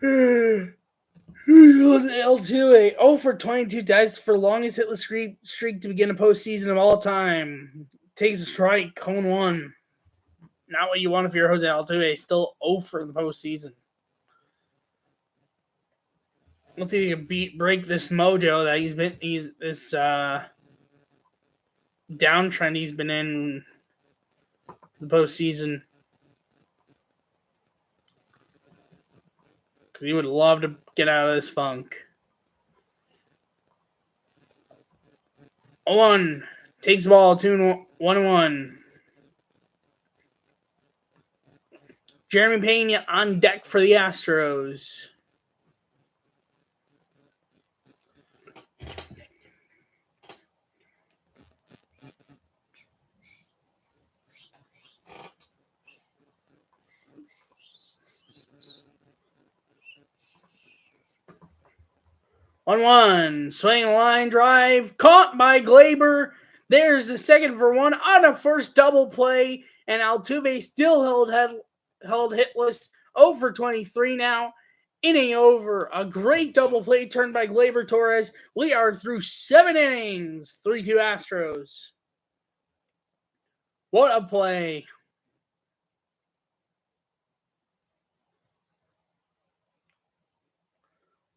Altuve 0 for 22 dives for longest hitless streak to begin a postseason of all time. Takes a strike, cone 1. Not what you want if you're Jose Altuve. Still 0 for the postseason. Let's see if he can break this mojo that he's this downtrend he's been in the postseason. Because he would love to get out of this funk. 0-1. Takes the ball 2-1. Jeremy Pena on deck for the Astros. On 1, swing line drive, caught by Glaber. There's the second for 1 on a first double play, and Altuve still held hitless. 0 for 23 now. Inning over. A great double play turned by Glaber Torres. We are through 7 innings. 3-2 Astros. What a play.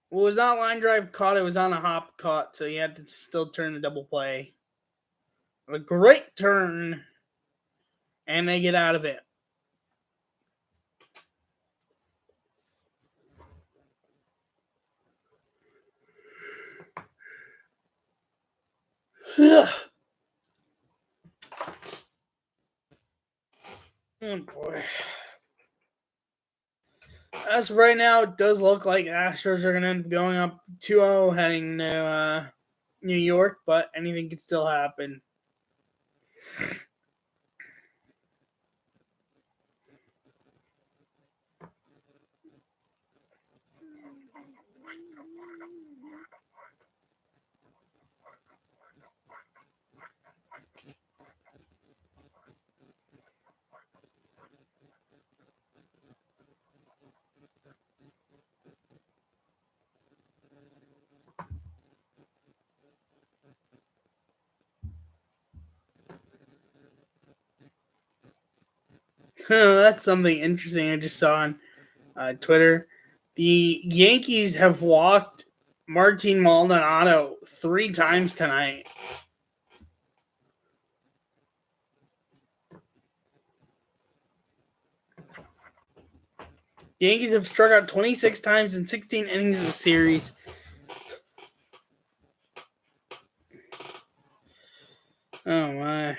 Well, it was not line drive caught. It was on a hop caught, so you had to still turn the double play. A great turn, and they get out of it. Oh, boy. As of right now, it does look like Astros are going to end up going up 2-0 heading to New York, but anything could still happen. That's something interesting I just saw on Twitter. The Yankees have walked Martin Maldonado 3 times tonight. The Yankees have struck out 26 times in 16 innings of the series. Oh, my.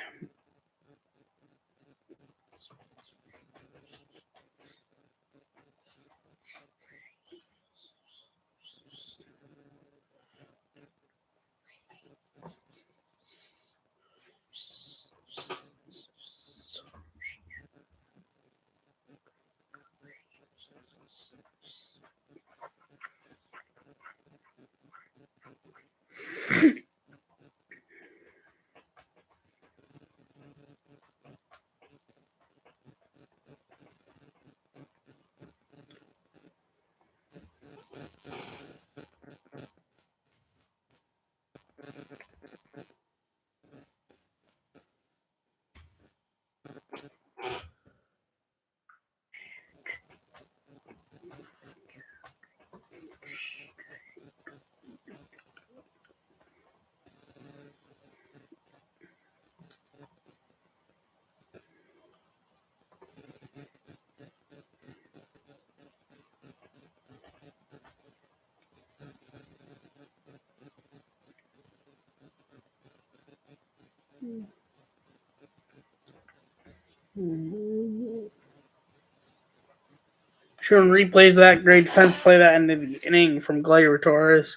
Showing replays of that great defense play that ended the inning from Glaber Torres.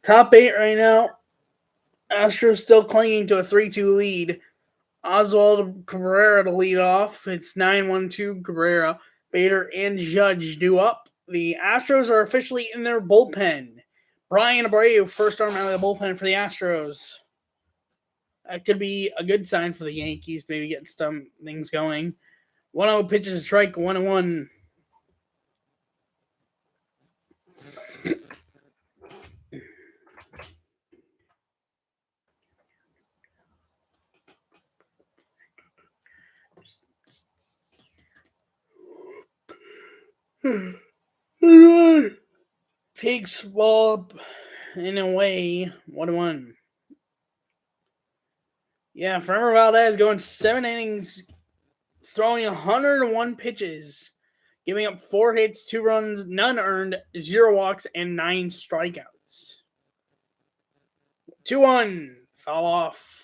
Top 8 right now. Astros still clinging to a 3-2 lead. Oswald Cabrera to lead off. It's 9-1-2 Cabrera. Bader and Judge due up. The Astros are officially in their bullpen. Brian Abreu, first arm out of the bullpen for the Astros. That could be a good sign for the Yankees, maybe getting some things going. 1-0 pitches a strike, 1-1. Takes ball up in a way. 1-1. Yeah, Framber Valdez going 7 innings, throwing 101 pitches, giving up 4 hits, 2 runs, none earned, 0 walks, and 9 strikeouts. 2-1. Foul off.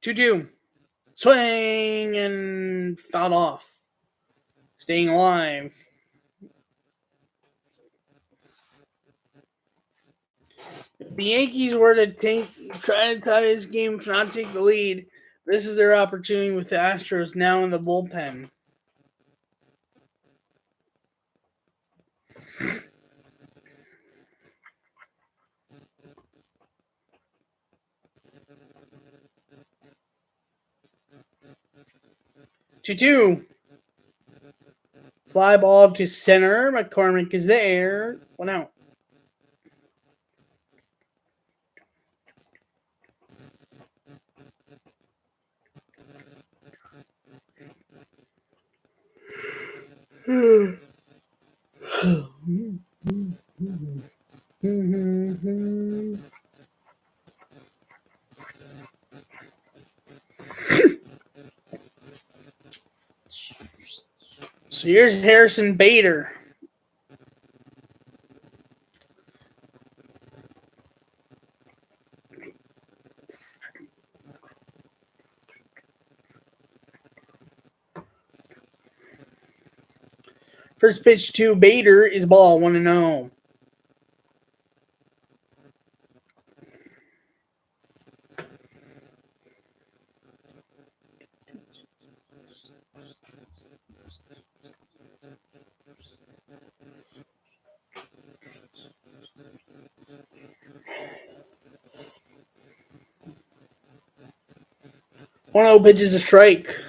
Two. Swing and fouled off. Staying alive. If the Yankees were to try to tie this game, if not take the lead, this is their opportunity with the Astros now in the bullpen. Two. Fly ball to center. McCormick is there. 1 out. So here's Harrison Bader. First pitch to Bader is ball 1-0. One zero pitches a strike.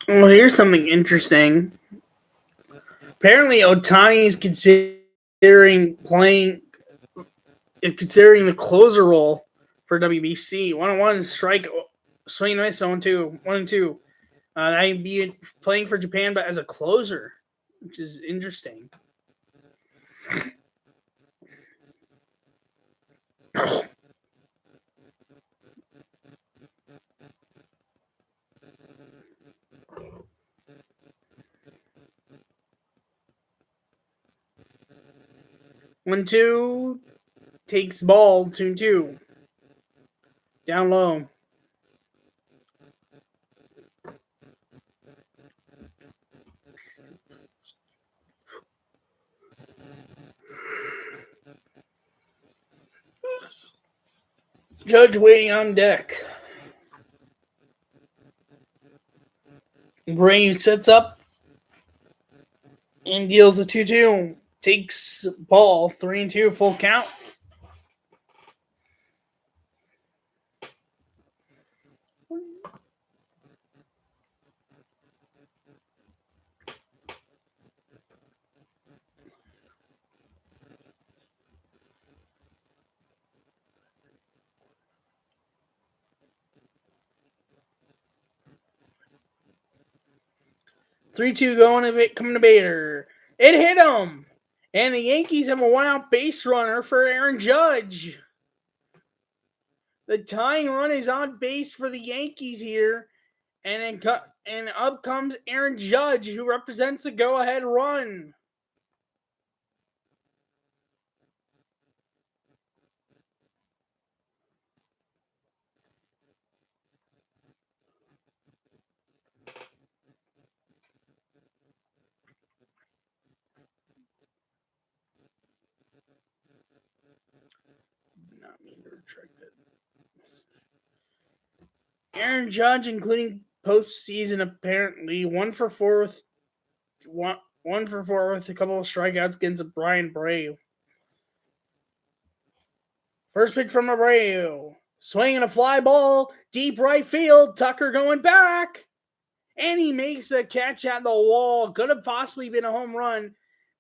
Well, here's something interesting. Apparently, Ohtani is considering the closer role for WBC. 1-1 strike, swing and miss, 0-2, 1-2. I'd be playing for Japan, but as a closer, which is interesting. One two takes ball 2-2. Down low. Judge waiting on deck. Brave sets up and deals a 2-2. Takes ball 3-2, full count. Three-two coming to Bader. It hit him. And the Yankees have a 1-out base runner for Aaron Judge. The tying run is on base for the Yankees here. And up comes Aaron Judge, who represents the go-ahead run. Aaron Judge, including postseason, apparently 1 for 4 with 1 for 4 with a couple of strikeouts against Brian Abreu. First pitch from Abreu. Swinging a fly ball, deep right field. Tucker going back. And he makes a catch at the wall. Could have possibly been a home run.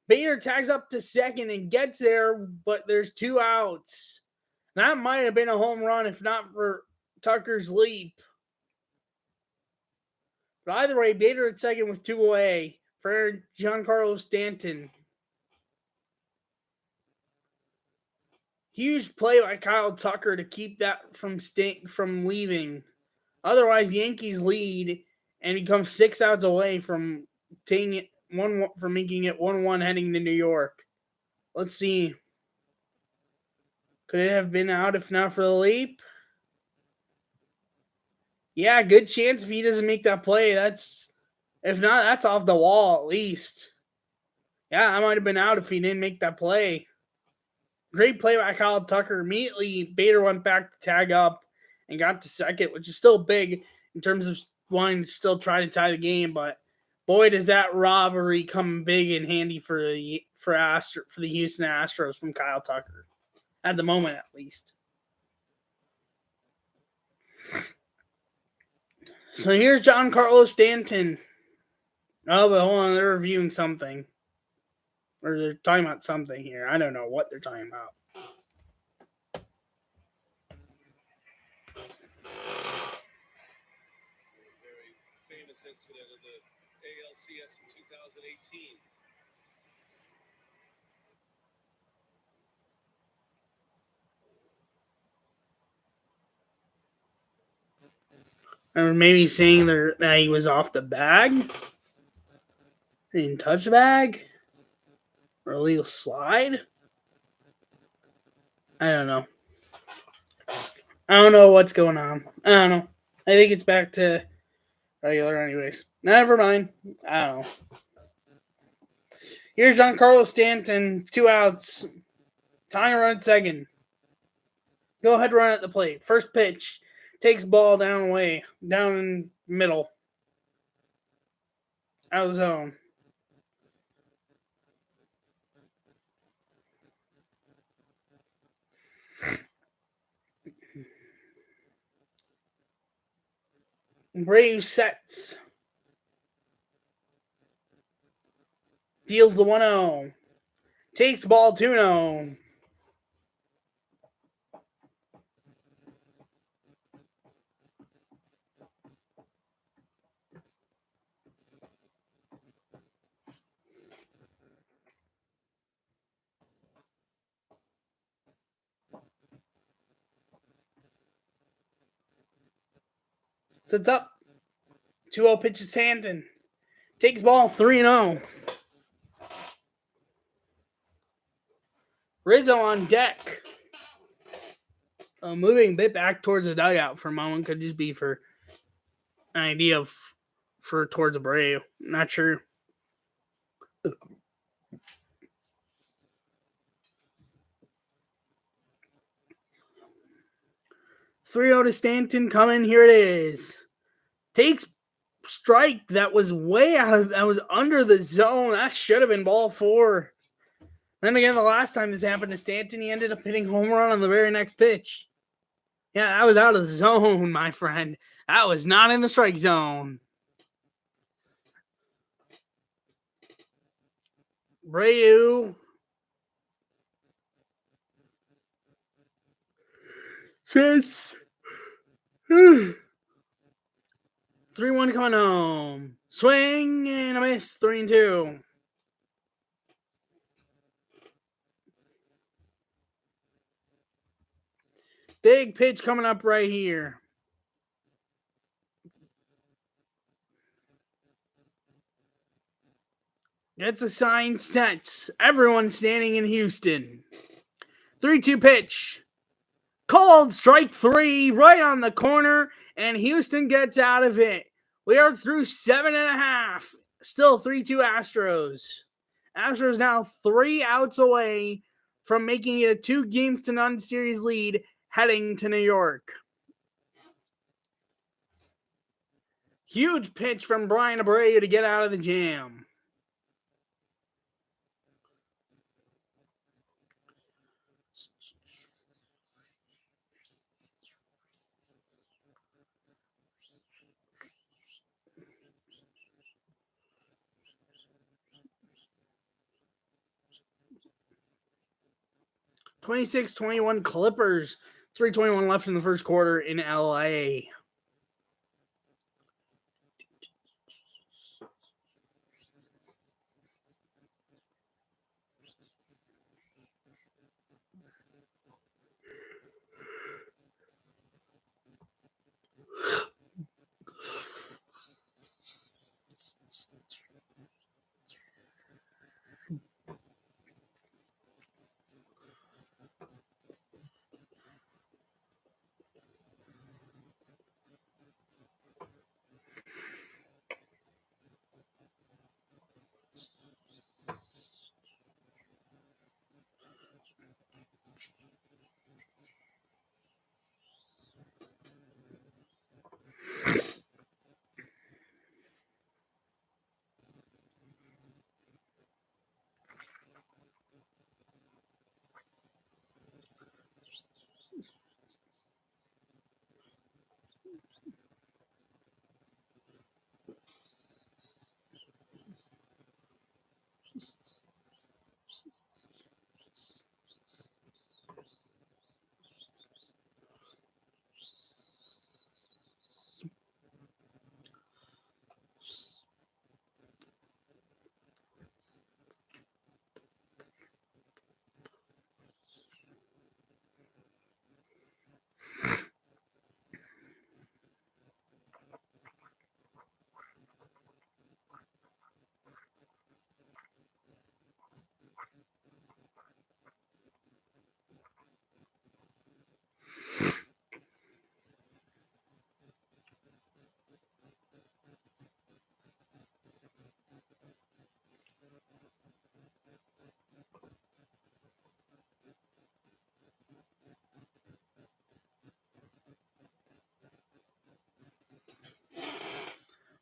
Bader tags up to second and gets there, but there's 2 outs. That might have been a home run if not for Tucker's leap. But either way, Bader at second with 2 away for Giancarlo Stanton. Huge play by Kyle Tucker to keep that from leaving. Otherwise, the Yankees lead and become 6 outs away from taking it from making it 1-1 heading to New York. Let's see. Could it have been out if not for the leap? Yeah, good chance if he doesn't make that play. If not, that's off the wall at least. Yeah, I might have been out if he didn't make that play. Great play by Kyle Tucker. Immediately, Bader went back to tag up and got to second, which is still big in terms of wanting to still try to tie the game. But boy, does that robbery come big and handy for the Houston Astros from Kyle Tucker. At the moment, at least. So here's Giancarlo Stanton. Oh, but hold on, they're reviewing something. Or they're talking about something here. I don't know what they're talking about.
Very famous incident of the ALCS in 2018.
Or maybe saying that he was off the bag. He didn't touch the bag. Or illegal slide. I don't know. I don't know what's going on. I don't know. I think it's back to regular anyways. Never mind. I don't know. Here's Giancarlo Stanton. 2 outs. Tying a run at second. Go ahead, run at the plate. First pitch. Takes ball down in middle. Out of zone. Abreu sets. Deals the 1-0. Takes ball 2-0. Sets up. 2-0 pitches Stanton. Takes ball 3-0. Rizzo on deck. Moving a bit back towards the dugout for a moment. Could just be for an idea of towards Abreu. Not sure. 3-0 to Stanton coming. Here it is. Takes strike that was that was under the zone. That should have been ball 4. Then again, the last time this happened to Stanton, he ended up hitting home run on the very next pitch. Yeah, that was out of the zone, my friend. That was not in the strike zone. Abreu. Since 3-1 coming home. Swing and a miss. 3-2. Big pitch coming up right here. Gets a sign, sets. Everyone standing in Houston. 3-2 pitch. Called strike 3 right on the corner, and Houston gets out of it. We are through 7.5. Still 3-2 Astros. Astros now 3 outs away from making it a 2-0 series lead heading to New York. Huge pitch from Brian Abreu to get out of the jam. 26-21 Clippers. 3:21 left in the first quarter in LA.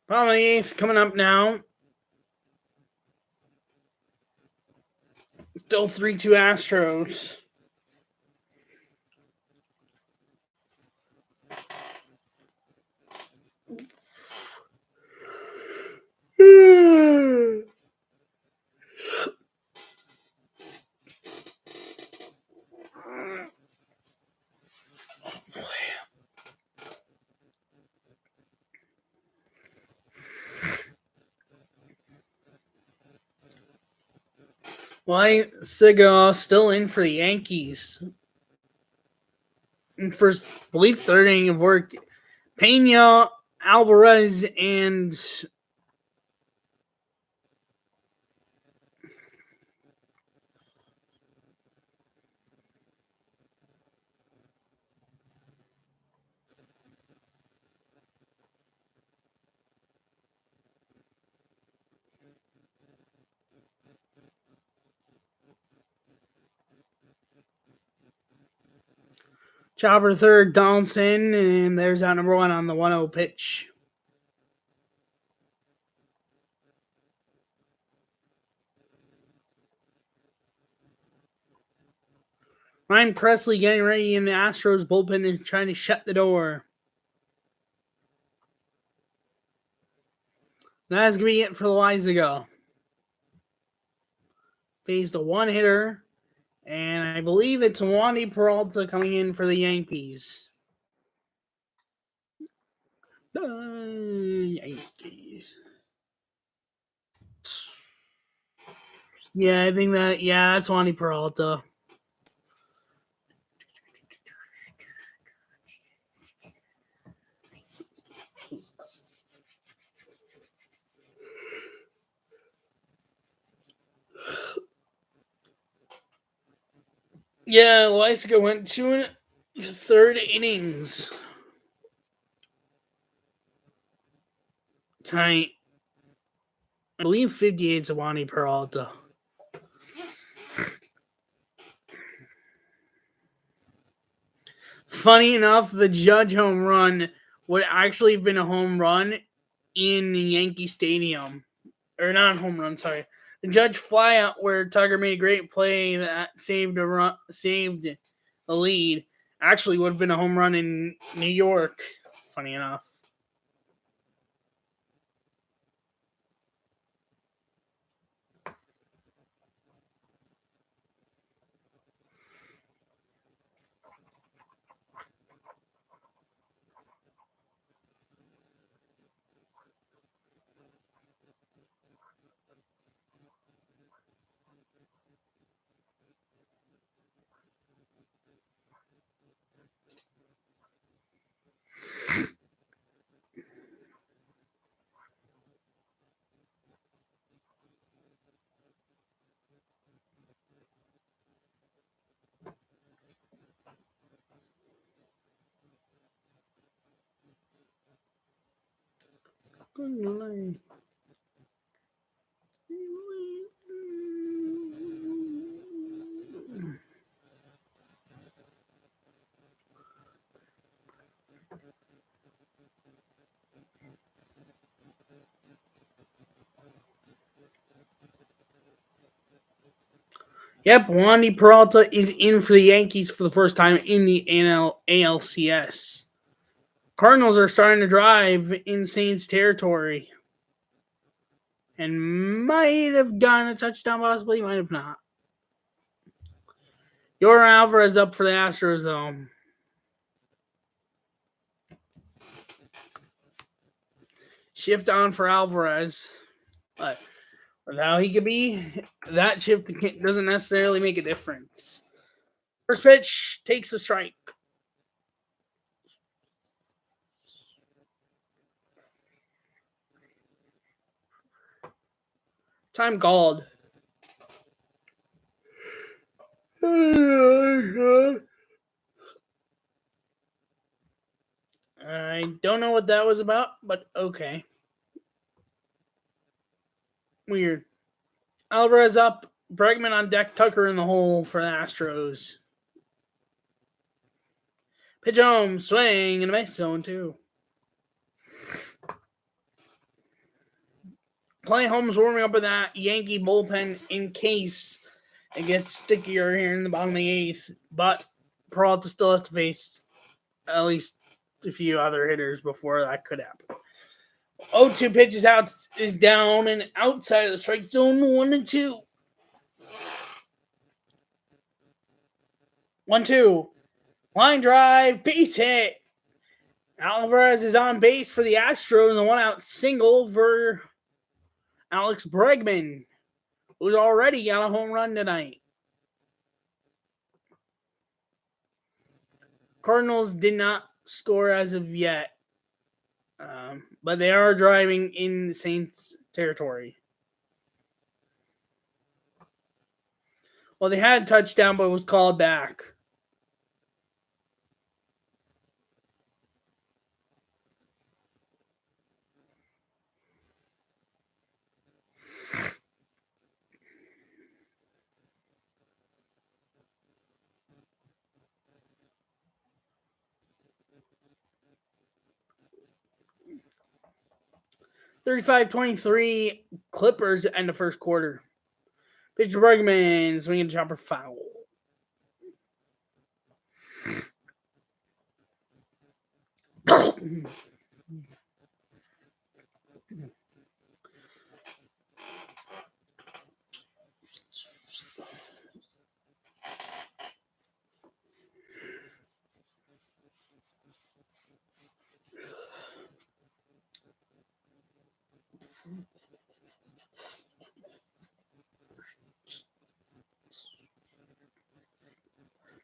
Bottom of the eighth coming up now. Still 3-2 Astros. Why Siga still in for the Yankees? And for, I believe, third inning of work, Pena, Alvarez, and Chopper third, Donaldson, and there's out number one on the 1-0 pitch. Ryan Presley getting ready in the Astros bullpen and trying to shut the door. That's going to be it for the Lysigo. Faced a one-hitter, and I believe it's Wandy Peralta coming in for the Yankees. Yankees. Yeah, I think that's Wandy Peralta. Yeah, Lysigo went 2 1/3 innings tonight. I believe 58 is Wandy Peralta. Funny enough, the Judge home run would actually have been a home run in Yankee Stadium. Or not a home run, sorry. The Judge flyout where Tiger made a great play that saved a lead actually would have been a home run in New York, funny enough. Yep, Wandy Peralta is in for the Yankees for the first time in the ALCS. Cardinals are starting to drive in Saints territory. And might have gotten a touchdown, possibly, might have not. Your Alvarez up for the Astros, though. Shift on for Alvarez. But with how he could be, that shift doesn't necessarily make a difference. First pitch takes a strike. Time called. I don't know what that was about, but okay. Weird. Alvarez up. Bregman on deck. Tucker in the hole for the Astros. Pitch home. Swing and a miss. 0-2. Clay Holmes warming up with that Yankee bullpen in case it gets stickier here in the bottom of the eighth. But Peralta still has to face at least a few other hitters before that could happen. 0-2 pitches out is down and outside of the strike zone. 1-2. 1-2. Line drive. Base hit. Alvarez is on base for the Astros. A 1-out single for Alex Bregman, who's already got a home run tonight. Cardinals did not score as of yet, but they are driving in Saints territory. Well, they had a touchdown, but it was called back. (35-23) Clippers end the first quarter. Pitch to Bregman, swinging a chopper foul.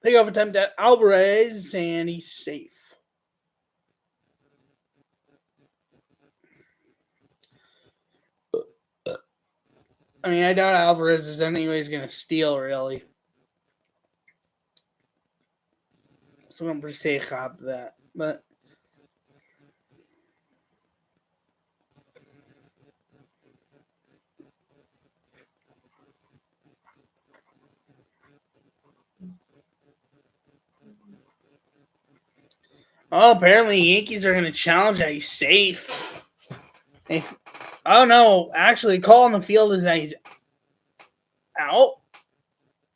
Pickoff attempt at Alvarez, and he's safe. I mean, I doubt Alvarez is anyways going to steal, really. So I'm pretty safe about that. But apparently Yankees are going to challenge that he's safe. Oh, no. Actually, call on the field is that he's out.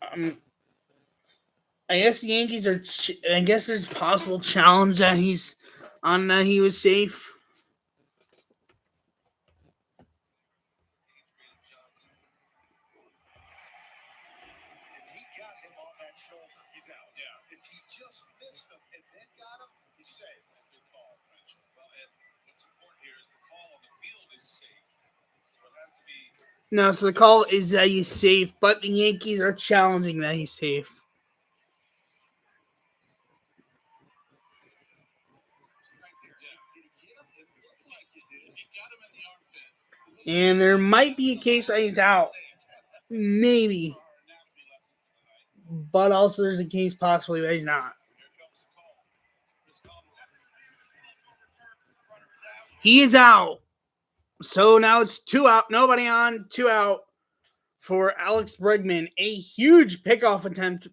I guess the Yankees are... I guess there's possible challenge that he's on that he was safe.
If he got him on that shoulder, he's out. Yeah. If he just missed him and then got him, he's safe. Good call, French. Well, and what's important here is the call on the field is safe. So it has to be...
No, so the call is that he's safe, but the Yankees are challenging that he's safe. And there might be a case that he's out. Maybe. But also there's a case possibly that he's not. He is out. So now it's 2 out, nobody on, 2 out for Alex Bregman. A huge pickoff attempt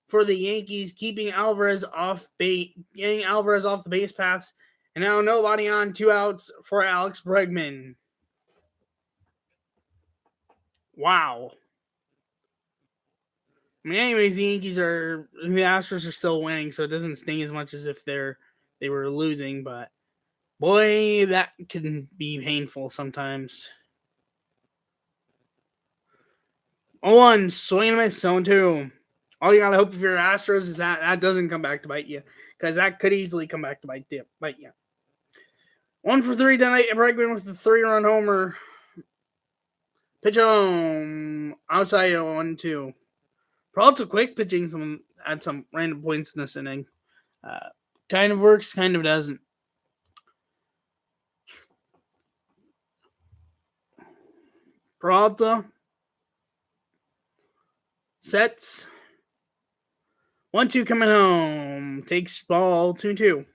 for the Yankees, keeping Alvarez off base, getting Alvarez off the base paths. And now nobody on, 2 outs for Alex Bregman. Wow. I mean, anyways, the Astros are still winning, so it doesn't sting as much as if they were losing. But boy, that can be painful sometimes. 0-1, swing and miss, 0-2. All you gotta hope if you're Astros is that doesn't come back to bite you, because that could easily come back to bite you. 1 for 3 tonight. Bregman with the 3-run homer. Pitch home outside 1-2. Peralta quick pitching at some random points in this inning. Kind of works, kind of doesn't. Peralta sets 1-2 coming home. Takes ball 2-2.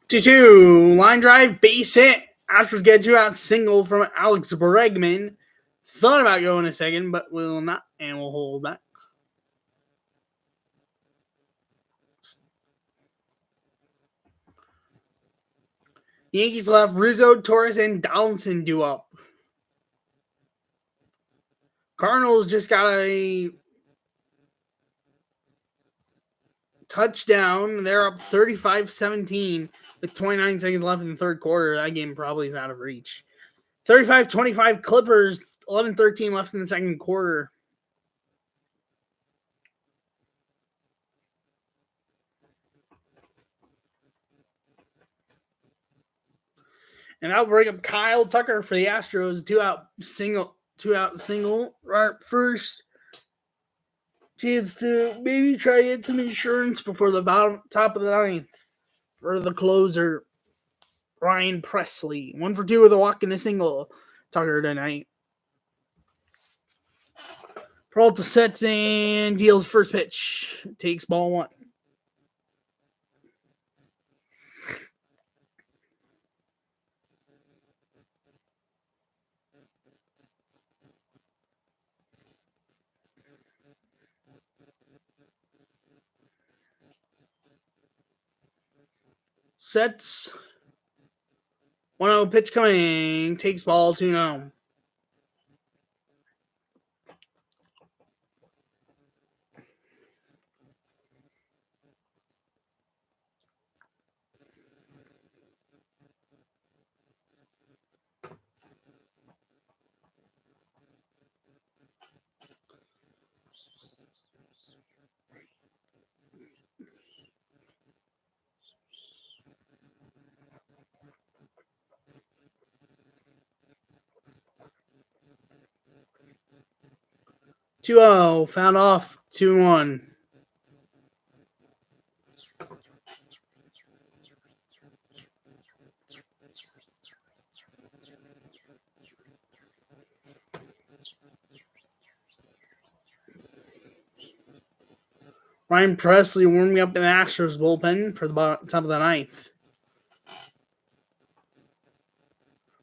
Two line drive, base hit. Astros get 2 out single from Alex Bregman. Thought about going a second, but will not, and will hold back. Yankees left Rizzo, Torres, and Donaldson due up. Cardinals just got a touchdown. They're up 35-17 with 29 seconds left in the third quarter. That game probably is out of reach. 35-25 Clippers, 11-13 left in the second quarter. And that'll bring up Kyle Tucker for the Astros. 2 out single. Right first. Chance to maybe try to get some insurance before the top of the ninth for the closer, Ryan Presley. 1 for 2 with a walk and a single. Tucker tonight. Peralta sets and deals first pitch. Takes ball 1. Sets. 1-0 pitch coming. Takes ball 2-0. Found off 2-1. Ryan Presley warming up in the Astros bullpen for the top of the ninth.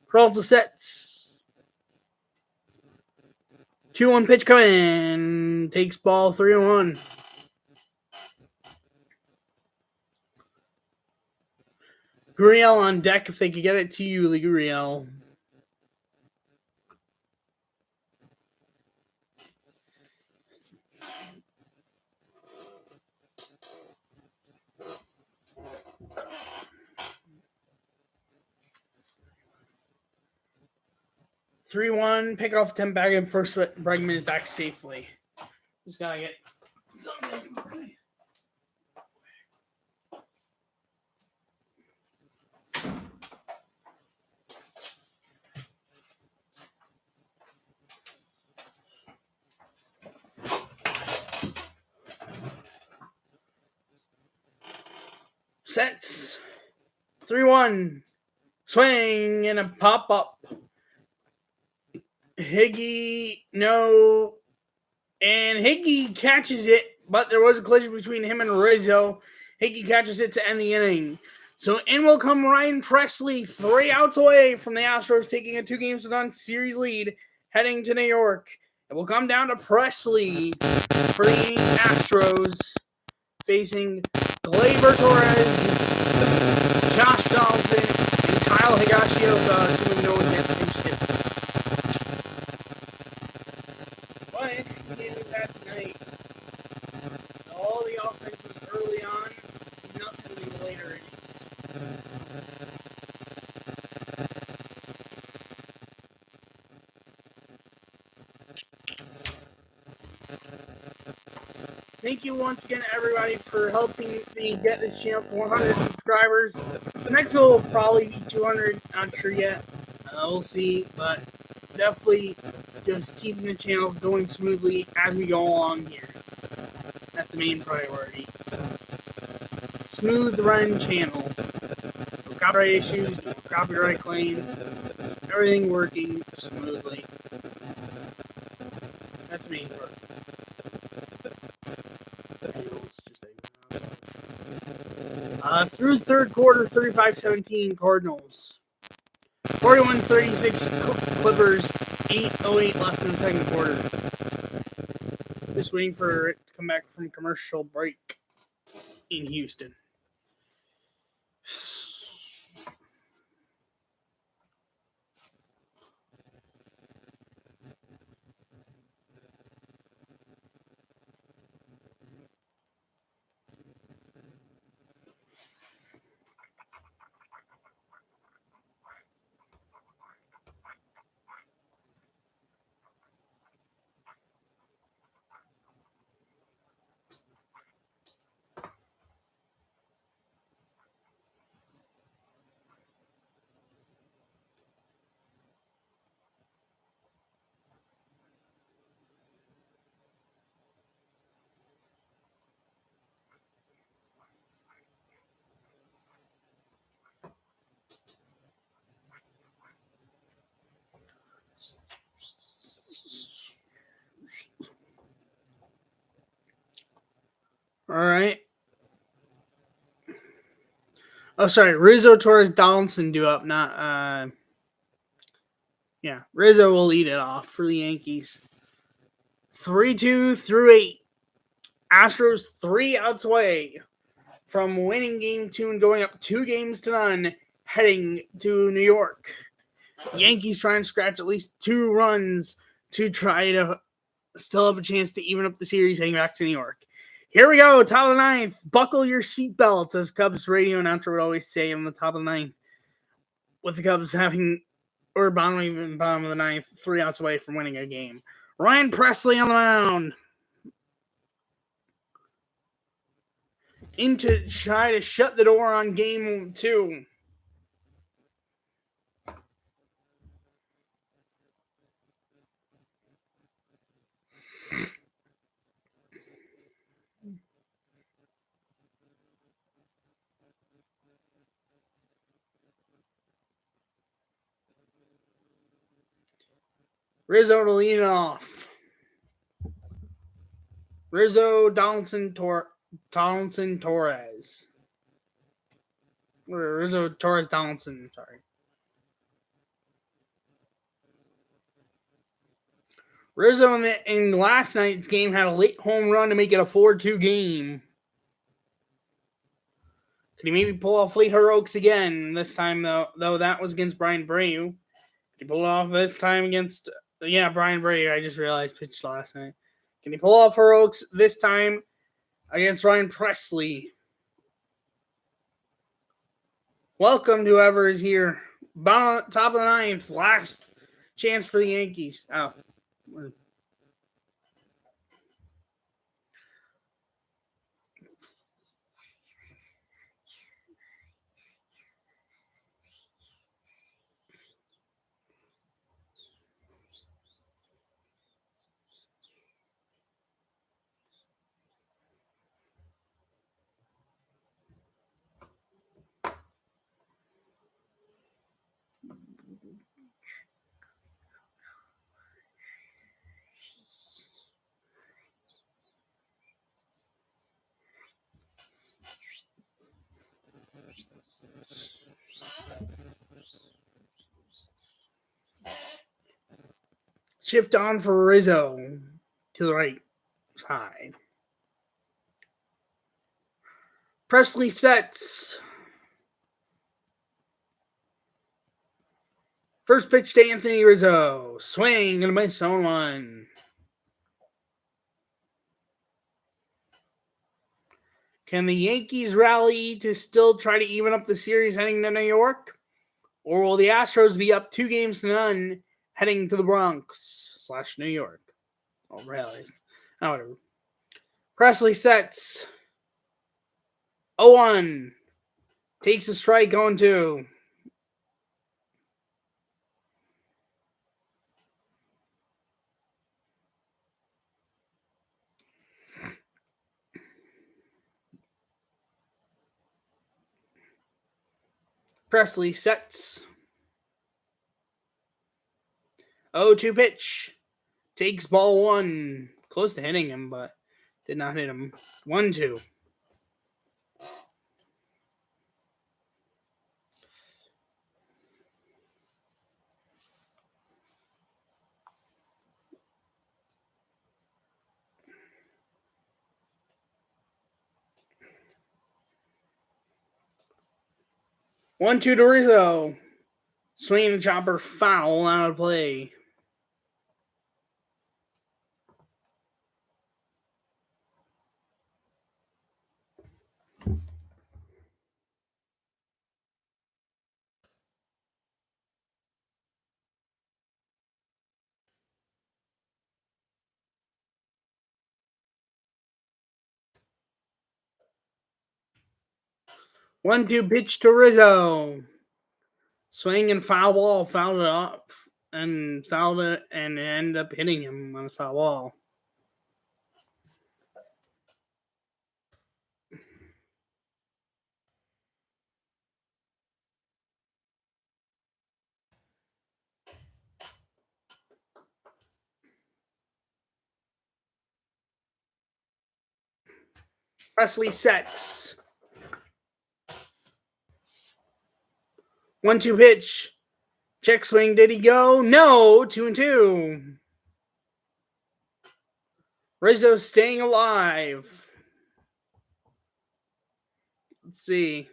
Peralta sets. 2-1 pitch coming. Takes ball 3-1. Gurriel on deck if they could get it to you, Gurriel. (3-1) pickoff attempt back in first. Bregman is back safely. Just gotta get something. Sets. 3-1. Swing and a pop up. Higgy, no. And Higgy catches it, but there was a collision between him and Rizzo. Higgy catches it to end the inning. So in will come Ryan Presley, 3 outs away from the Astros, taking a 2-0 series lead, heading to New York. It will come down to Presley for the Astros, facing Gleyber Torres, Josh Donaldson, and Kyle Higashioka, assuming no one gets pinched hit. But the game we've had tonight, all the offense was early on, nothing in the later innings. Thank you once again, everybody, for helping me get this channel to 100 subscribers. The next goal will probably be 200. Not sure yet. We'll see, but definitely just keeping the channel going smoothly as we go along here. That's the main priority. Smooth run channel. No copyright issues, no copyright claims. Everything working smoothly. That's the main part. Through the third quarter, 35-17 Cardinals. 41-36 Clippers. 8:08 left in the second quarter. Just waiting for it to come back from commercial break in Houston. All right. Oh, sorry. Rizzo, Torres, Donaldson do up, not. Yeah, Rizzo will lead it off for the Yankees. 3-2 through 8. Astros 3 outs away from winning game 2 and going up 2-0, heading to New York. Yankees trying to scratch at least 2 runs to try to still have a chance to even up the series heading back to New York. Here we go, top of the 9th. Buckle your seatbelts, as Cubs radio announcer would always say on the top of the 9th. With the Cubs having, or bottom of the 9th, 3 outs away from winning a game. Ryan Presley on the mound. In to try to shut the door on game 2. Rizzo to lead it off. Rizzo, Donaldson, Torres. Or Rizzo, Torres, Donaldson, sorry. Rizzo in last night's game had a late home run to make it a 4-2 game. Could he maybe pull off late heroics again this time, though that was against Brian Breu? Could he pull off this time against... Yeah, Brian Breu, I just realized, pitched last night. Can he pull off heroics this time against Ryan Presley? Welcome to whoever is here. Top of the 9th, last chance for the Yankees. Oh. Shift on for Rizzo to the right side. Presley sets. First pitch to Anthony Rizzo. Swing and a miss on one. Can the Yankees rally to still try to even up the series heading to New York? Or will the Astros be up 2-0 heading to the Bronx / New York? Oh, rallies. Oh, whatever. Presley sets. 0-1. Takes a strike on 2. Presley sets. 0-2 pitch. Takes ball 1. Close to hitting him, but did not hit him. 1-2. One, two to Rizzo. Swinging the chopper foul out of play. One, two pitch to Rizzo. Swing and foul ball, fouled it off and fouled it and ended up hitting him on the foul ball. Presley sets. 1-2 pitch. Check swing. Did he go? No. 2-2. Rizzo staying alive. Let's see.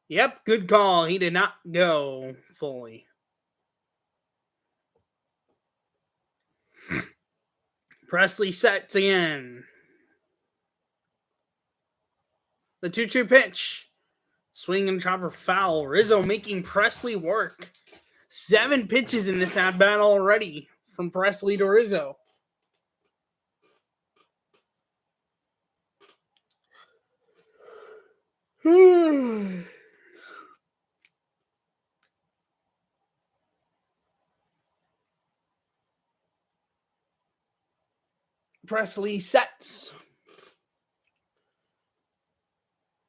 Yep, good call. He did not go fully. Presley sets again. The 2-2 pitch. Swing and chopper foul. Rizzo making Presley work. 7 pitches in this at bat already from Presley to Rizzo. Presley sets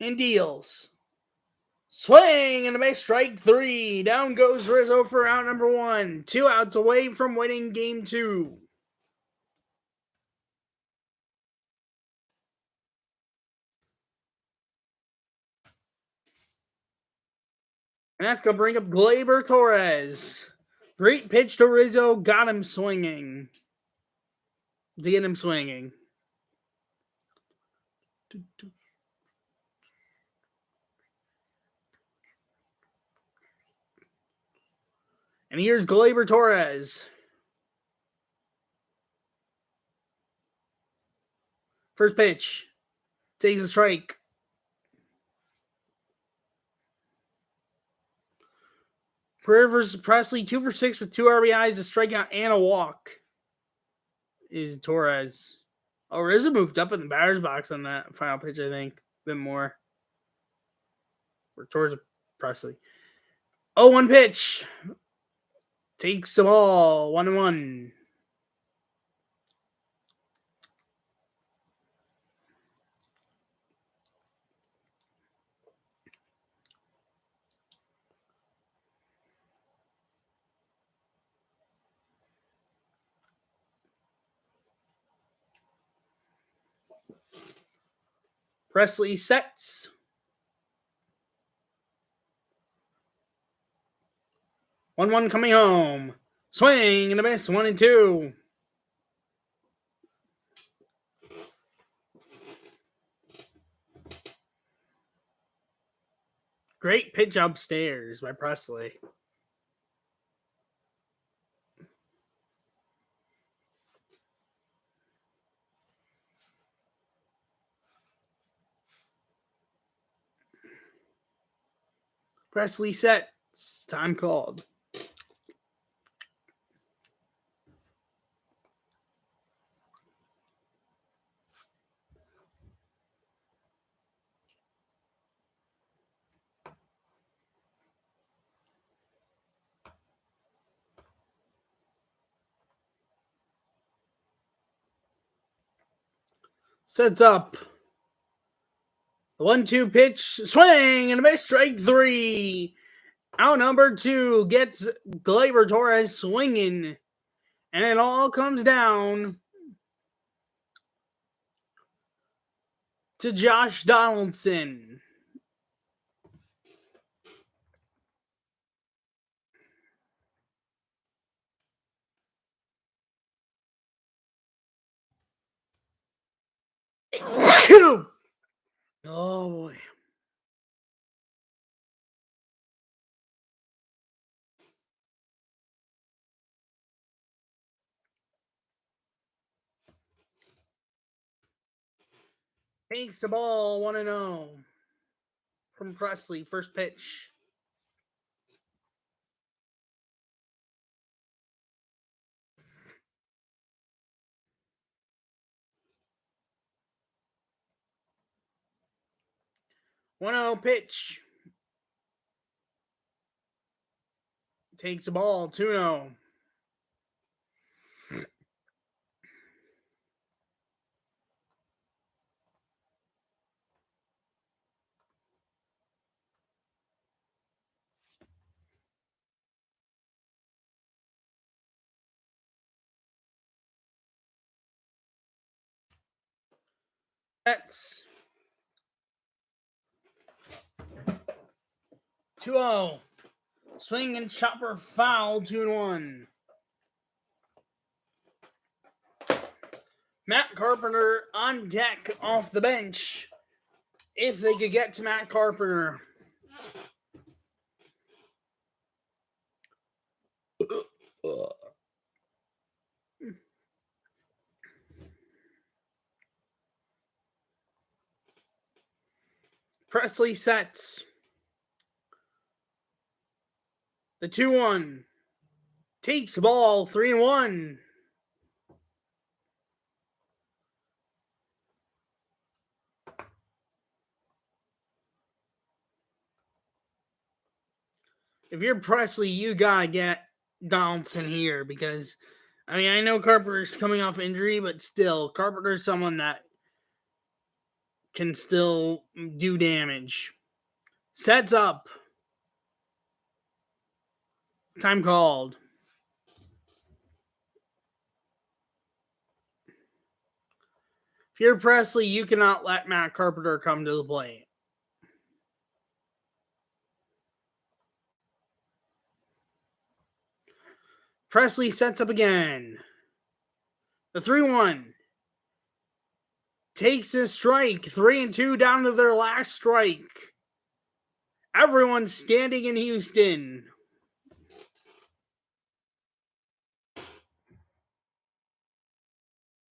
and deals. Swing and a base, strike 3. Down goes Rizzo for out number 1. 2 outs away from winning game 2. And that's going to bring up Gleyber Torres. Great pitch to Rizzo. Got him swinging. To get him swinging. And here's Gleyber Torres. First pitch. Takes a strike. Pereira versus Presley, 2 for 6 with 2 RBIs, a strikeout, and a walk. Is Torres. Oh, Rizzo moved up in the batter's box on that final pitch, I think. A bit more. Or towards Presley. 0-1 pitch. Takes the ball. 1-1. Presley sets. 1-1 coming home. Swing and a miss. 1-2. Great pitch upstairs by Presley. Presley sets. Time called. Sets up. The 1-2 pitch. Swing and a miss. Strike 3. Out number 2 gets Gleyber Torres swinging. And it all comes down to Josh Donaldson. Oh boy. Takes the ball 1-0 from Presley. First pitch. Pitch. Takes the ball 2-0. That's 2-0. Swing and chopper foul 2-1. Matt Carpenter on deck off the bench. If they could get to Matt Carpenter. Presley sets. The 2-1. Takes the ball 3-1. If you're Presley, you gotta get Donaldson here because, I mean, I know Carpenter's coming off injury, but still, Carpenter's someone that can still do damage. Sets up. Time called. If you're Presley, you cannot let Matt Carpenter come to the plate. Presley sets up again. The 3-1. Takes a strike. 3-2 down to their last strike. Everyone's standing in Houston.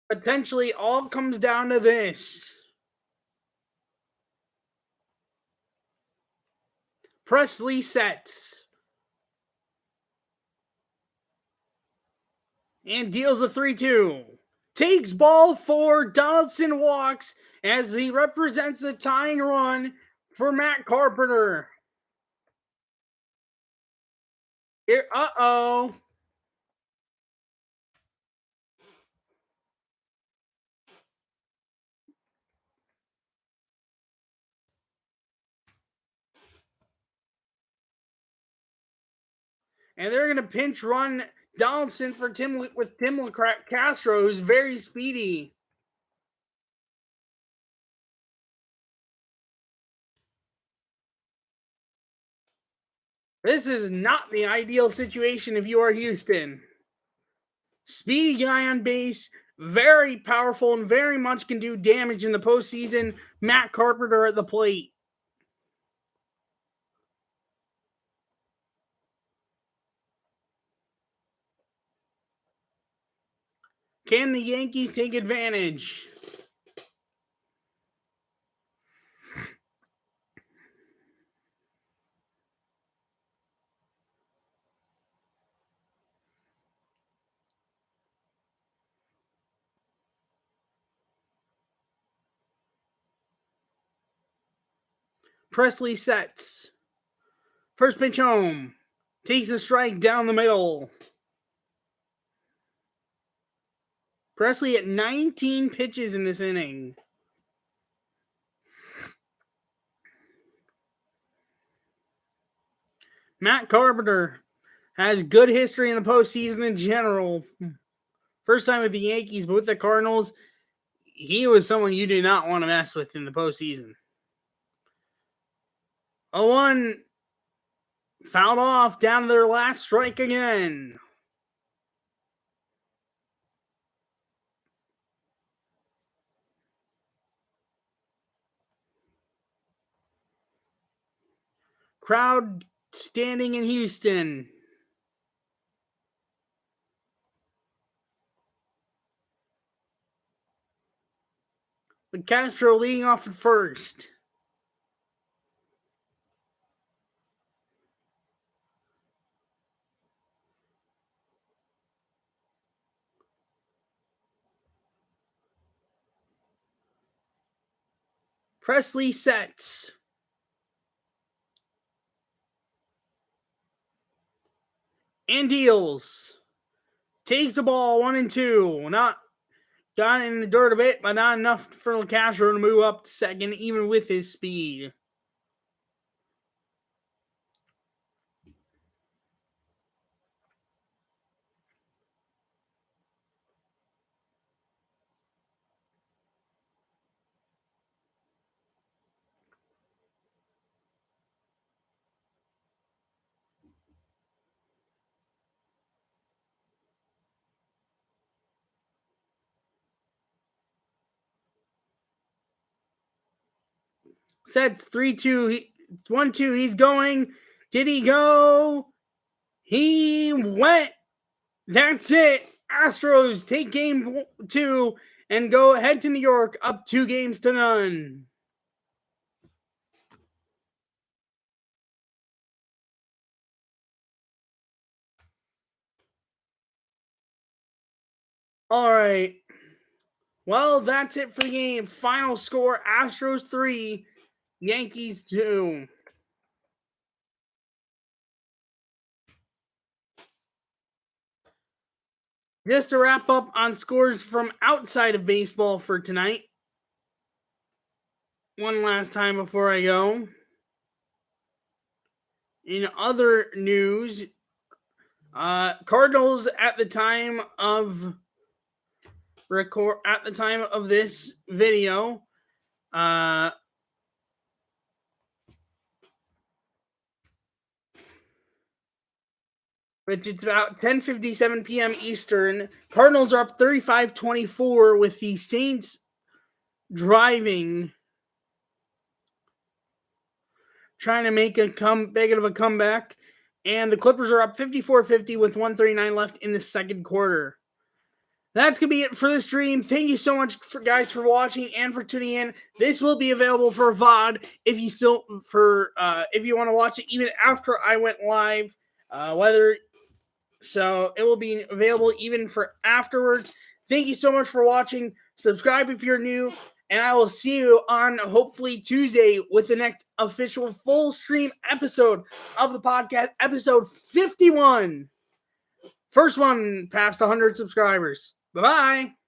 Potentially all comes down to this. Presley sets. And deals a 3-2. Takes ball 4. Donaldson walks as he represents the tying run for Matt Carpenter. Here, uh-oh. And they're going to pinch run Donaldson for Tim Castro, who's very speedy. This is not the ideal situation if you are Houston. Speedy guy on base, very powerful and very much can do damage in the postseason. Matt Carpenter at the plate. Can the Yankees take advantage? Presley sets. First pitch home. Takes a strike down the middle. Presley at 19 pitches in this inning. Matt Carpenter has good history in the postseason in general. First time with the Yankees, but with the Cardinals, he was someone you do not want to mess with in the postseason. 0-1 fouled off down to their last strike again. Crowd standing in Houston. But Castro leading off at first. Presley sets. And deals. Takes the ball 1-2. Not got in the dirt a bit, but not enough for Castro to move up to second, even with his speed. Sets 3-2. 1-2. He's going. Did he go? He went. That's it. Astros take game 2 and go ahead to New York up 2-0. All right. Well, that's it for the game. Final score, Astros 3, Yankees 2. Just to wrap up on scores from outside of baseball for tonight. One last time before I go. In other news, Cardinals at the time of this video, which is about 10:57 p.m. Eastern. Cardinals are up 35-24 with the Saints driving, trying to make a big of a comeback. And the Clippers are up 54-50 with 1:39 left in the second quarter. That's going to be it for the stream. Thank you so much, guys, for watching and for tuning in. This will be available for VOD if you want to watch it even after I went live. So it will be available even for afterwards. Thank you so much for watching. Subscribe if you're new, and I will see you on hopefully Tuesday with the next official full stream episode of the podcast, episode 51. First one past 100 subscribers. Bye-bye.